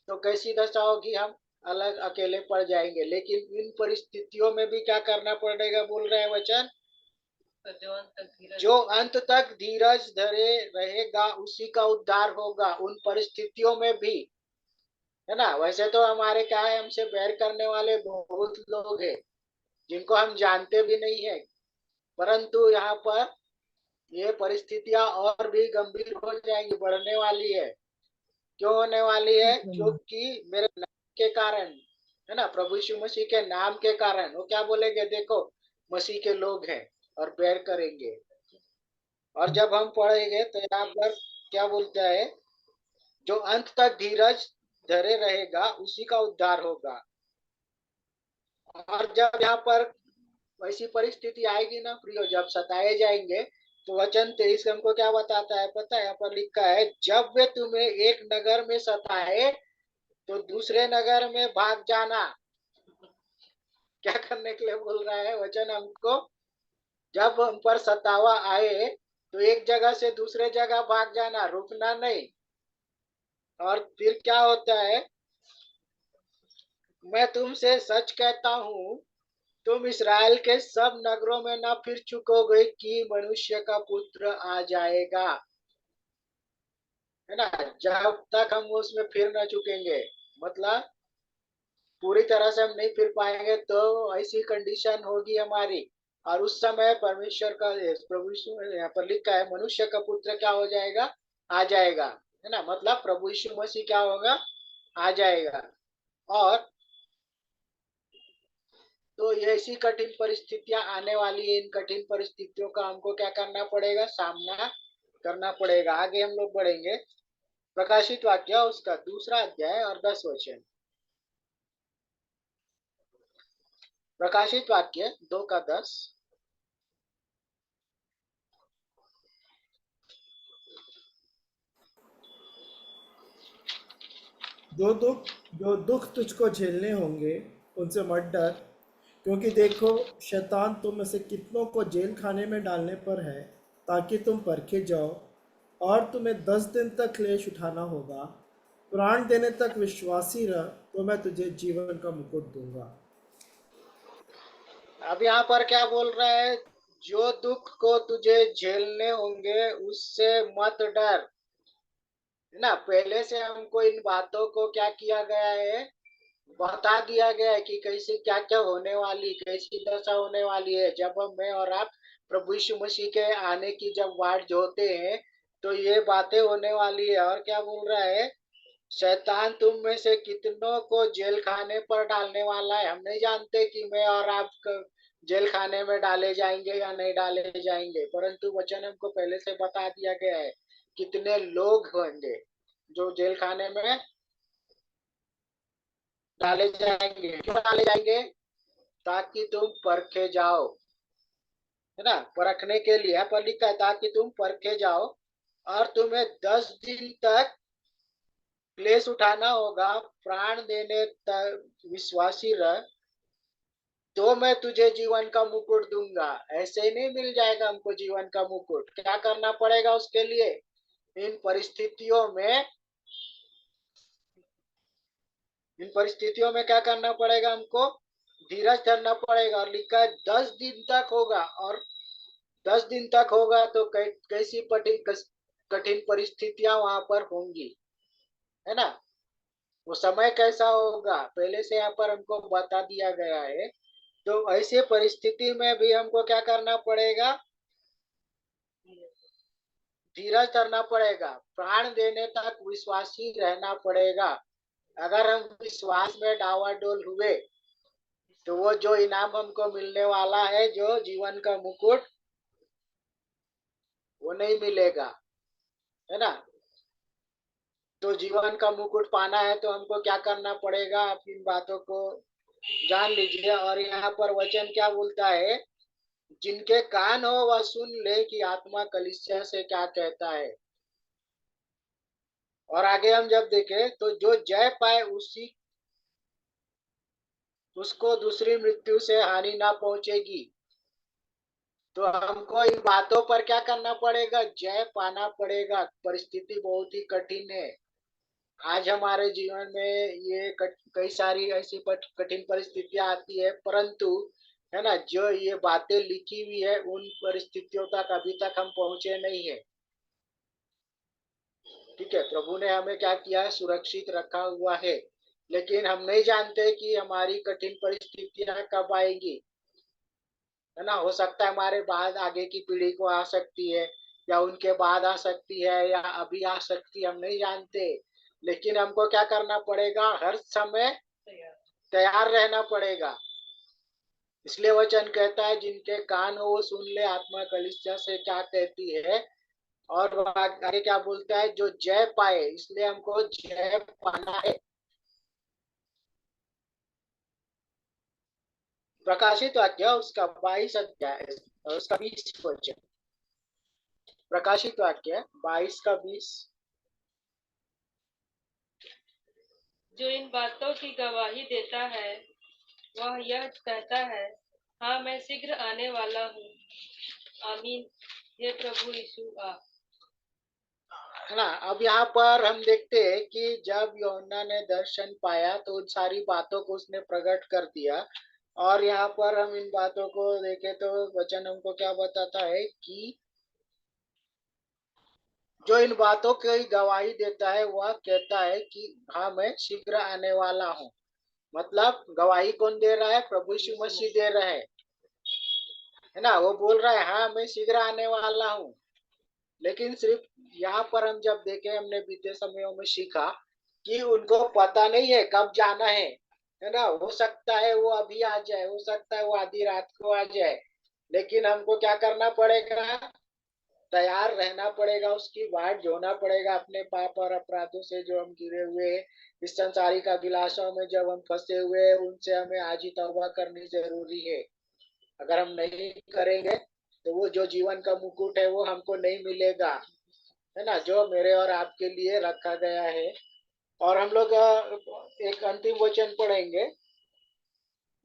तो कैसी दशा होगी? हम अलग अकेले पड़ जाएंगे। लेकिन इन परिस्थितियों में भी क्या करना पड़ेगा बोल रहे हैं वचन? जो अंत तक धीरज धरे रहेगा उसी का उद्धार होगा, उन परिस्थितियों में भी, है ना? वैसे तो हमारे क्या है, हमसे बैर करने वाले बहुत लोग हैं जिनको हम जानते भी नहीं है, परंतु यहाँ पर ये परिस्थितियां और भी गंभीर हो जाएंगी, बढ़ने वाली है। क्यों होने वाली है? क्योंकि मेरे नाम के कारण, है ना? प्रभु यीशु मसीह के नाम के कारण वो क्या बोलेंगे? देखो, मसीह के लोग हैं और बैर करेंगे। और जब हम पढ़ेंगे तो यहाँ पर क्या बोलता है? जो अंत तक धीरज धरे रहेगा उसी का उद्धार होगा। और जब यहाँ पर वैसी परिस्थिति आएगी ना प्रियो, जब सताए जाएंगे, तो वचन 23 हमको क्या बताता है पता है? यहाँ पर लिखा है, जब वे तुम्हें एक नगर में सताए तो दूसरे नगर में भाग जाना। क्या करने के लिए बोल रहा है वचन हमको? जब हम पर सतावा आए तो एक जगह से दूसरे जगह भाग जाना, रुकना नहीं। और फिर क्या होता है? मैं तुमसे सच कहता हूँ, तुम इस्राएल के सब नगरों में न फिर चुकोगे कि मनुष्य का पुत्र आ जाएगा, है ना, जब तक हम उसमें फिर न चुकेंगे, मतलब पूरी तरह से हम नहीं फिर पाएंगे, तो ऐसी कंडीशन होगी हमारी। और उस समय परमेश्वर का, प्रभु यीशु यहाँ पर लिखा है, मनुष्य का पुत्र क्या हो जाएगा, आ जाएगा, है ना, मतलब प्रभु यीशु मसीह क्या होगा, आ जाएगा। और तो ये ऐसी कठिन परिस्थितियां आने वाली है, इन कठिन परिस्थितियों का हमको क्या करना पड़ेगा, सामना करना पड़ेगा। आगे हम लोग बढ़ेंगे। प्रकाशित वाक्य उसका 2 अध्याय और 10 वचन। प्रकाशित वाक्य 2 का 10। जो दुख तुझको झेलने होंगे उनसे मत डर, क्योंकि देखो शैतान तुम में से कितनों को जेल खाने में डालने पर है, ताकि तुम परखे जाओ, और तुम्हें 10 दिन तक क्लेश उठाना होगा। प्राण देने तक विश्वासी रह, तो मैं तुझे जीवन का मुकुट दूंगा। अब यहाँ पर क्या बोल रहा है, जो दुख को तुझे झेलने होंगे उससे मत डर, है ना। पहले से हमको इन बातों को क्या किया गया है, बता दिया गया है कि कैसे क्या क्या होने वाली, कैसी दशा होने वाली है। जब हम, मैं और आप प्रभु यीशु मसीह के आने की जब वाट जोते हैं, तो ये बातें होने वाली है। और क्या बोल रहा है, शैतान तुम में से कितनों को जेल खाने पर डालने वाला है। हम नहीं जानते कि मैं और आप जेल खाने में डाले जाएंगे या नहीं डाले जाएंगे, परंतु वचन हमको पहले से बता दिया गया है कितने लोग होंगे जो जेल खाने में डाले जाएंगे। क्यों डाले जाएंगे, ताकि तुम परखे जाओ, है ना, परखने के लिए। यहाँ पर लिखा है ताकि तुम परखे जाओ, और तुम्हें 10 दिन तक क्लेश उठाना होगा। प्राण देने तक विश्वासी रह, तो मैं तुझे जीवन का मुकुट दूंगा। ऐसे ही नहीं मिल जाएगा हमको जीवन का मुकुट, क्या करना पड़ेगा उसके लिए, इन परिस्थितियों में, इन परिस्थितियों में क्या करना पड़ेगा हमको, धीरज धरना पड़ेगा। और लिखा है 10 दिन तक होगा, और 10 दिन तक होगा तो कैसी कठिन परिस्थितियां वहां पर होंगी, है ना। वो समय कैसा होगा पहले से यहाँ पर हमको बता दिया गया है। तो ऐसे परिस्थिति में भी हमको क्या करना पड़ेगा, धीरज धरना पड़ेगा, प्राण देने तक विश्वासी रहना पड़ेगा। अगर हम विश्वास में डावाडोल हुए, तो वो जो इनाम हमको मिलने वाला है, जो जीवन का मुकुट, वो नहीं मिलेगा, है ना। तो जीवन का मुकुट पाना है तो हमको क्या करना पड़ेगा, आप इन बातों को जान लीजिए। और यहाँ पर वचन क्या बोलता है, जिनके कान हो वह सुन ले कि आत्मा कलीसिया से क्या कहता है। और आगे हम जब देखें, तो जो जय पाए उसको दूसरी मृत्यु से हानि ना पहुंचेगी। तो हमको इन बातों पर क्या करना पड़ेगा, जय पाना पड़ेगा। परिस्थिति बहुत ही कठिन है आज हमारे जीवन में, ये कई सारी ऐसी कठिन परिस्थितियां आती है, परंतु, है ना, जो ये बातें लिखी हुई है उन परिस्थितियों तक अभी तक हम पहुंचे नहीं है। ठीक है, प्रभु ने हमें क्या किया है, सुरक्षित रखा हुआ है, लेकिन हम नहीं जानते कि हमारी कठिन परिस्थितियां कब आएंगी, है ना। हो सकता है हमारे बाद आगे की पीढ़ी को आ सकती है, या उनके बाद आ सकती है, या अभी आ सकती है, हम नहीं जानते। लेकिन हमको क्या करना पड़ेगा, हर समय तैयार रहना पड़ेगा। इसलिए वचन कहता है जिनके कान हो वो सुन ले आत्मा कलीसिया से क्या कहती है। और आगे क्या बोलता है, जो जय पाए, इसलिए हमको जय पाना है। प्रकाशित वाक्य उसका 22 अध्याय उसका 20 वचन। प्रकाशित वाक्य 22 का 20। जो इन बातों की गवाही देता है वह यह कहता है, हाँ मैं शीघ्र आने वाला हूँ। आमीन। हे प्रभु यीशु आ। है ना। अब यहाँ पर हम देखते हैं कि जब यूहन्ना ने दर्शन पाया तो उन सारी बातों को उसने प्रकट कर दिया। और यहाँ पर हम इन बातों को देखें तो वचन हमको क्या बताता है कि जो इन बातों की गवाही देता है वह कहता है कि हाँ मैं शीघ्र आने वाला हूँ। मतलब गवाही कौन दे रहा है? प्रभु यीशु मसीह दे रहे हैं, है ना। वो बोल रहा है हाँ मैं शीघ्र आने वाला हूँ। लेकिन सिर्फ यहाँ पर हम जब देखें, हमने बीते समयों में सीखा कि उनको पता नहीं है कब जाना है ना। हो सकता है वो अभी आ जाए, हो सकता है वो आधी रात को आ जाए, लेकिन हमको क्या करना पड़ेगा? तैयार रहना पड़ेगा, उसकी बाट जोना पड़ेगा अपने पाप और अपराधों से जो हम गिरे हुए हैं, इस संसारिक अभिलाषाओं में जब हम फंसे हुए हैं, उनसे हमें आज ही तौबा करनी जरूरी है। अगर हम नहीं करेंगे तो वो जो जीवन का मुकुट है वो हमको नहीं मिलेगा, है ना, जो मेरे और आपके लिए रखा गया है। और हम लोग एक अंतिम वचन पढ़ेंगे,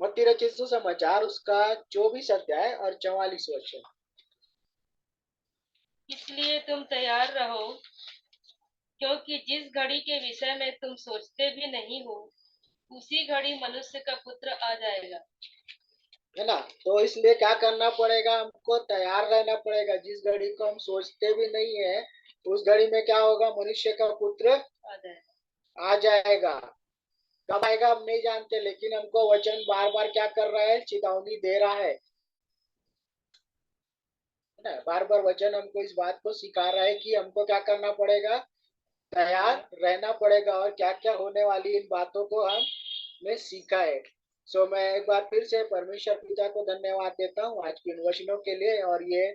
मत्ती रचित सुसमाचार उसका 24 अध्याय और 44 वचन। इसलिए तुम तैयार रहो, क्योंकि जिस घड़ी के विषय में तुम सोचते भी नहीं हो, उसी घड़ी मनुष्य का पुत्र आ जाएगा। है ना। तो इसलिए क्या करना पड़ेगा? हमको तैयार रहना पड़ेगा। जिस घड़ी को हम सोचते भी नहीं है, उस घड़ी में क्या होगा? मनुष्य का पुत्र आ जाएगा। आ जाएगा। कब आएगा हम नहीं जानते, लेकिन हमको वचन बार बार क्या कर रहा है? चेतावनी दे रहा है ना। बार बार वचन हमको इस बात को सिखा रहा है कि हमको क्या करना पड़ेगा? तैयार रहना पड़ेगा। और क्या क्या होने वाली इन बातों को हमने सीखा है। सो मैं एक बार फिर से परमेश्वर पिता को धन्यवाद देता हूँ आज के इन वचनों के लिए। और ये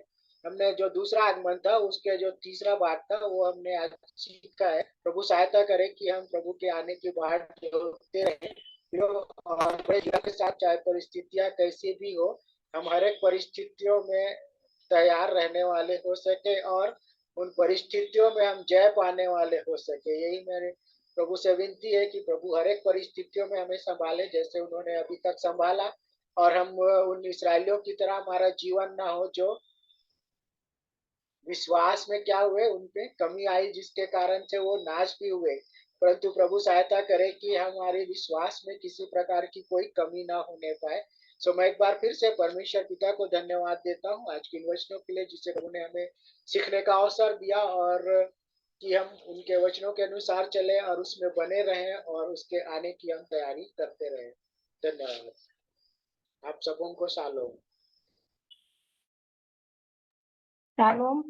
हमने जो दूसरा आगमन था उसके जो तीसरा बात था वो हमने आज सीखा है। प्रभु सहायता करे कि हम प्रभु के आने की बाट जोते रहे, और बड़े जीवन के साथ, चाहे परिस्थितियां कैसी भी हो, हम हर एक परिस्थितियों में तैयार रहने वाले हो सके और उन परिस्थितियों में हम जय पाने वाले हो सके। यही मेरे प्रभु से विनती है कि प्रभु हर एक परिस्थितियों में हमें संभाले जैसे उन्होंने अभी तक संभाला, और हम उन इसराइलियों की तरह हमारा जीवन ना हो जो विश्वास में क्या हुए, उनपे कमी आई जिसके कारण से वो नाश भी हुए। परंतु प्रभु सहायता करे कि हमारे विश्वास में किसी प्रकार की कोई कमी ना होने पाए। सो मैं एक बार फिर से परमेश्वर पिता को धन्यवाद देता हूँ आज के इन वचनों के लिए, जिससे प्रभु ने हमें सीखने का अवसर दिया, और कि हम उनके वचनों के अनुसार चले और उसमें बने रहें और उसके आने की हम तैयारी करते रहें। धन्यवाद। आप सबों को शालोम। शालोम।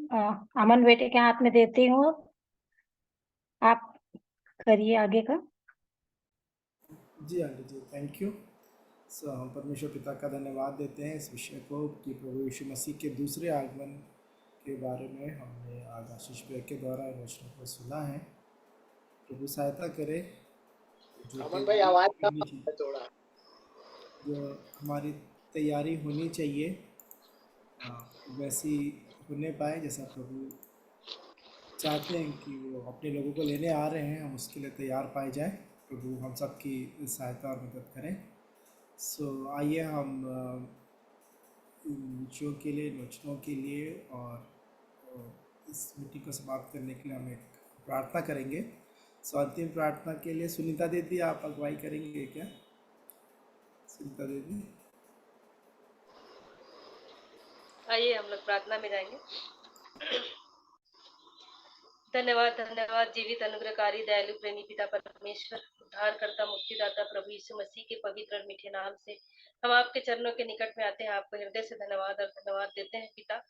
अमन बेटे के हाथ में देती हूँ, आप करिए आगे का। जी आंटी जी, थैंक यू। सो हम परमेश्वर पिता का धन्यवाद देते हैं इस विषय को कि प्रभु यीशु मसीह के दूसरे आगमन के बारे में हमने आज आशीष भाई के द्वारा इन वचनों को सुना है। प्रभु सहायता करे जो अमन भाई तैयारी आवाज का होनी चाहिए, थोड़ा। जो हमारी तैयारी होनी चाहिए वैसी होने पाए जैसा प्रभु चाहते हैं कि वो अपने लोगों को लेने आ रहे हैं, हम उसके लिए तैयार पाए जाए। प्रभु हम सबकी सहायता और मदद करें। सो आइए हम इन विषयों के लिए, इन वचनों के लिए और इस मीटिंग को समाप्त करने के लिए हम एक प्रार्थना करेंगे। सो अंतिम प्रार्थना के लिए सुनीता दीदी आप अगुवाई करेंगे क्या? सुनीता दीदी। आइए हम लोग प्रार्थना में जाएंगे। धन्यवाद धन्यवाद जीवित अनुग्रहकारी दयालु प्रेमी पिता परमेश्वर, उद्धारकर्ता मुक्तिदाता प्रभु यीशु मसीह के पवित्र और मीठे नाम से हम आपके चरणों के निकट में आते हैं। आपको हृदय से धन्यवाद और धन्यवाद देते हैं पिता,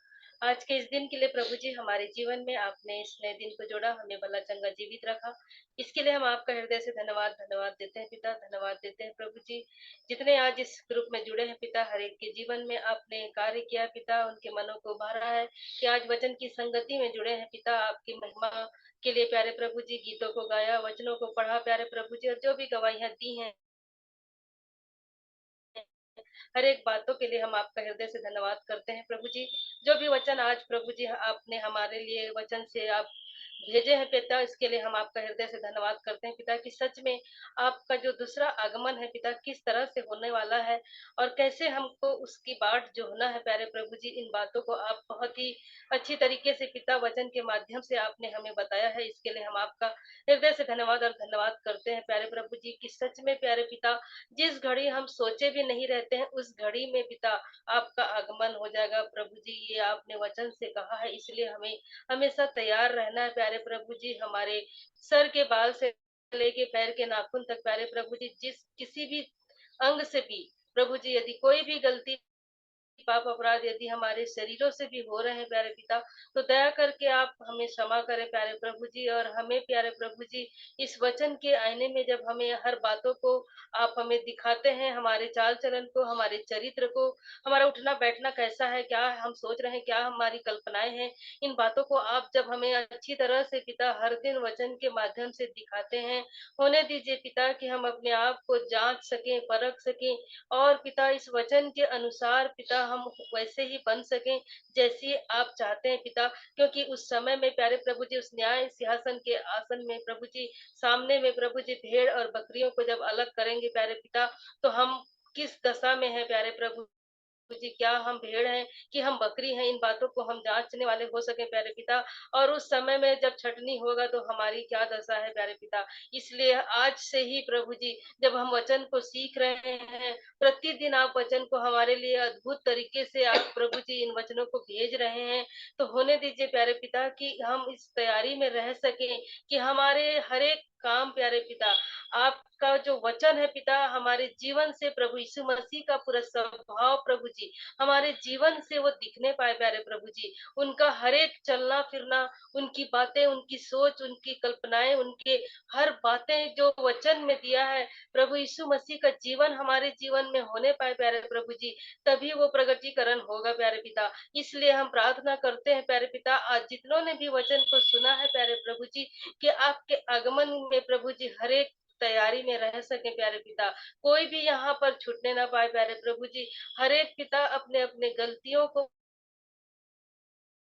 आज के इस दिन के लिए। प्रभु जी, हमारे जीवन में आपने इस नए दिन को जोड़ा, हमें भला चंगा जीवित रखा, इसके लिए हम आपका हृदय से धन्यवाद देते हैं पिता। धन्यवाद देते हैं प्रभु जी, जितने आज इस ग्रुप में जुड़े हैं पिता, हर एक के जीवन में आपने कार्य किया पिता, उनके मनों को उभारा है कि आज वचन की संगति में जुड़े हैं पिता। आपकी महिमा के लिए प्यारे प्रभु जी गीतों को गाया, वचनों को पढ़ा प्यारे प्रभु जी, और जो भी गवाहियां दी हैं हर एक बातों के लिए हम आपका हृदय से धन्यवाद करते हैं प्रभु जी। जो भी वचन आज प्रभु जी आपने हमारे लिए वचन से आप भेजे हैं पिता, इसके लिए हम आपका हृदय से धन्यवाद करते हैं पिता कि सच में आपका जो दूसरा आगमन है पिता किस तरह से होने वाला है और कैसे हमको उसकी बाट जो होना है प्यारे प्रभु जी, इन बातों को आप बहुत ही अच्छी तरीके से पिता वचन के माध्यम से आपने हमें बताया है। इसके लिए हम आपका हृदय से धन्यवाद और धन्यवाद करते हैं प्यारे प्रभु जी कि सच में प्यारे पिता जिस घड़ी हम सोचे भी नहीं रहते हैं उस घड़ी में पिता आपका आगमन हो जाएगा प्रभु जी, ये आपने वचन से कहा है। इसलिए हमें हमेशा तैयार रहना है प्यारे प्रभु जी, हमारे सर के बाल से लेके पैर के नाखून तक प्यारे प्रभु जी, जिस किसी भी अंग से भी प्रभु जी यदि कोई भी गलती पाप अपराध यदि हमारे शरीरों से भी हो रहे हैं प्यारे पिता, तो दया करके आप हमें क्षमा करें प्यारे प्रभु जी। और हमें प्यारे प्रभु जी इस वचन के आईने में जब हमें हर बातों को आप हमें दिखाते हैं, हमारे चाल चलन को, हमारे चरित्र को, हमारा उठना बैठना कैसा है, क्या हम सोच रहे हैं, क्या हमारी कल्पनाएं हैं, इन बातों को आप जब हमें अच्छी तरह से पिता हर दिन वचन के माध्यम से दिखाते हैं, होने दीजिए पिता कि हम अपने आप को जांच सकें, परख सकें और पिता इस वचन के अनुसार पिता हम वैसे ही बन सकें जैसी आप चाहते हैं पिता, क्योंकि उस समय में प्यारे प्रभु जी उस न्याय सिंहासन के आसन में प्रभु जी सामने में प्रभु जी भेड़ और बकरियों को जब अलग करेंगे प्यारे पिता, तो हम किस दशा में है प्यारे प्रभु जी, क्या हम भेड़ हैं कि हम बकरी हैं, इन बातों को हम जांचने वाले हो सके प्यारे पिता। और उस समय में जब छटनी होगा तो हमारी क्या दशा है प्यारे पिता। इसलिए आज से ही प्रभु जी जब हम वचन को सीख रहे हैं, प्रतिदिन आप वचन को हमारे लिए अद्भुत तरीके से आप प्रभु जी इन वचनों को भेज रहे हैं, तो होने दीजिए प्यारे पिता कि हम इस तैयारी में रह सके कि हमारे हर एक काम प्यारे पिता आपका जो वचन है पिता हमारे जीवन से प्रभु यीशु मसीह का पूरा स्वभाव प्रभु जी हमारे जीवन से वो दिखने पाए प्यारे प्रभु जी, उनका हर एक चलना फिरना, उनकी बातें, उनकी सोच, उनकी कल्पनाएं, उनके हर बातें जो वचन में दिया है प्रभु यीशु मसीह का जीवन हमारे जीवन में होने पाए प्यारे प्रभु जी, तभी वो प्रगटीकरण होगा प्यारे पिता। इसलिए हम प्रार्थना करते हैं प्यारे पिता, आज जितनों ने भी वचन को सुना है प्यारे प्रभु जी कि आपके आगमन में प्रभु जी हर एक तैयारी में रह सके प्यारे पिता, कोई भी यहाँ पर छूटने ना पाए प्यारे प्रभु जी, हर एक पिता अपने अपने गलतियों को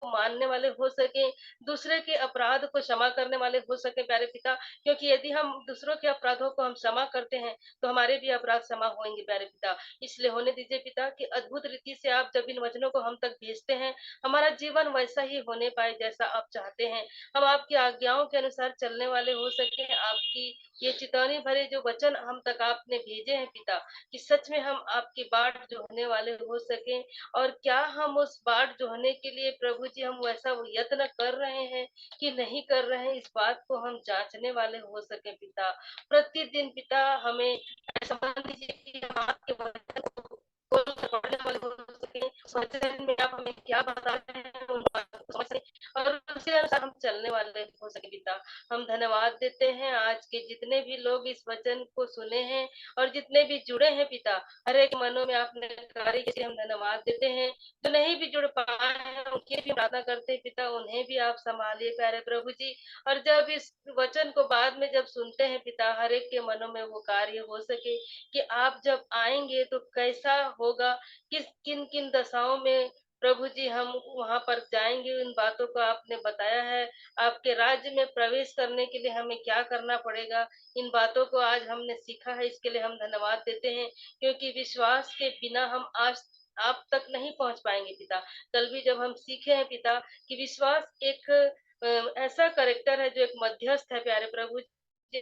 मानने वाले हो सके, दूसरे के अपराध को क्षमा करने वाले हो सके प्यारे पिता, क्योंकि यदि हम दूसरों के अपराधों को हम क्षमा करते हैं तो हमारे भी अपराध क्षमा होंगे प्यारे पिता। इसलिए होने दीजिए पिता कि अद्भुत रीति से आप जब इन वचनों को हम तक भेजते हैं, हमारा जीवन वैसा ही होने पाए जैसा आप चाहते हैं, हम आपकी आज्ञाओं के अनुसार चलने वाले हो सके। आपकी ये चितौनी भरे जो वचन हम तक आपने भेजे हैं पिता, कि सच में हम आपकी बाट जो होने वाले हो सके, और क्या हम उस बाट जो होने के लिए प्रभु जी हम वैसा यत्न कर रहे हैं कि नहीं कर रहे हैं, इस बात को हम जांचने वाले हो सके पिता। प्रतिदिन पिता हमें ऐसा मान दीजिए कि हम आपके वचन को पढ़ने वाले हो सके, वचन में आप हमें क्या बता रहे हैं उन बातों को समझ सके और उसी अनुसार हम चलने वाले हो सके पिता। हम धन्यवाद देते हैं आज के जितने भी लोग इस वचन को सुने हैं और जितने भी जुड़े हैं पिता, हर एक मनों में आपने कार्य किए, हम धन्यवाद देते हैं। जो नहीं भी जुड़ पाए हैं उनकी भी प्रार्थना करते हैं पिता, उन्हें भी आप संभालिए प्यारे प्रभु जी। और जब इस वचन को बाद में जब सुनते हैं पिता, हर एक के मनों में वो कार्य हो सके कि आप जब आएंगे तो कैसा होगा, किस किन किन दशाओं में प्रभु जी हम वहां पर जाएंगे, इन बातों को आपने बताया है। आपके राज्य में प्रवेश करने के लिए हमें क्या करना पड़ेगा, इन बातों को आज हमने सीखा है, इसके लिए हम धन्यवाद देते हैं, क्योंकि विश्वास के बिना हम आज आप तक नहीं पहुंच पाएंगे पिता। कल भी जब हम सीखे हैं पिता कि विश्वास एक ऐसा कैरेक्टर है जो एक मध्यस्थ है प्यारे प्रभु जी,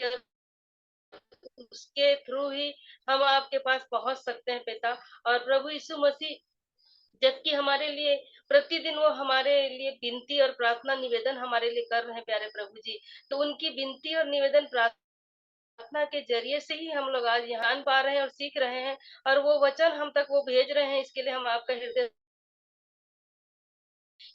उसके थ्रू ही हम आपके पास पहुंच सकते हैं पिता। और प्रभु यीशु मसीह जबकि हमारे लिए प्रतिदिन वो हमारे लिए विनती और प्रार्थना निवेदन हमारे लिए कर रहे हैं प्यारे प्रभु जी, तो उनकी विनती और निवेदन प्रार्थना के जरिए से ही हम लोग आज यहाँ जान पा रहे हैं और सीख रहे हैं, और वो वचन हम तक वो भेज रहे हैं। इसके लिए हम आपका हृदय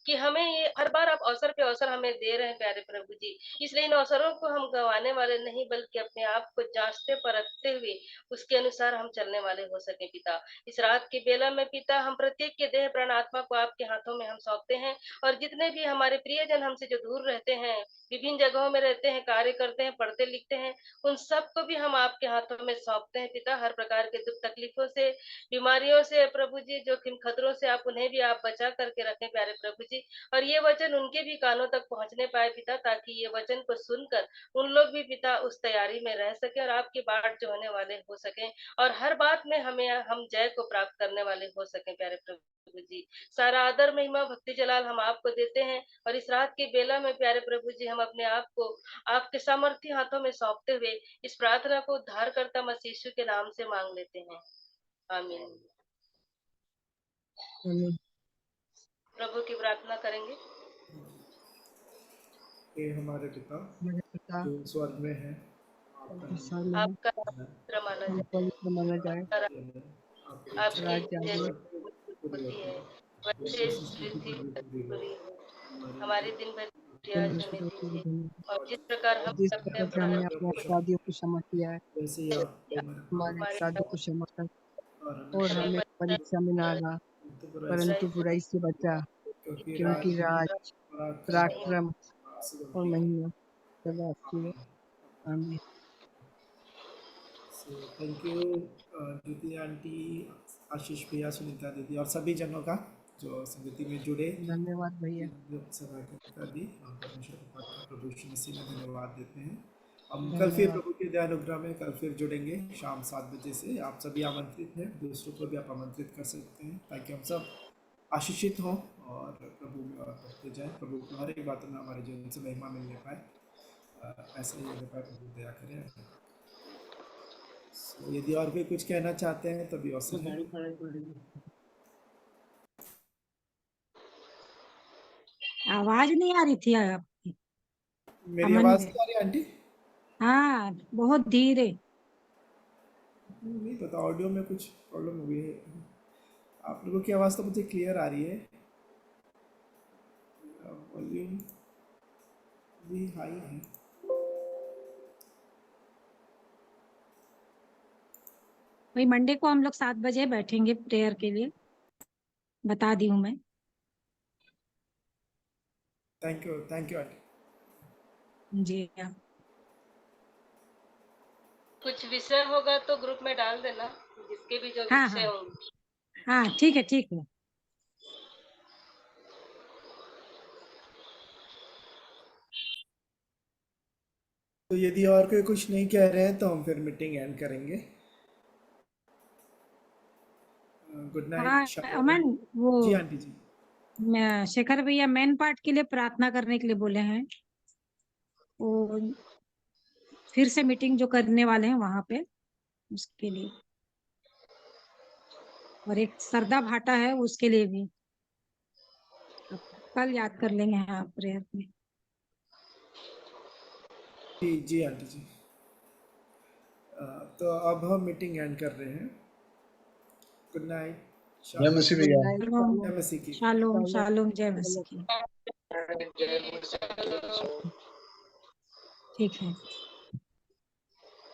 कि हमें ये हर बार आप अवसर पे अवसर हमें दे रहे हैं प्यारे प्रभु जी, इसलिए इन अवसरों को हम गंवाने वाले नहीं, बल्कि अपने आप को जांचते परखते हुए उसके अनुसार हम चलने वाले हो सके पिता। इस रात के बेला में पिता हम प्रत्येक के देह प्राण आत्मा को आपके हाथों में हम सौंपते हैं, और जितने भी हमारे प्रियजन हमसे जो दूर रहते हैं, विभिन्न जगहों में रहते हैं, कार्य करते हैं, पढ़ते लिखते हैं, उन सबको भी हम आपके हाथों में सौंपते हैं पिता। हर प्रकार के दुख तकलीफों से, बीमारियों से प्रभु जी, जोखिम खतरों से आप उन्हें भी आप बचा करके रखें प्यारे प्रभु प्रभु जी, और ये वचन उनके भी कानों तक पहुंचने पाए पिता, ताकि ये वचन को सुनकर उन लोग भी पिता उस तैयारी में रह सके और आपकी बाट जो होने वाले हो सके, और हर बात में हम जय को प्राप्त करने वाले हो सके। प्यारे प्रभु जी, सारा आदर महिमा भक्ति जलाल हम आपको देते हैं, और इस रात की बेला में प्यारे प्रभु जी हम अपने आप को आपके सामर्थी हाथों में सौंपते हुए इस प्रार्थना को उद्धारकर्ता मसीह यीशु के नाम से मांग लेते हैं, आमीन। आमीन। प्रभु की प्रार्थना करेंगे। हे हमारे पिता मेरे पिता जो स्वर्ग में है, आपका नाम ईश्वर में आपका नाम पवित्र माना हम जाए, पवित्र माना जाए, आपकी आपकी राज्य आए, जैसी होती है वैसे इस पृथ्वी पर पूरी हो। हमारी दिन भर की रोटी आज हमें दीजिए, और जिस प्रकार हम जिस अपने प्रकार से हमने अपने अपराधियों को अपराधियों को क्षमा किया है, वैसे ही आप हमारे हमारे अपराधों को क्षमा कर, और और हमें हमें परीक्षा में ना ला, परंतु बुराई से बचा, क्योंकि क्योंकि राज, पराक्रम और महिमा सदा आपकी है। आमीन। थैंक यू ज्योति आंटी, आशीष भैया, सुनीता दीदी और सभी जनों का जो संगति में जुड़े। धन्यवाद भैया। सभा का भी हम परमेश्वर के पास प्रभु यीशु मसीह में धन्यवाद देते हैं। हम कल फिर धन्यवाद। प्रभु के दयानुग्रह में कल फिर जुड़ेंगे शाम 7 बजे से। आप सभी आमंत्रित हैं, दूसरों को भी आप आमंत्रित कर सकते हैं, ताकि हम सब आशीषित हों और प्रभु में और बढ़ते जाएं। प्रभु को हर एक बात में हमारे जीवन से महिमा मिलने पाए, ऐसे ही होने पाए। प्रभु दया करें। यदि और भी कुछ कहना चाहते हैं तो भी अवसर है। आवाज नहीं आ रही थी आपकी। मेरी अमन आवाज में। नहीं आ रही आंटी? हाँ, बहुत धीरे। नहीं पता, ऑडियो में कुछ प्रॉब्लम हो गई है। आप लोगों की आवाज़ तो मुझे क्लियर आ रही है, वॉल्यूम भी हाई है। वही मंडे को हम लोग 7 बजे बैठेंगे प्रेयर के लिए, बता दी हूँ मैं। Thank you aunty. जी हाँ। कुछ विषय होगा तो ग्रुप में डाल देना, जिसके भी जो हाँ विषय हाँ होंगे। हाँ, ठीक है ठीक है। तो यदि और कोई कुछ नहीं कह रहे हैं तो हम फिर मीटिंग एंड करेंगे। गुड हाँ नाइट। अमन, वो जी आंटी जी। शेखर भैया मेन पार्ट के लिए प्रार्थना करने के लिए बोले हैं। वो फिर से मीटिंग जो करने वाले हैं वहां पे, उसके लिए, और एक सरदा भाटा है उसके लिए भी। अब कल याद कर लेंगे हाँ प्रेयर में। जी आंटी जी। तो अब हम मीटिंग एंड कर रहे हैं। Good night. जय मसीह भैया। जय मसीह की। शालोम शालोम, जय मसीह की। ठीक है।